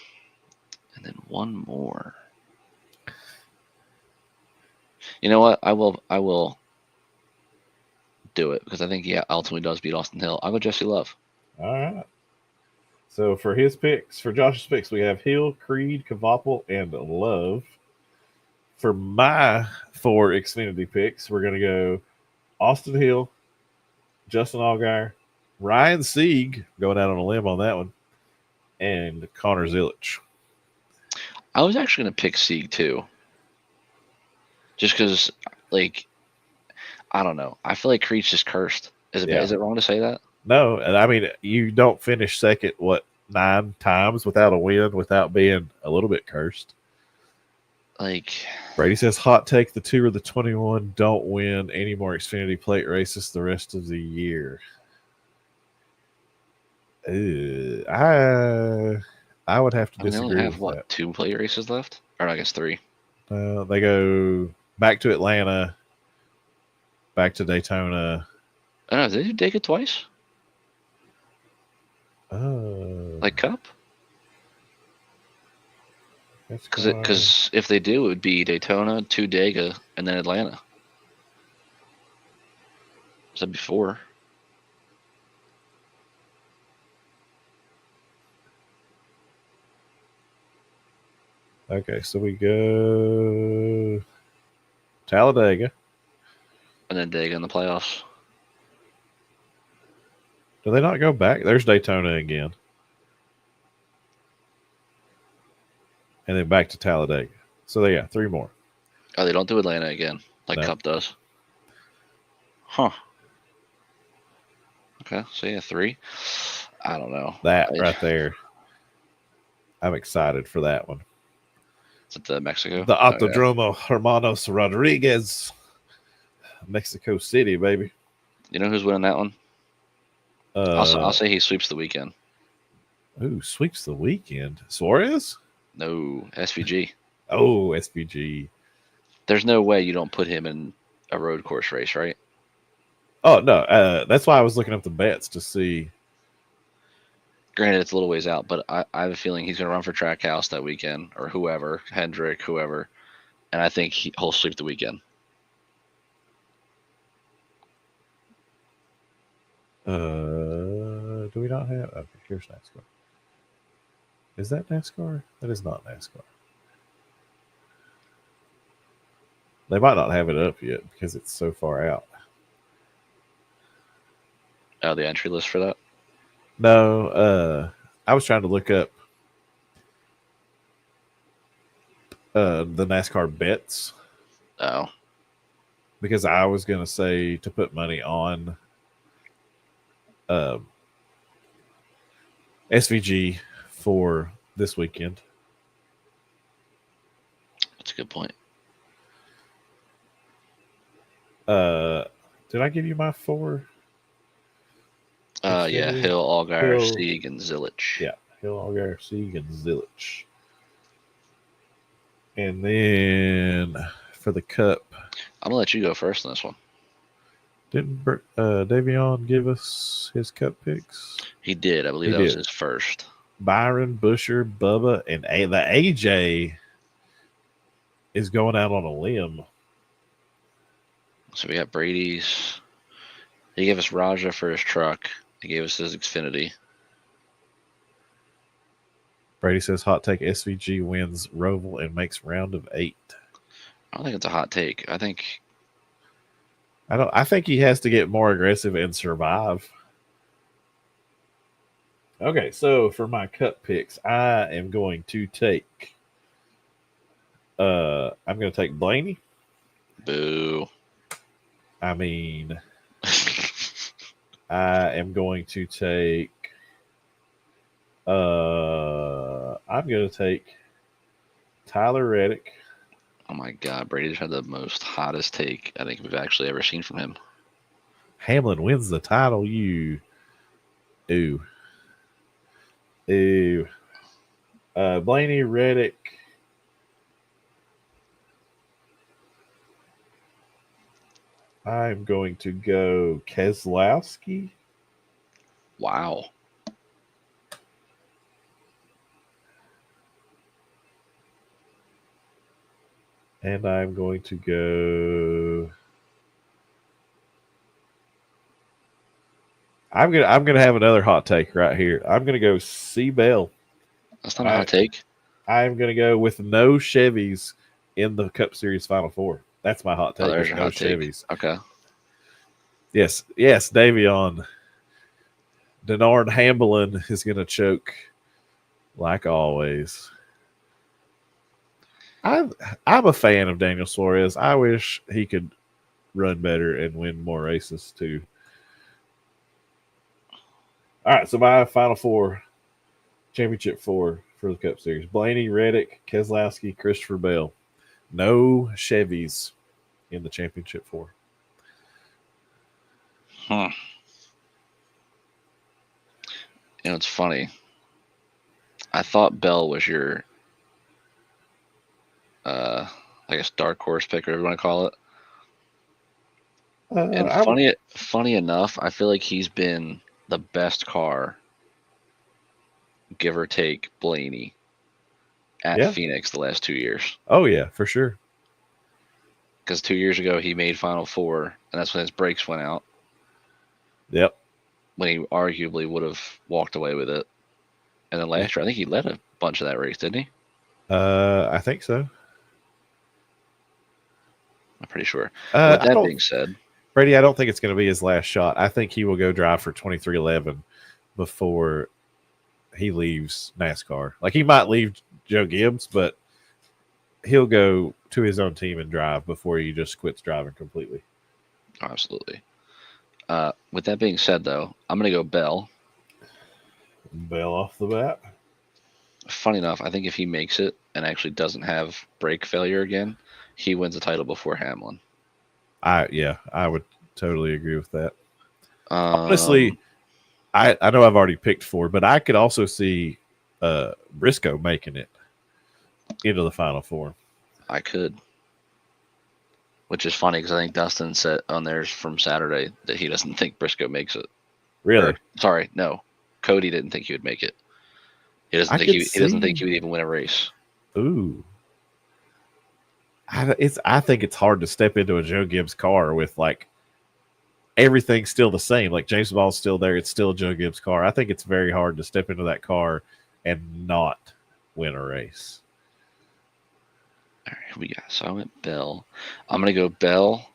then one more. You know what? I will do it because I think he ultimately does beat Austin Hill. I'll go Jesse Love. All right. So for his picks, for Josh's picks, we have Hill, Creed, Kvapil, and Love. For my 4 Xfinity picks, we're going to go Austin Hill, Justin Allgaier, Ryan Sieg, going out on a limb on that one, and Connor Zilich. I was actually going to pick Sieg too. Just because, like, I don't know. I feel like Creed's just cursed. Is it wrong to say that? No, and I mean, you don't finish second, 9 times without a win, without being a little bit cursed. Like, Brady says, hot take, the 2 or the 21 don't win any more Xfinity plate races the rest of the year. I would have to disagree. They only have, with that. 2 plate races left? Or I guess 3. They go back to Atlanta, back to Daytona. I don't know, did they do Daytona twice? Like Cup? Because if they do, it would be Daytona, 2 Dega, and then Atlanta. Was that before? Okay, so we go Talladega. And then Dega in the playoffs. Do they not go back? There's Daytona again. And then back to Talladega. So they got 3 more. Oh, they don't do Atlanta again, like Cup does. Huh. Okay, so yeah, 3. I don't know. That right there. I'm excited for that one. Is it the Mexico? The Autodromo Hermanos Rodriguez. Mexico City, baby. You know who's winning that one? I'll say he sweeps the weekend. Ooh, sweeps the weekend. Suarez? No, SVG. Oh, SVG. There's no way you don't put him in a road course race, right? Oh no, that's why I was looking up the bets to see. Granted, it's a little ways out, but I have a feeling he's going to run for Trackhouse that weekend, or whoever, Hendrick, whoever, and I think he'll sleep the weekend. Do we not have? Okay, here's NASCAR. Is that NASCAR? That is not NASCAR. They might not have it up yet because it's so far out. Oh, the entry list for that? No, I was trying to look up the NASCAR bets. Oh. Because I was going to say to put money on SVG for this weekend. That's a good point. Did I give you my 4? Yeah, Hill, Allgaier, Sieg, and Zilich. Yeah, Hill, Allgaier, Sieg, and Zilich. And then for the Cup, I'm gonna let you go first on this one. Didn't Davion give us his Cup picks? He did. I believe that was his first. Byron, Busher, Bubba, and the AJ is going out on a limb. So we got Brady's. He gave us Raja for his truck. He gave us his Xfinity. Brady says hot take SVG wins Roval and makes round of 8. I don't think it's a hot take. I think he has to get more aggressive and survive. Okay, so for my Cup picks, I am going to take Blaney. Boo. I mean, I am going to take Tyler Reddick. Oh my God, Brady just had the most hottest take I think we've actually ever seen from him. Hamlin wins the title. You, ooh. Blaney, Reddick. I'm going to go Keselowski. Wow. And I'm going to go. I'm gonna have another hot take right here. I'm gonna go C Bell. That's not a hot take. I'm gonna go with no Chevys in the Cup Series Final Four. That's my hot take. There's your no hot Chevys. Take. Okay. Yes, Davion. Denard Hamlin is gonna choke like always. I'm a fan of Daniel Suarez. I wish he could run better and win more races too. All right, so my Final Four, Championship 4 for the Cup Series: Blaney, Reddick, Keselowski, Christopher Bell. No Chevys in the Championship 4. You know, it's funny. I thought Bell was your, I guess, dark horse pick, or whatever you want to call it. And funny enough, I feel like he's been the best car, give or take Blaney, at Phoenix the last 2 years. Oh, yeah, for sure. Because 2 years ago, he made Final Four, and that's when his brakes went out. Yep. When he arguably would have walked away with it. And then last year, I think he led a bunch of that race, didn't he? I think so. I'm pretty sure. With that being said, Brady, I don't think it's going to be his last shot. I think he will go drive for 2311 before he leaves NASCAR. Like, he might leave Joe Gibbs, but he'll go to his own team and drive before he just quits driving completely. Absolutely. With that being said, though, I'm going to go Bell. Bell off the bat. Funny enough, I think if he makes it and actually doesn't have brake failure again, he wins the title before Hamlin. I would totally agree with that. Honestly, I know I've already picked Ford, but I could also see Briscoe making it into the Final Four. I could. Which is funny because I think Dustin said on theirs from Saturday that he doesn't think Briscoe makes it. Really? Or, sorry, no. Cody didn't think he would make it. He doesn't I think could he doesn't think see- he would even win a race. Ooh. I think it's hard to step into a Joe Gibbs car with like everything's still the same. Like James Ball's still there. It's still a Joe Gibbs car. I think it's very hard to step into that car and not win a race. All right, here we go. So I went Bell. I'm going to go Bell.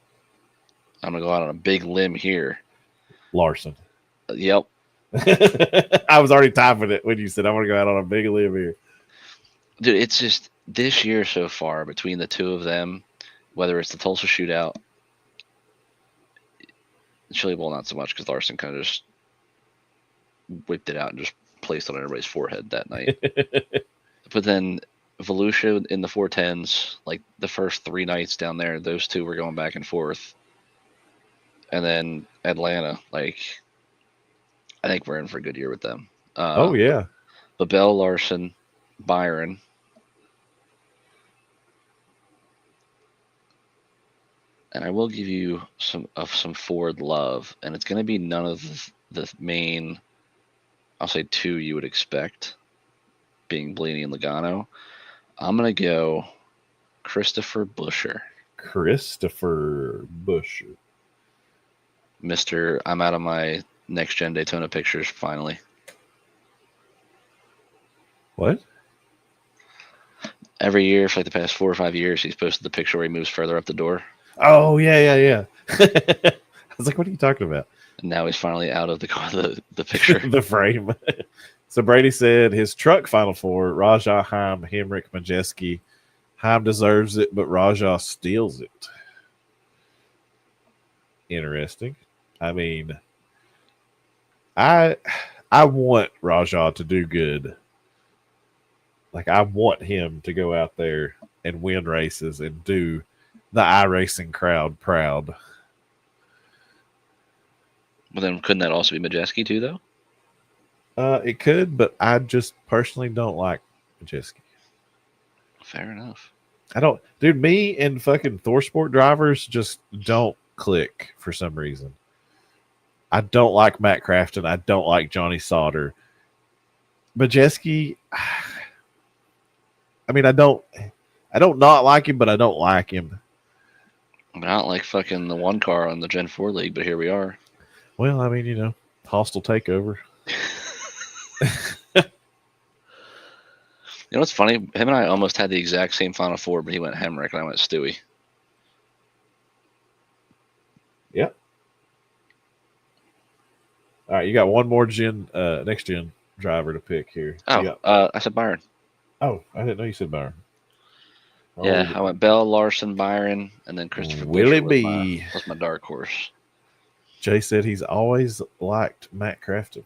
I'm going to go out on a big limb here. Larson. Yep. I was already typing it when you said I'm going to go out on a big limb here. Dude, it's just this year so far between the two of them, whether it's the Tulsa shootout, Chili Bowl not so much because Larson kind of just whipped it out and just placed on everybody's forehead that night. But then Volusia in the 410s, like the first 3 nights down there, those two were going back and forth. And then Atlanta, like, I think we're in for a good year with them. Oh, yeah. But Bell, Larson, Byron. And I will give you some Ford love, and it's going to be none of the main, I'll say 2 you would expect, being Blaney and Logano. I'm going to go Christopher Buescher. Christopher Buescher. Mr. I'm out of my next gen Daytona pictures finally. What? Every year for like the past 4 or 5 years, he's posted the picture where he moves further up the door. Oh, yeah. I was like, what are you talking about? And now he's finally out of the picture. The frame. So Brady said his truck Final Four, Rajah, Heim, Hemrick, Majeski. Heim deserves it, but Rajah steals it. Interesting. I mean, I want Rajah to do good. Like, I want him to go out there and win races and do the iRacing crowd proud. Well, then couldn't that also be Majeski too, though? It could, but I just personally don't like Majeski. Fair enough. I don't, dude. Me and fucking ThorSport drivers just don't click for some reason. I don't like Matt Crafton. I don't like Johnny Sauter. Majeski, I mean, I don't not like him, but I don't like him. I mean, I don't like fucking the one car on the Gen 4 league, but here we are. Well, I mean, you know, hostile takeover. You know what's funny? Him and I almost had the exact same Final Four, but he went Hemrick and I went Stewie. Yep. All right, you got one more next gen driver to pick here. I said Byron. Oh, I didn't know you said Byron. Yeah, I went Bell, Larson, Byron, and then Christopher Willie Buescher B. was my dark horse. Jay said he's always liked Matt Crafton.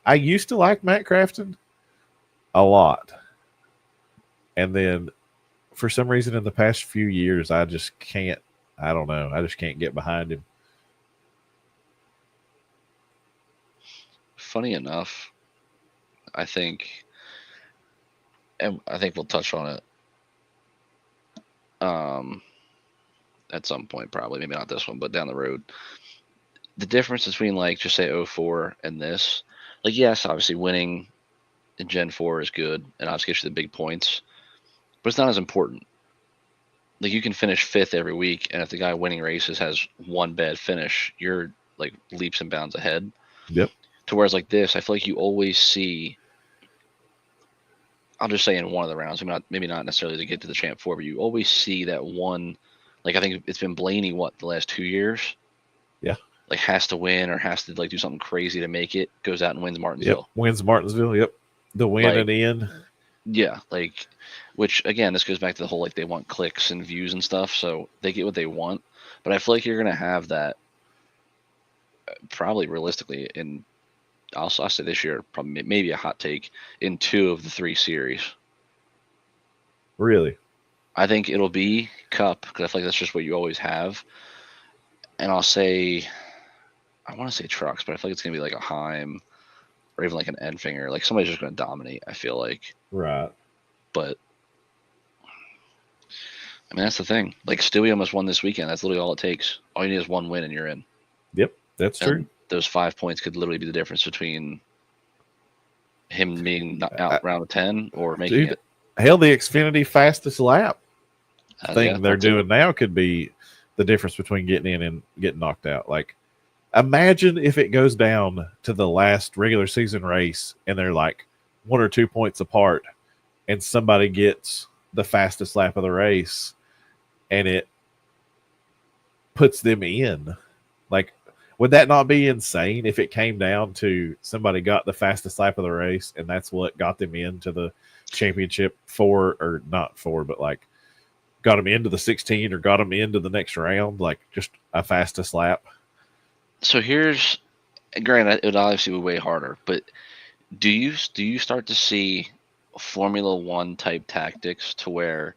I used to like Matt Crafton a lot. And then for some reason in the past few years, I just can't, I don't know. I just can't get behind him. Funny enough, I think we'll touch on it at some point, probably. Maybe not this one, but down the road. The difference between, like, just say 04 and this, like, yes, obviously winning in Gen 4 is good, and obviously gets you the big points, but it's not as important. Like, you can finish 5th every week, and if the guy winning races has one bad finish, you're, like, leaps and bounds ahead. Yep. To whereas, like this, I feel like you always see, I'll just say in one of the rounds, maybe not necessarily to get to the Champ 4, but you always see that one, like, I think it's been Blaney, the last 2 years? Yeah. Like, has to win or has to, like, do something crazy to make it, goes out and wins Martinsville. Yep, wins Martinsville, yep. The win Like, and in. Yeah, like, which, again, this goes back to the whole, like, they want clicks and views and stuff, so they get what they want. But I feel like you're going to have that probably realistically in, I'll say this year, probably maybe a hot take, in 2 of the 3 series. Really? I think it'll be Cup, because I feel like that's just what you always have. And I'll say, I want to say trucks, but I feel like it's going to be like a Heim or even like an Enfinger. Like, somebody's just going to dominate, I feel like. Right. But I mean, that's the thing. Like Stewie almost won this weekend. That's literally all it takes. All you need is one win and you're in. Yep, that's true. And those 5 points could literally be the difference between him being out round of 10 or making it. Hell, the Xfinity fastest lap thing they're doing now could be the difference between getting in and getting knocked out. Like, imagine if it goes down to the last regular season race and they're like 1 or 2 points apart and somebody gets the fastest lap of the race and it puts them in. Like, would that not be insane if it came down to somebody got the fastest lap of the race and that's what got them into the championship but like got them into the 16 or got them into the next round, like just a fastest lap? So here's, granted, it would obviously be way harder, but do you start to see Formula One type tactics to where,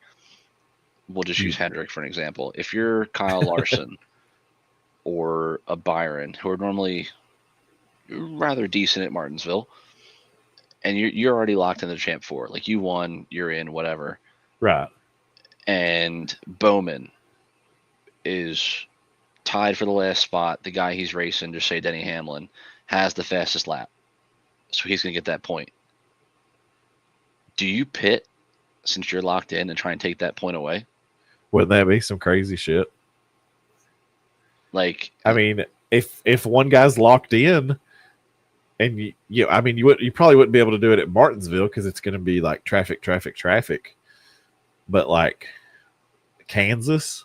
we'll just use Hendrick for an example. If you're Kyle Larson or a Byron, who are normally rather decent at Martinsville, and you're already locked in the Champ 4, like you won, you're in, whatever. Right. And Bowman is tied for the last spot. The guy he's racing, just say Denny Hamlin, has the fastest lap. So he's going to get that point. Do you pit since you're locked in and try and take that point away? Wouldn't that be some crazy shit? Like, I mean, if one guy's locked in, and you probably wouldn't be able to do it at Martinsville because it's going to be like traffic. But like Kansas,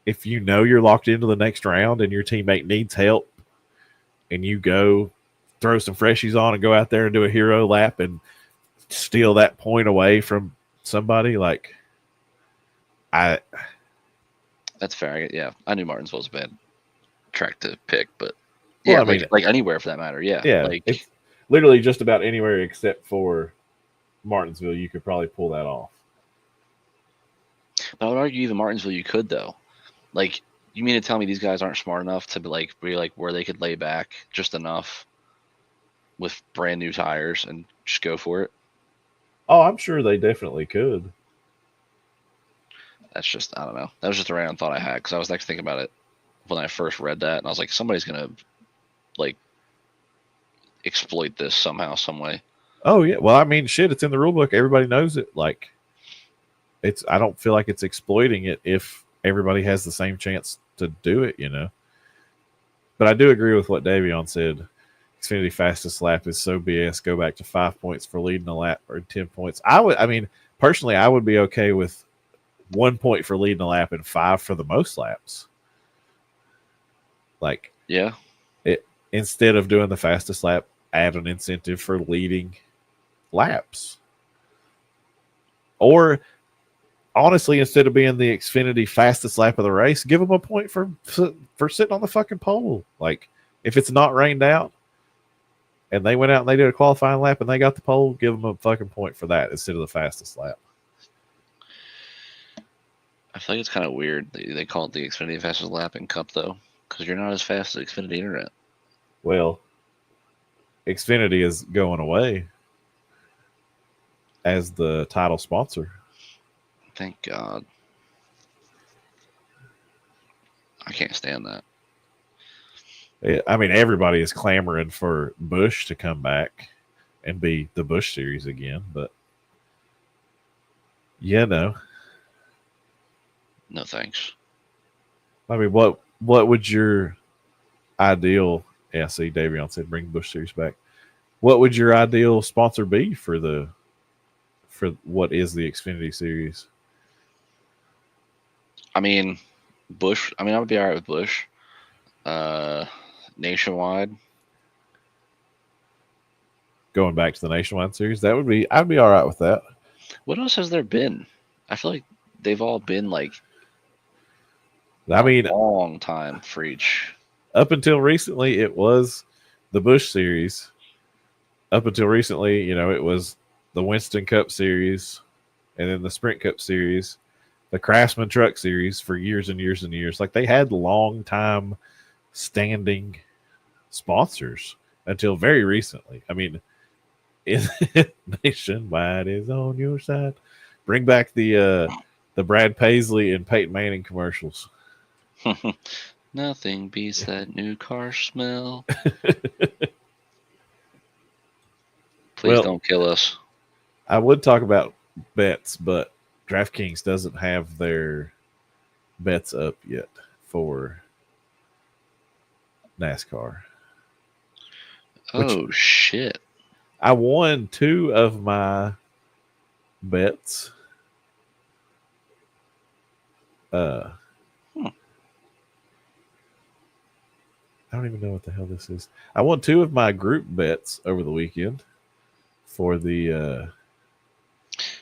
if you know you're locked into the next round and your teammate needs help, and you go throw some freshies on and go out there and do a hero lap and steal that point away from somebody, like that's fair. Yeah, I knew Martinsville was a bad track to pick, but yeah, well, I mean, like anywhere for that matter. Yeah, like it's literally just about anywhere except for Martinsville. You could probably pull that off. But I would argue even Martinsville you could though. Like, you mean to tell me these guys aren't smart enough to be like where they could lay back just enough with brand new tires and just go for it? Oh, I'm sure they definitely could. That's just, I don't know. That was just a random thought I had because I was actually thinking about it when I first read that, and I was like, somebody's gonna like exploit this somehow, some way. Oh yeah, well, I mean, shit, it's in the rule book. Everybody knows it. Like, I don't feel like it's exploiting it if everybody has the same chance to do it, you know. But I do agree with what Davion said. Xfinity fastest lap is so BS. Go back to 5 points for leading a lap or 10 points. Personally, I would be okay with 1 point for leading a lap and 5 for the most laps. Like, yeah, instead of doing the fastest lap, add an incentive for leading laps. Or honestly, instead of being the Xfinity fastest lap of the race, give them a point for sitting on the fucking pole. Like, if it's not rained out and they went out and they did a qualifying lap and they got the pole, give them a fucking point for that instead of the fastest lap. I feel like it's kind of weird. They call it the Xfinity fastest lap in Cup, though, because you're not as fast as Xfinity Internet. Well, Xfinity is going away as the title sponsor. Thank God. I can't stand that. I mean, everybody is clamoring for Busch to come back and be the Busch Series again, but no. No thanks. I mean, what would your ideal? Yeah, see, Davion said bring Busch Series back. What would your ideal sponsor be for what is the Xfinity Series? I mean, Busch. I mean, I would be all right with Busch. Nationwide. Going back to the Nationwide Series, I'd be all right with that. What else has there been? I feel like they've all been like. I mean, long time for each. Up until recently, it was the Busch Series. Up until recently, it was the Winston Cup Series, and then the Sprint Cup Series, the Craftsman Truck Series for years and years and years. Like, they had long time standing sponsors until very recently. I mean, Nationwide is on your side. Bring back the the Brad Paisley and Peyton Manning commercials. Nothing beats that new car smell. Please don't kill us. I would talk about bets, but DraftKings doesn't have their bets up yet for NASCAR. Oh, shit. I won 2 of my bets. I don't even know what the hell this is. I won 2 of my group bets over the weekend for the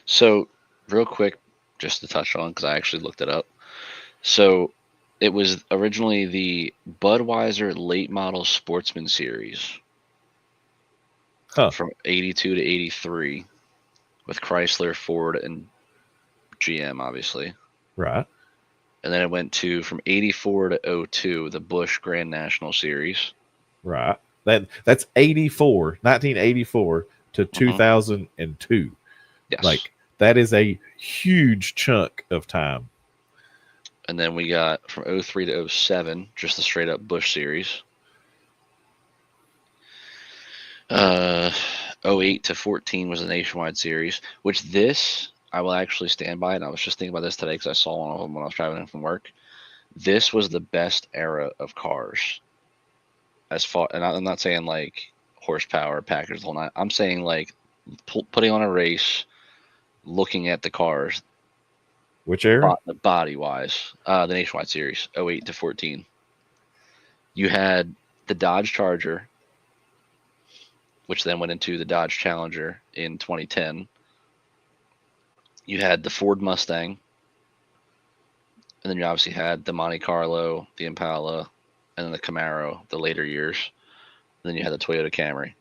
So, real quick, just to touch on, because I actually looked it up. So, it was originally the Budweiser Late Model Sportsman Series from 82 to 83 with Chrysler, Ford, and GM, obviously. Right. And then it went to from 84 to 02, the Busch Grand National Series. Right. That's 1984 to 2002. Yes. Like, that is a huge chunk of time. And then we got from 03 to 07, just the straight up Busch Series. 08 to 14 was a Nationwide Series, which this I will actually stand by. And I was just thinking about this today because I saw one of them when I was traveling from work. This was the best era of cars. As far, and I'm not saying like horsepower, package, the whole night. I'm saying like putting on a race, looking at the cars. Which era? Body wise, the Nationwide Series, 08 to 14. You had the Dodge Charger, which then went into the Dodge Challenger in 2010. You had the Ford Mustang, and then you obviously had the Monte Carlo, the Impala, and then the Camaro, the later years. And then you had the Toyota Camry.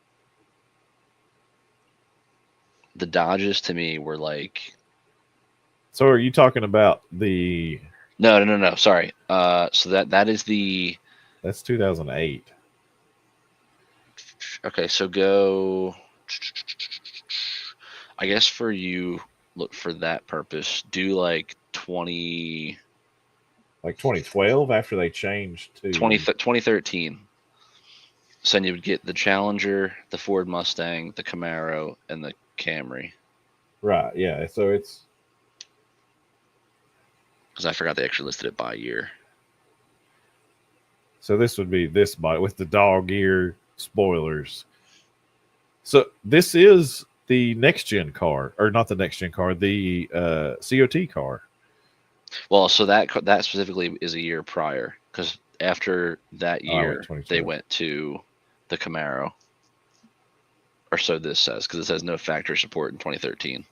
The Dodges to me were like. So are you talking about the? No. Sorry. So that is the. That's 2008. Okay, so go. I guess for you, look for that purpose. Do like 20. Like 2012 after they changed to 2013. So then you would get the Challenger, the Ford Mustang, the Camaro, and the Camry. Right. Yeah. So it's. Because I forgot they actually listed it by year. So this would be this bike with the dog ear spoilers. So this is the next gen car, or not the next gen car, the COT car. Well, so that specifically is a year prior, because after that year they went to the Camaro, or so this says, because it says no factory support in 2013.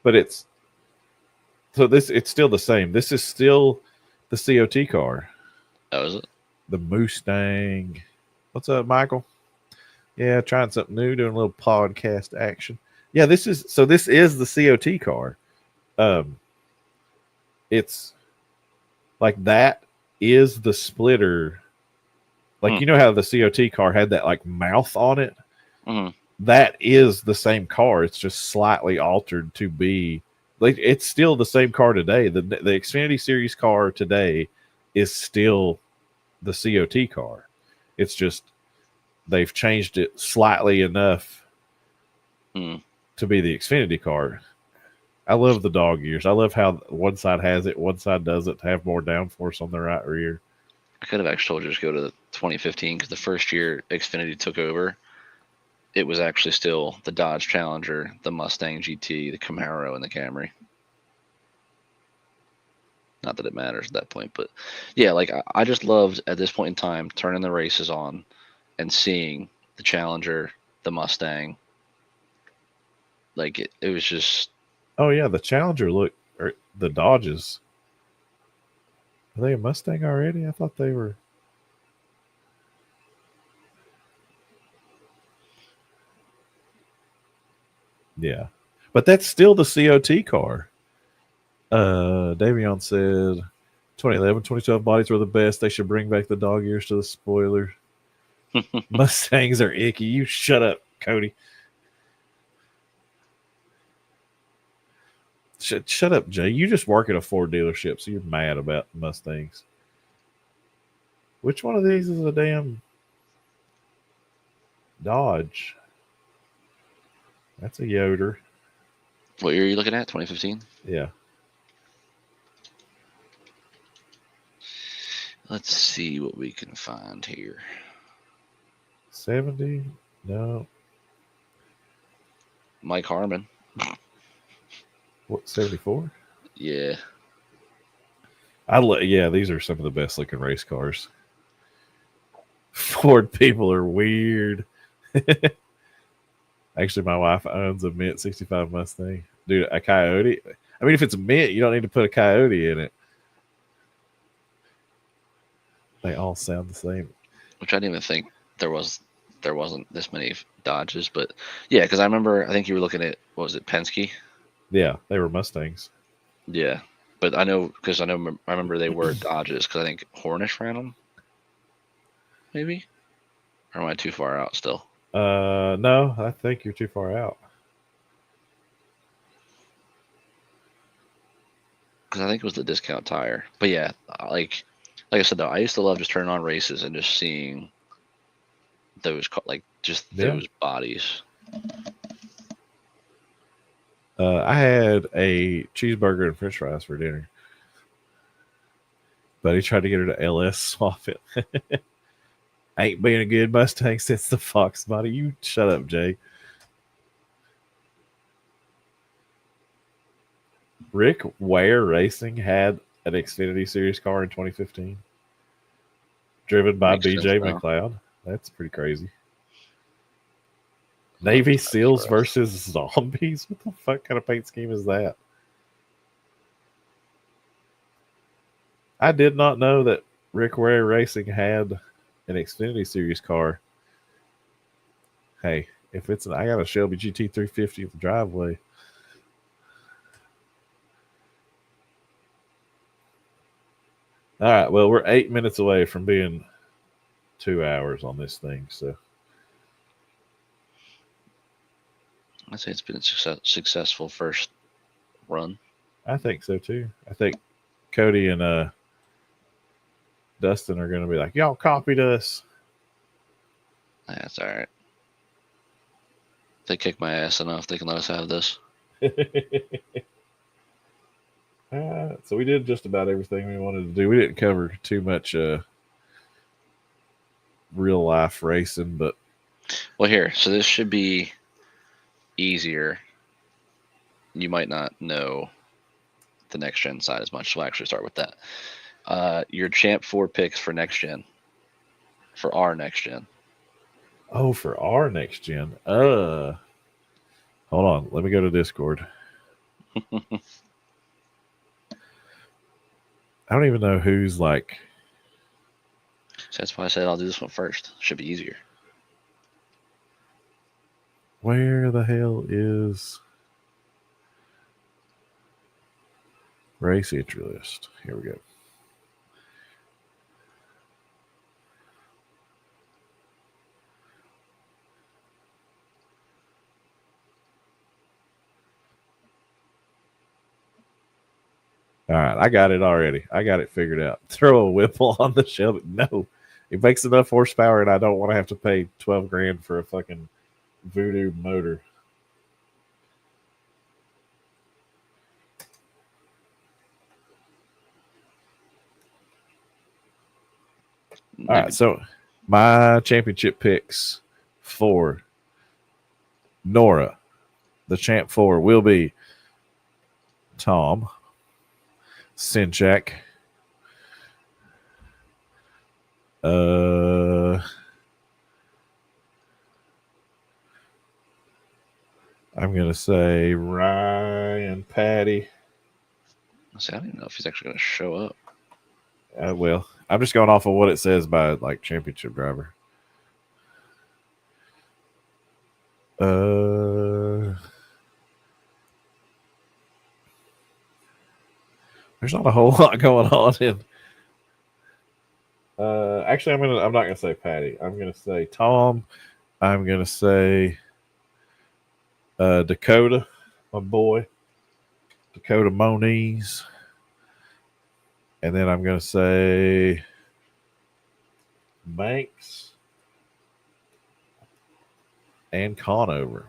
But it's still the same. This is still the COT car. Oh, is it? The Mustang. What's up, Michael? Yeah, trying something new, doing a little podcast action. Yeah, this is the COT car. It's like that is the splitter. Like you know how the COT car had that like mouth on it? Mm-hmm. That is the same car. It's just slightly altered to be like it's still the same car today. The Xfinity Series car today is still the COT car. It's just they've changed it slightly enough to be the Xfinity car. I love the dog ears. I love how one side has it, one side doesn't, have more downforce on the right rear. I could have actually told you to go to the 2015 because the first year Xfinity took over, it was actually still the Dodge Challenger, the Mustang GT, the Camaro, and the Camry. Not that it matters at that point, but yeah, like I just loved at this point in time turning the races on and seeing the Challenger, the Mustang. Like it was just. Oh yeah, the Challenger or the Dodges. Are they a Mustang already? I thought they were. Yeah, but that's still the COT car. Davion said 2011, 2012 bodies were the best. They should bring back the dog ears to the spoiler. Mustangs are icky. You shut up, Cody. Shut up, Jay. You just work at a Ford dealership, so you're mad about Mustangs. Which one of these is a damn Dodge? That's a Yoder. What year are you looking at? 2015? Yeah. Let's see what we can find here. 70? No. Mike Harmon. What, 74? Yeah. Yeah, these are some of the best looking race cars. Ford people are weird. Actually, my wife owns a Mint 65 Mustang. Dude, a Coyote. I mean, if it's a Mint, you don't need to put a Coyote in it. They all sound the same. Which I didn't even think there wasn't this many Dodges, but yeah, because I think you were looking at, what was it, Penske? Yeah, they were Mustangs. Yeah, but I remember they were Dodges because I think Hornish ran them. Maybe, or am I too far out still? No, I think you're too far out. Because I think it was the discount tire. But yeah, like I said though, I used to love just turning on races and just seeing those those bodies. I had a cheeseburger and French fries for dinner, but he tried to get her to LS swap it. Ain't been a good Mustang since the Fox body. You shut up, Jay. Rick Ware Racing had an Xfinity Series car in 2015, driven by BJ McLeod. That's pretty crazy. Navy SEALs versus zombies? What the fuck kind of paint scheme is that? I did not know that Rick Ware Racing had an Xfinity Series car. Hey, if I got a Shelby GT350 in the driveway. All right, well, we're 8 minutes away from being 2 hours on this thing, so I'd say it's been a successful first run. I think so too. I think Cody and Dustin are going to be like, y'all copied us. That's all right. If they kick my ass enough, they can let us have this. So we did just about everything we wanted to do. We didn't cover too much real life racing, but well, here, so this should be easier. You might not know the next gen side as much, so we'll actually start with that. Your Champ 4 picks for next gen, for our next gen. Oh, for our next gen. Hold on, let me go to Discord. I don't even know who's like. So that's why I said I'll do this one first. Should be easier. Where the hell is race entry list? Here we go. All right, I got it already. I got it figured out. Throw a Whipple on the Shelby. No, it makes enough horsepower, and I don't want to have to pay $12,000 for a fucking Voodoo motor. All right, so my championship picks for NORA, the Champ 4, will be Tom Sinchak, I'm going to say Ryan Patty. See, I don't even know if he's actually going to show up. Well, I'm just going off of what it says by like championship driver. There's not a whole lot going on in Actually, I'm not gonna say Patty. I'm gonna say Tom. I'm gonna say Dakota, my boy, Dakota Moniz, and then I'm gonna say Banks and Conover.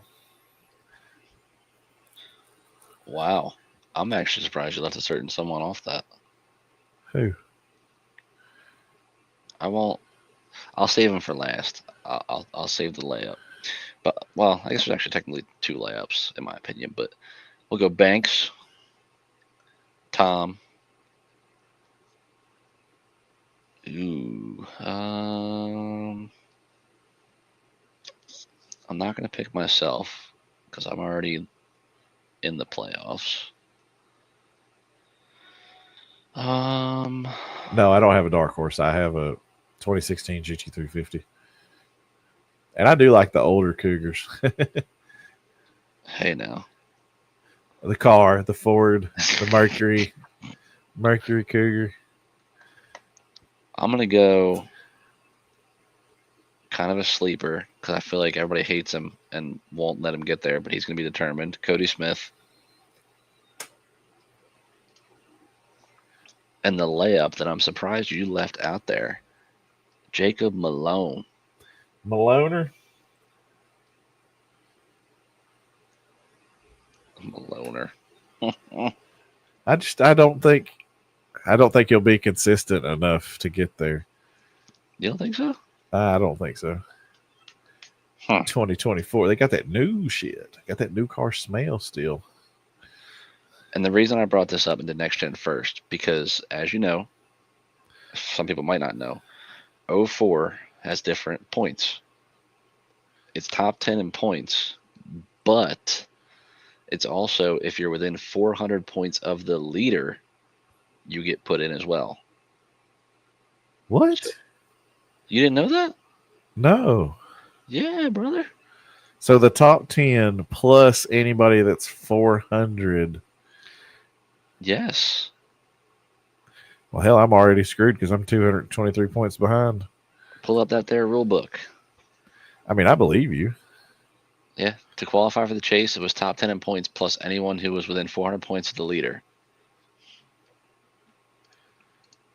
Wow. I'm actually surprised you left a certain someone off that. Who? I won't. I'll save him for last. I'll save the layup. But well, I guess there's actually technically two layups in my opinion. But we'll go Banks, Tom. Ooh. I'm not gonna pick myself because I'm already in the playoffs. No, I don't have a dark horse. I have a 2016 GT350. And I do like the older Cougars. Hey now. The car, the Ford, the Mercury Cougar. I'm gonna go kind of a sleeper because I feel like everybody hates him and won't let him get there, but he's gonna be determined. Cody Smith. And the layup that I'm surprised you left out there, Jacob Malone. Maloner? Maloner. I don't think he'll be consistent enough to get there. You don't think so? I don't think so. 2024. They got that new shit. Got that new car smell still. And the reason I brought this up into next gen first, because as you know, some people might not know, 04 has different points. It's top 10 in points, but it's also if you're within 400 points of the leader, you get put in as well. What? So, you didn't know that? No. Yeah, brother. So the top 10 plus anybody that's 400. Yes. Well, hell, I'm already screwed because I'm 223 points behind. Pull up that there rule book. I mean, I believe you. Yeah. To qualify for the chase, it was top 10 in points plus anyone who was within 400 points of the leader.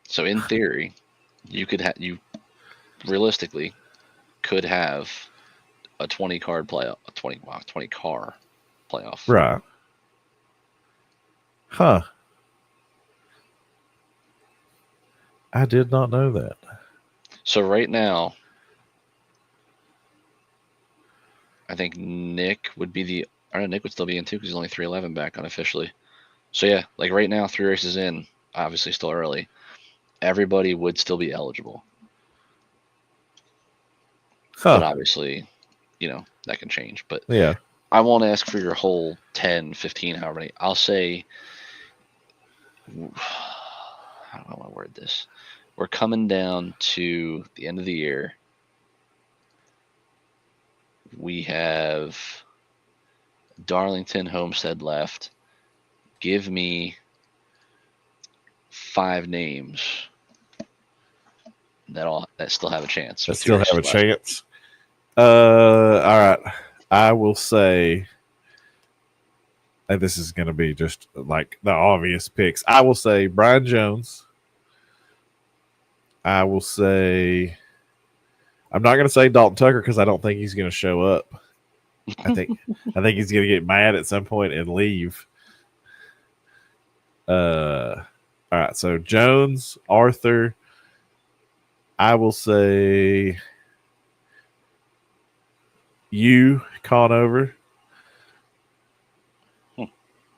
So in theory, you realistically could have a 20 card playoff, a 20 car playoff. Right. Huh. I did not know that. So right now, I think Nick would be I don't know, Nick would still be in too because he's only 311 back unofficially. So yeah, like right now, 3 races in, obviously still early. Everybody would still be eligible. Huh. But obviously, that can change. But yeah. I won't ask for your whole 10, 15, however many. I'll say, how do I want to word this? We're coming down to the end of the year. We have Darlington, Homestead left. Give me 5 names that still have a chance. That still have a left. chance. All right. I will say, and this is going to be just like the obvious picks. I will say Brian Jones. I will say, I'm not going to say Dalton Tucker because I don't think he's going to show up. I think he's going to get mad at some point and leave. All right. So Jones, Arthur. I will say you, Conover.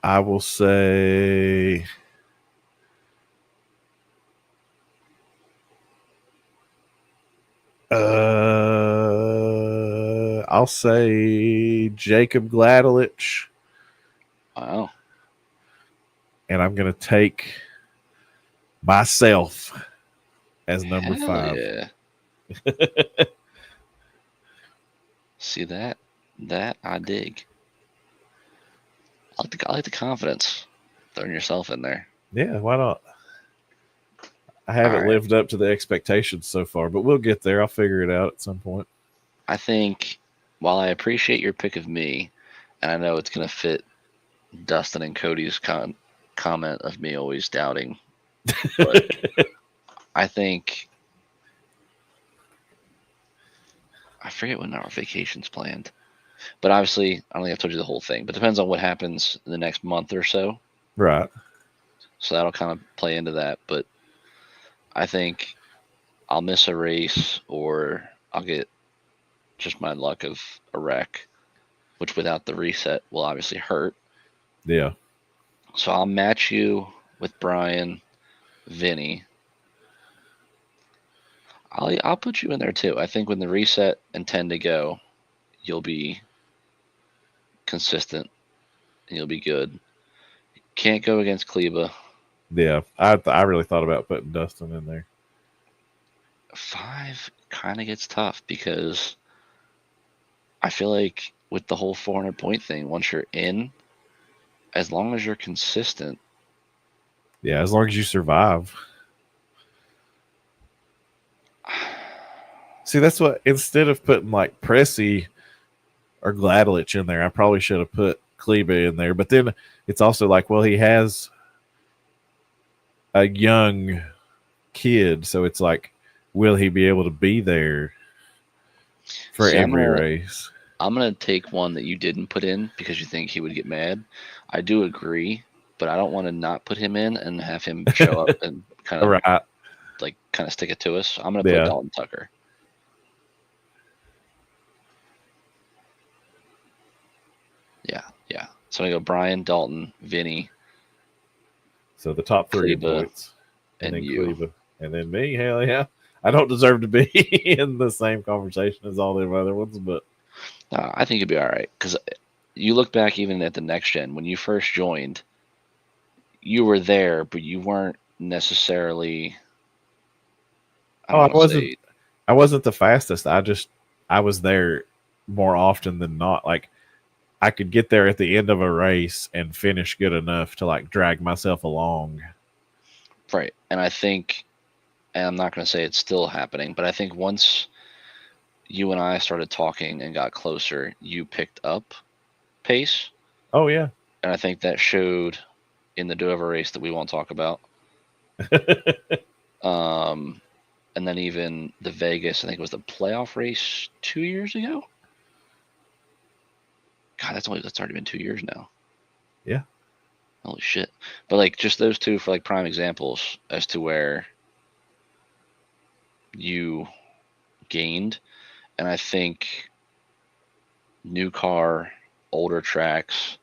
I will say I'll say Jacob Gladelich. Wow. And I'm going to take myself as number 5. Yeah. See that? That I dig. I like the confidence throwing yourself in there. Yeah, why not? I haven't All right. lived up to the expectations so far, but we'll get there. I'll figure it out at some point. I think while I appreciate your pick of me, and I know it's going to fit Dustin and Cody's comment of me always doubting, but I think I forget when our vacation's planned. But obviously, I don't think I've told you the whole thing. But it depends on what happens in the next month or so. Right. So that'll kind of play into that. But I think I'll miss a race or I'll get just my luck of a wreck, which without the reset will obviously hurt. Yeah. So I'll match you with Brian, Vinny. I'll put you in there too. I think when the reset and 10 to go, you'll be consistent and you'll be good. Can't go against Kleba. Yeah. I really thought about putting Dustin in there. 5 kind of gets tough because I feel like with the whole 400 point thing, once you're in, as long as you're consistent. Yeah, as long as you survive. See, that's what, instead of putting like Pressy or Gladlich in there, I probably should have put Kleba in there. But then it's also like, well, he has a young kid, so it's like, will he be able to be there for every race? I'm going to take one that you didn't put in because you think he would get mad. I do agree, but I don't want to not put him in and have him show up and kind of kind of stick it to us. I'm going to put Dalton Tucker. Yeah. So I go Brian, Dalton, Vinny. So the top 3 points. And then you. Kleba. And then me, hell yeah. I don't deserve to be in the same conversation as all them other ones, but I think you'll be all right. Because you look back even at the next gen, when you first joined, you were there, but you weren't necessarily. I wasn't the fastest. I was there more often than not. Like, I could get there at the end of a race and finish good enough to like drag myself along. Right. And I think, and I'm not going to say it's still happening, but I think once you and I started talking and got closer, you picked up pace. Oh, yeah. And I think that showed in the Dover race that we won't talk about. And then even the Vegas, I think it was the playoff race 2 years ago. God, that's already been 2 years now. Yeah. Holy shit. But like just those two for like prime examples as to where you gained. And I think new car, older tracks,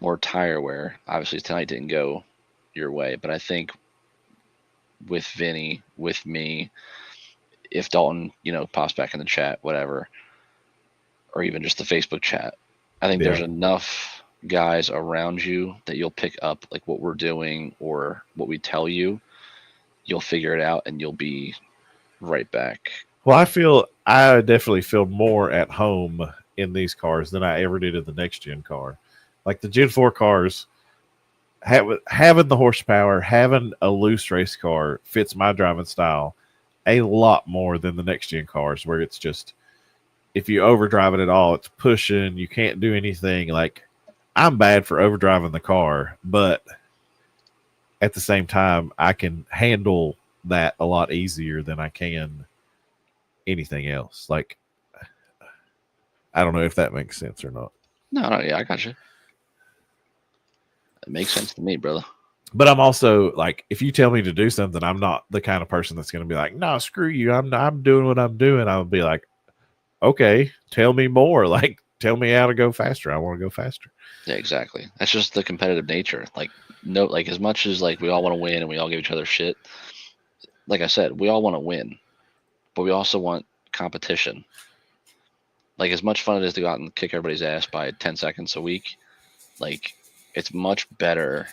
more tire wear. Obviously tonight didn't go your way, but I think with Vinny, with me, if Dalton, pops back in the chat, whatever, or even just the Facebook chat, I think there's enough guys around you that you'll pick up like what we're doing or what we tell you. You'll figure it out and you'll be right back. Well, I definitely feel more at home in these cars than I ever did in the next gen car. Like the Gen 4 cars, having the horsepower, having a loose race car fits my driving style a lot more than the next gen cars, where it's just, if you overdrive it at all, it's pushing, you can't do anything. Like, I'm bad for overdriving the car, but at the same time, I can handle that a lot easier than I can anything else. Like, I don't know if that makes sense or not. No, yeah, I got you. It makes sense to me, brother. But I'm also like, if you tell me to do something, I'm not the kind of person that's going to be like, no, screw you. I'm doing what I'm doing. I'll be like, okay, tell me more. Like, tell me how to go faster. I want to go faster. Yeah, exactly. That's just the competitive nature. Like, no, like as much as like we all want to win and we all give each other shit. Like I said, we all want to win, but we also want competition. Like, as much fun it is to go out and kick everybody's ass by 10 seconds a week, like, it's much better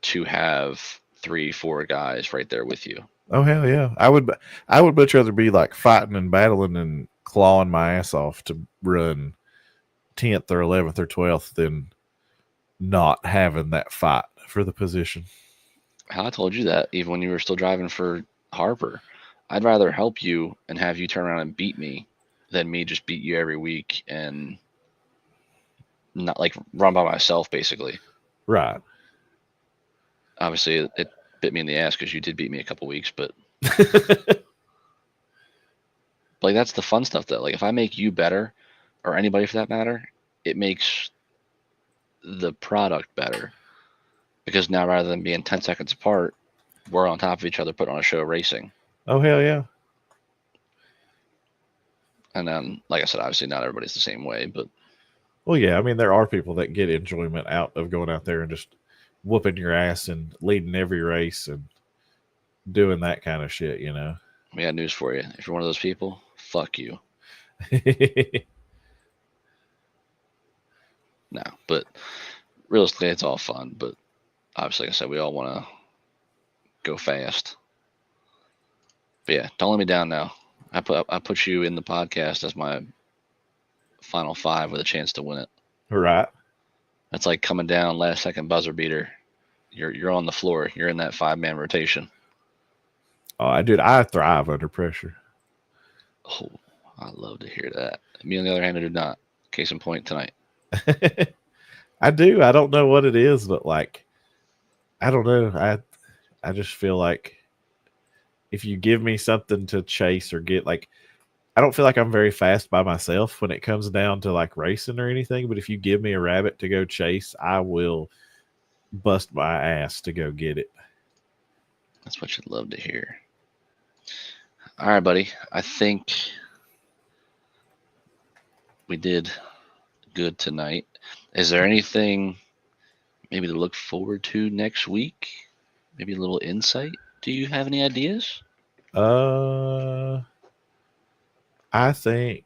to have 3-4 guys right there with you. Oh, hell yeah. I would much rather be like fighting and battling and clawing my ass off to run 10th or 11th or 12th than not having that fight for the position. How I told you that even when you were still driving for Harper. I'd rather help you and have you turn around and beat me than me just beat you every week and not like run by myself, basically. Right. Obviously, it bit me in the ass because you did beat me a couple weeks, but like that's the fun stuff though. Like if I make you better, or anybody for that matter, it makes the product better because now rather than being 10 seconds apart, we're on top of each other, putting on a show racing. Oh, hell yeah. And then, like I said, obviously not everybody's the same way, but Well, yeah. I mean, there are people that get enjoyment out of going out there and just whooping your ass and leading every race and doing that kind of shit, you know. we got news for you. If you're one of those people, fuck you. No, but realistically, it's all fun. But obviously, like I said, we all want to go fast. But yeah, don't let me down now. I put you in the podcast as my final 5 with a chance to win it. Right. That's like coming down last second buzzer beater. You're on the floor. You're in that 5-man rotation. Oh, I thrive under pressure. Oh, I love to hear that. Me on the other hand, I do not. Case in point tonight. I do. I don't know what it is, but like, I don't know. I just feel like if you give me something to chase or get, like, I don't feel like I'm very fast by myself when it comes down to like racing or anything. But if you give me a rabbit to go chase, I will bust my ass to go get it. That's what you'd love to hear. All right, buddy. I think we did good tonight. Is there anything maybe to look forward to next week? Maybe a little insight? Do you have any ideas? I think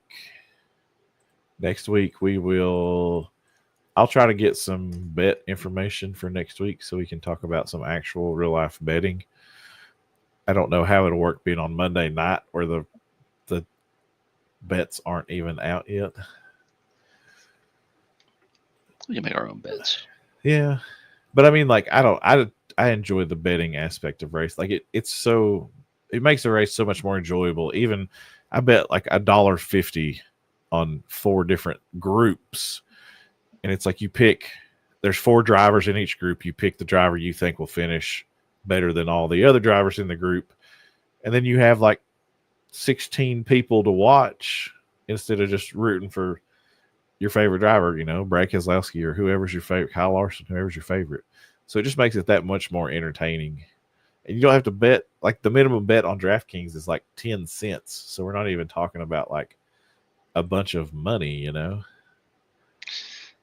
next week I'll try to get some bet information for next week so we can talk about some actual real life betting. I don't know how it'll work being on Monday night where the bets aren't even out yet. We can make our own bets. Yeah. But I mean, like, I enjoy the betting aspect of race. Like it makes the race so much more enjoyable. Even I bet like $1.50 on 4 different groups. And it's like there's 4 drivers in each group. You pick the driver you think will finish better than all the other drivers in the group. And then you have like 16 people to watch instead of just rooting for your favorite driver, you know, Brad Keselowski or whoever's your favorite, Kyle Larson, whoever's your favorite. So it just makes it that much more entertaining. And you don't have to bet, like the minimum bet on DraftKings is like 10 cents. So we're not even talking about like a bunch of money, you know?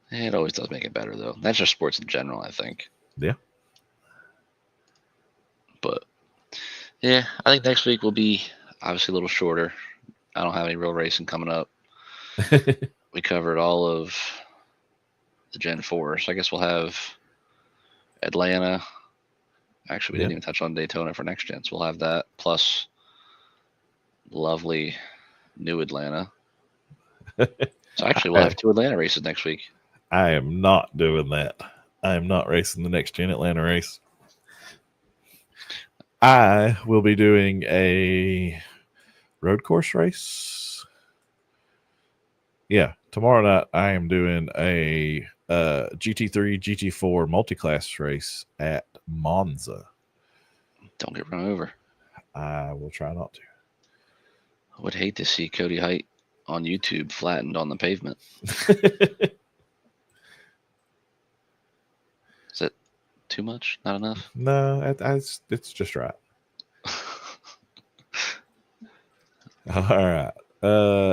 It always does make it better, though. That's just sports in general, I think. Yeah. But yeah, I think next week will be obviously a little shorter. I don't have any real racing coming up. We covered all of the Gen 4. So I guess we'll have Atlanta. Actually, we didn't even touch on Daytona for next gen. So we'll have that plus lovely new Atlanta. So actually, we'll have 2 Atlanta races next week. I am not doing that. I am not racing the next gen Atlanta race. I will be doing a road course race. Yeah, tomorrow night I am doing a GT3, GT4 multi-class race at Monza. Don't get run over. I will try not to. I would hate to see Cody Height on YouTube flattened on the pavement. Is it too much? Not enough? No, it's just right. All right.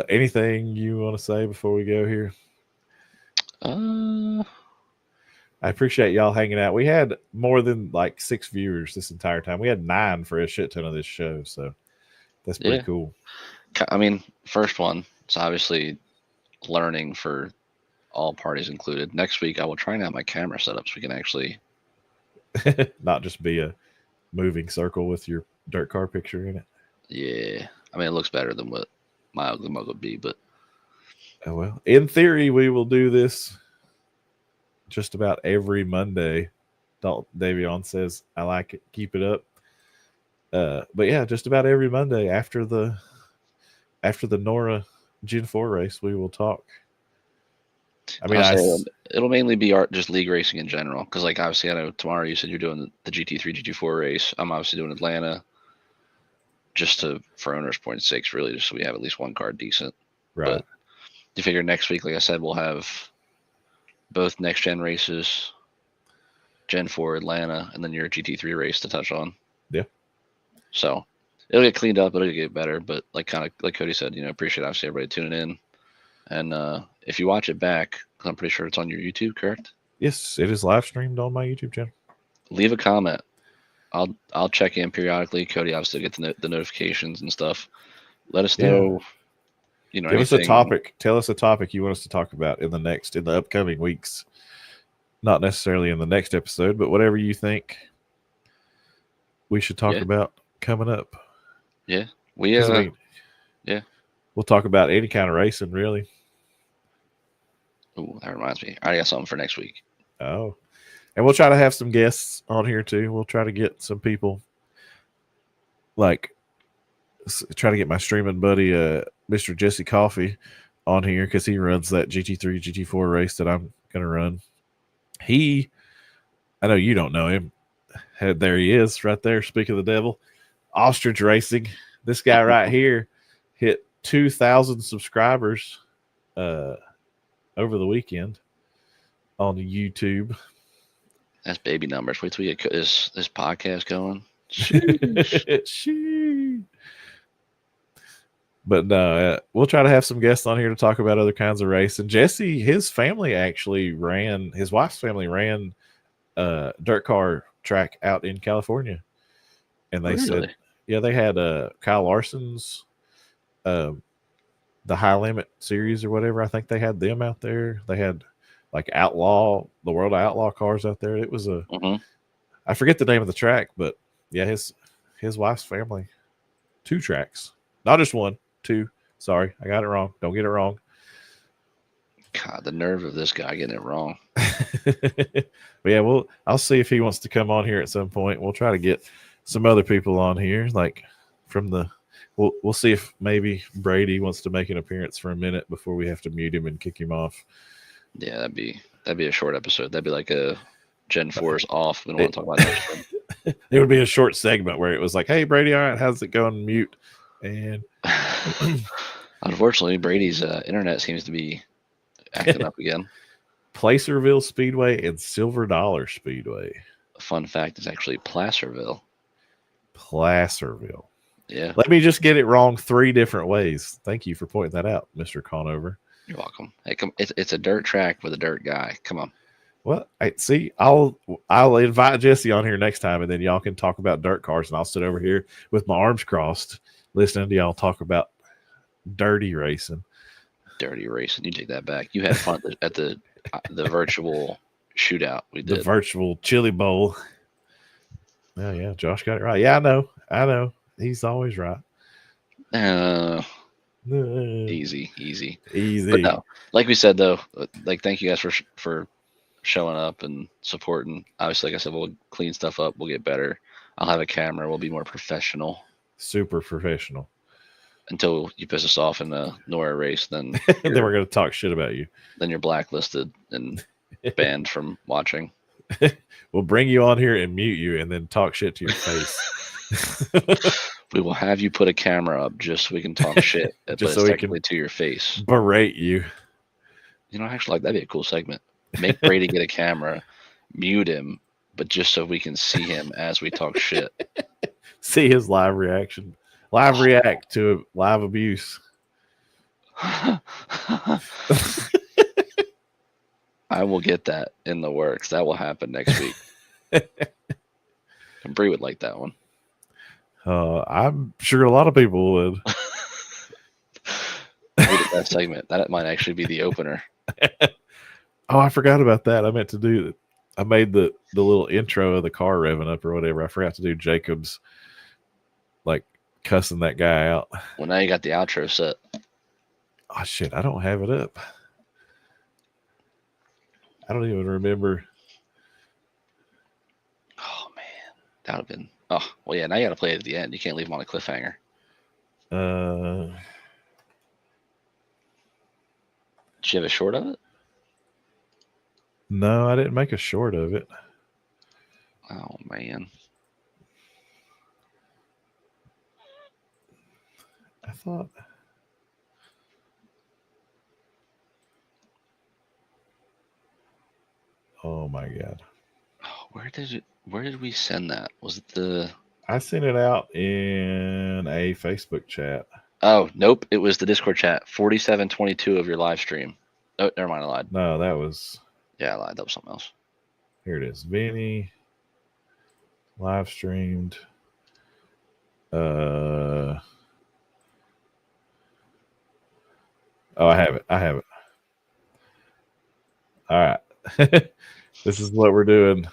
Anything you want to say before we go here? I appreciate y'all hanging out. We had more than like 6 viewers this entire time. We had 9 for a shit ton of this show, so that's pretty cool. I mean, first one, it's obviously learning for all parties included. Next week, I will try and have my camera set up so we can actually not just be a moving circle with your dirt car picture in it. Yeah, I mean, it looks better than what my ugly mug would be, but oh well. In theory, we will do this just about every Monday Davion says, I like it. Keep it up. But yeah, just about every Monday after the NORA Gen 4 race, we will talk. I mean, it'll mainly be just league racing in general. Because, like, obviously, I know tomorrow you said you're doing the GT3, GT4 race. I'm obviously doing Atlanta just for owners' points' sakes, really, just so we have at least one card decent. Right. But you figure next week, like I said, we'll have both next gen races, Gen 4 Atlanta, and then your GT3 race to touch on. Yeah. So it'll get cleaned up, it'll get better. But like Cody said, appreciate obviously everybody tuning in. And if you watch it back, I'm pretty sure it's on your YouTube, correct? Yes, it is live streamed on my YouTube channel. Leave a comment. I'll check in periodically. Cody obviously get the notifications and stuff. Let us know. Give us a topic. Tell us a topic you want us to talk about in the upcoming weeks. Not necessarily in the next episode, but whatever you think we should talk about coming up. Yeah. We'll talk about any kind of racing, really. Oh, that reminds me. I got something for next week. Oh. And we'll try to have some guests on here too. We'll try to get some people, like, try to get my streaming buddy, Mr. Jesse Coffee, on here because he runs that GT3, GT4 race that I'm going to run. I know you don't know him. There he is right there. Speak of the devil. Ostrich Racing. This guy right here hit 2,000 subscribers over the weekend on YouTube. That's baby numbers. Wait till we get this podcast going. But no, we'll try to have some guests on here to talk about other kinds of race. And Jesse, his wife's family ran a dirt car track out in California. And they said, they had Kyle Larson's the High Limit series or whatever. I think they had them out there. They had like the World of Outlaw cars out there. It was I forget the name of the track, but yeah, his wife's family, 2 tracks, not just 1, 2. Sorry, I got it wrong. Don't get it wrong. God, the nerve of this guy getting it wrong. But yeah, I'll see if he wants to come on here at some point. We'll try to get some other people on here, like we'll see if maybe Brady wants to make an appearance for a minute before we have to mute him and kick him off. Yeah, that'd be a short episode. That'd be like a Gen 4's off. We don't want to talk about that. It would be a short segment where it was like, "Hey, Brady, all right, how's it going?" Mute. And unfortunately, Brady's internet seems to be acting up again. Placerville Speedway and Silver Dollar Speedway. A fun fact is actually Placerville. Yeah. Let me just get it wrong 3 different ways. Thank you for pointing that out, Mr. Conover. You're welcome. Hey, come. It's a dirt track with a dirt guy. Come on. Well, see, I'll invite Jesse on here next time, and then y'all can talk about dirt cars, and I'll sit over here with my arms crossed, listening to y'all talk about dirty racing. Dirty racing. You take that back. You had fun at the virtual shootout we did. The virtual chili bowl. Oh yeah, Josh got it right. Yeah, I know. He's always right. Easy. But no, like we said though, like thank you guys for showing up and supporting. Obviously, like I said, we'll clean stuff up. We'll get better. I'll have a camera. We'll be more professional. Super professional. Until you piss us off in a NORA race, then then we're going to talk shit about you. Then you're blacklisted and banned from watching. We'll bring you on here and mute you and then talk shit to your face. We will have you put a camera up just so we can talk shit, just so technically to your face. Berate you. Actually, like that'd be a cool segment. Make Brady get a camera, mute him, but just so we can see him as we talk shit. See his live reaction. React to live abuse. I will get that in the works. That will happen next week. And Bree would like that one. I'm sure a lot of people would. That segment. That might actually be the opener. Oh, I forgot about that. I meant to do that. I made the little intro of the car revving up or whatever. I forgot to do Jacob's, like, cussing that guy out. Well, now you got the outro set. Oh, shit. I don't have it up. I don't even remember. That would have been. Oh, well, yeah. Now you got to play it at the end. You can't leave them on a cliffhanger. Did you have a short of it? No, I didn't make a short of it. Oh man. I thought. Oh my god. Where did we send that? Was it the? I sent it out in a Facebook chat. Oh nope, it was the Discord chat. 4722 of your live stream. Oh, never mind, I lied. No, that was. Yeah, I lied. That was something else. Here it is. Vinny live streamed. Oh, I have it. All right. This is what we're doing.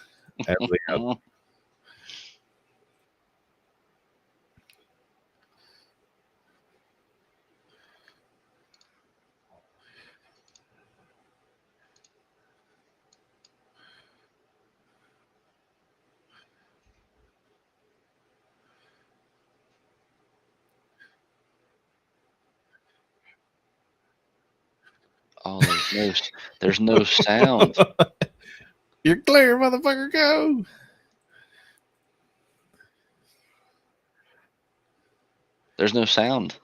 Oh, there's no sound. You're clear, motherfucker. Go. There's no sound.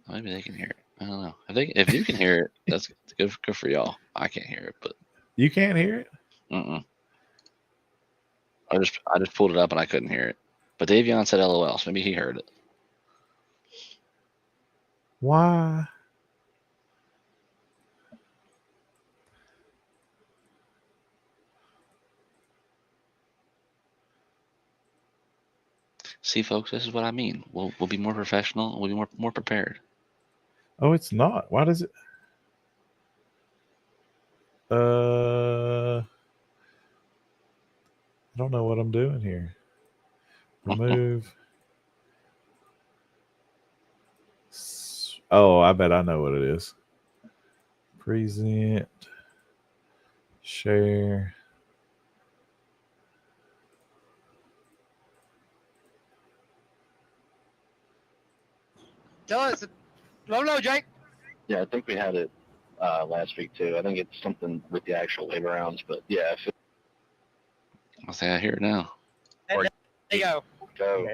Maybe they can hear it. I don't know. If you can hear it, that's good for y'all. I can't hear it, but you can't hear it. I just pulled it up and I couldn't hear it. But Davion said LOL, so maybe he heard it. Why? See, folks, this is what I mean. We'll be more professional. We'll be more prepared. Oh, it's not. Why does it? I don't know what I'm doing here. Remove. Oh, I bet I know what it is. Present. Share. Tell us. No, Jake. Yeah, I think we had it last week too. I think it's something with the actual labor rounds, but yeah. I think I hear it now. There you go. Go.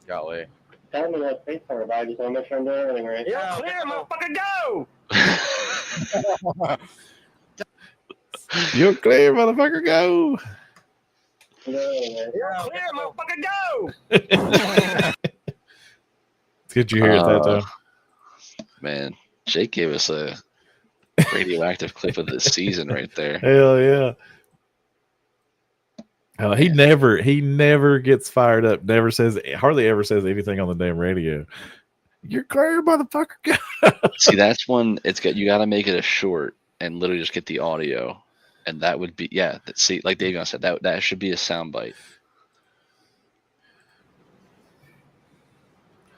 Golly. Tell me that space for I just want to make sure I'm doing everything right. You're clear, motherfucker, go! You're clear, motherfucker. Go. You're clear, motherfucker, go! Did you hear it that time? Man, Jake gave us a radioactive clip of the season right there. Hell yeah. He never gets fired up. Hardly ever says anything on the damn radio. You're clear, motherfucker. See, that's one. You got to make it a short and literally just get the audio, and that would be See, like Davion said, that should be a soundbite.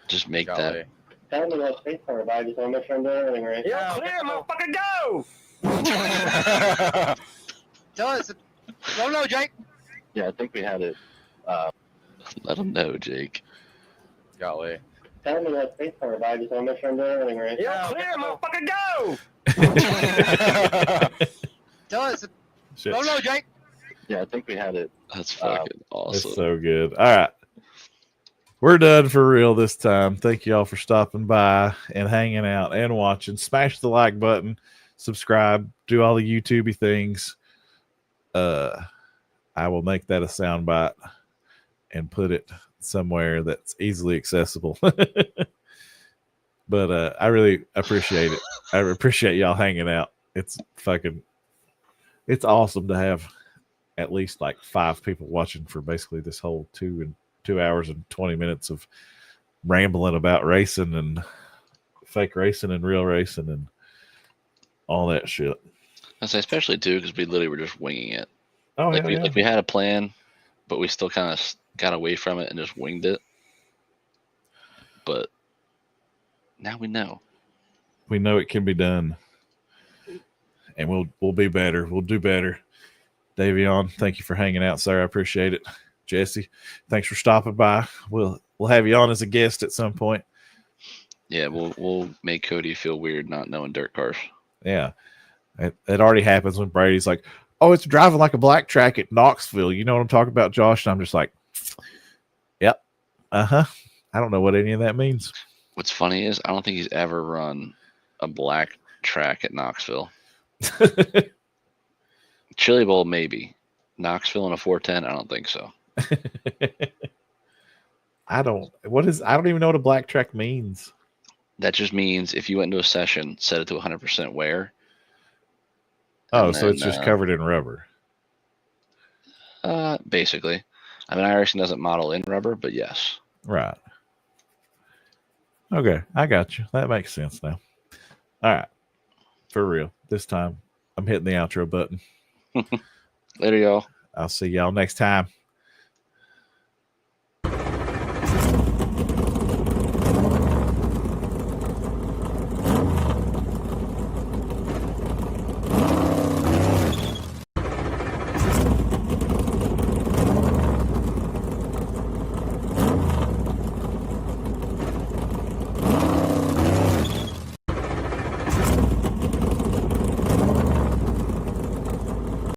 Just make that. Tell me that space for I just want to make sure I'm doing everything right. You're clear, motherfucker, go! Tell us. No, Jake. Yeah, I think we had it. Let them know, Jake. Golly. Tell me that space for I just want to make sure I'm doing everything right. You're clear, motherfucker, go! Tell us. No, Jake. Yeah, I think we had it. That's fucking awesome. It's so good. All right. We're done for real this time. Thank you all for stopping by and hanging out and watching. Smash the like button, subscribe, do all the YouTubey things. I will make that a soundbite and put it somewhere that's easily accessible. But I really appreciate it. I appreciate y'all hanging out. It's awesome to have at least like 5 people watching for basically this whole 2 hours and 20 minutes of rambling about racing and fake racing and real racing and all that shit. I say especially too because we literally were just winging it. Oh, like yeah, we had a plan, but we still kind of got away from it and just winged it. But now we know. We know it can be done, and we'll be better. We'll do better. Davion, thank you for hanging out, sir. I appreciate it. Jesse, thanks for stopping by. We'll have you on as a guest at some point. Yeah, we'll make Cody feel weird not knowing dirt cars. Yeah, it already happens when Brady's like, "Oh, it's driving like a black track at Knoxville." You know what I'm talking about, Josh? And I'm just like, "Yep, I don't know what any of that means." What's funny is I don't think he's ever run a black track at Knoxville. Chili Bowl maybe. Knoxville in a 410, I don't think so. I don't even know what a black track means. That just means if you went into a session, set it to 100% wear. Oh, so it's just covered in rubber. Basically. I mean, iRacing doesn't model in rubber, but yes. Right. Okay, I got you. That makes sense now. All right. For real. This time, I'm hitting the outro button. Later, y'all. I'll see y'all next time.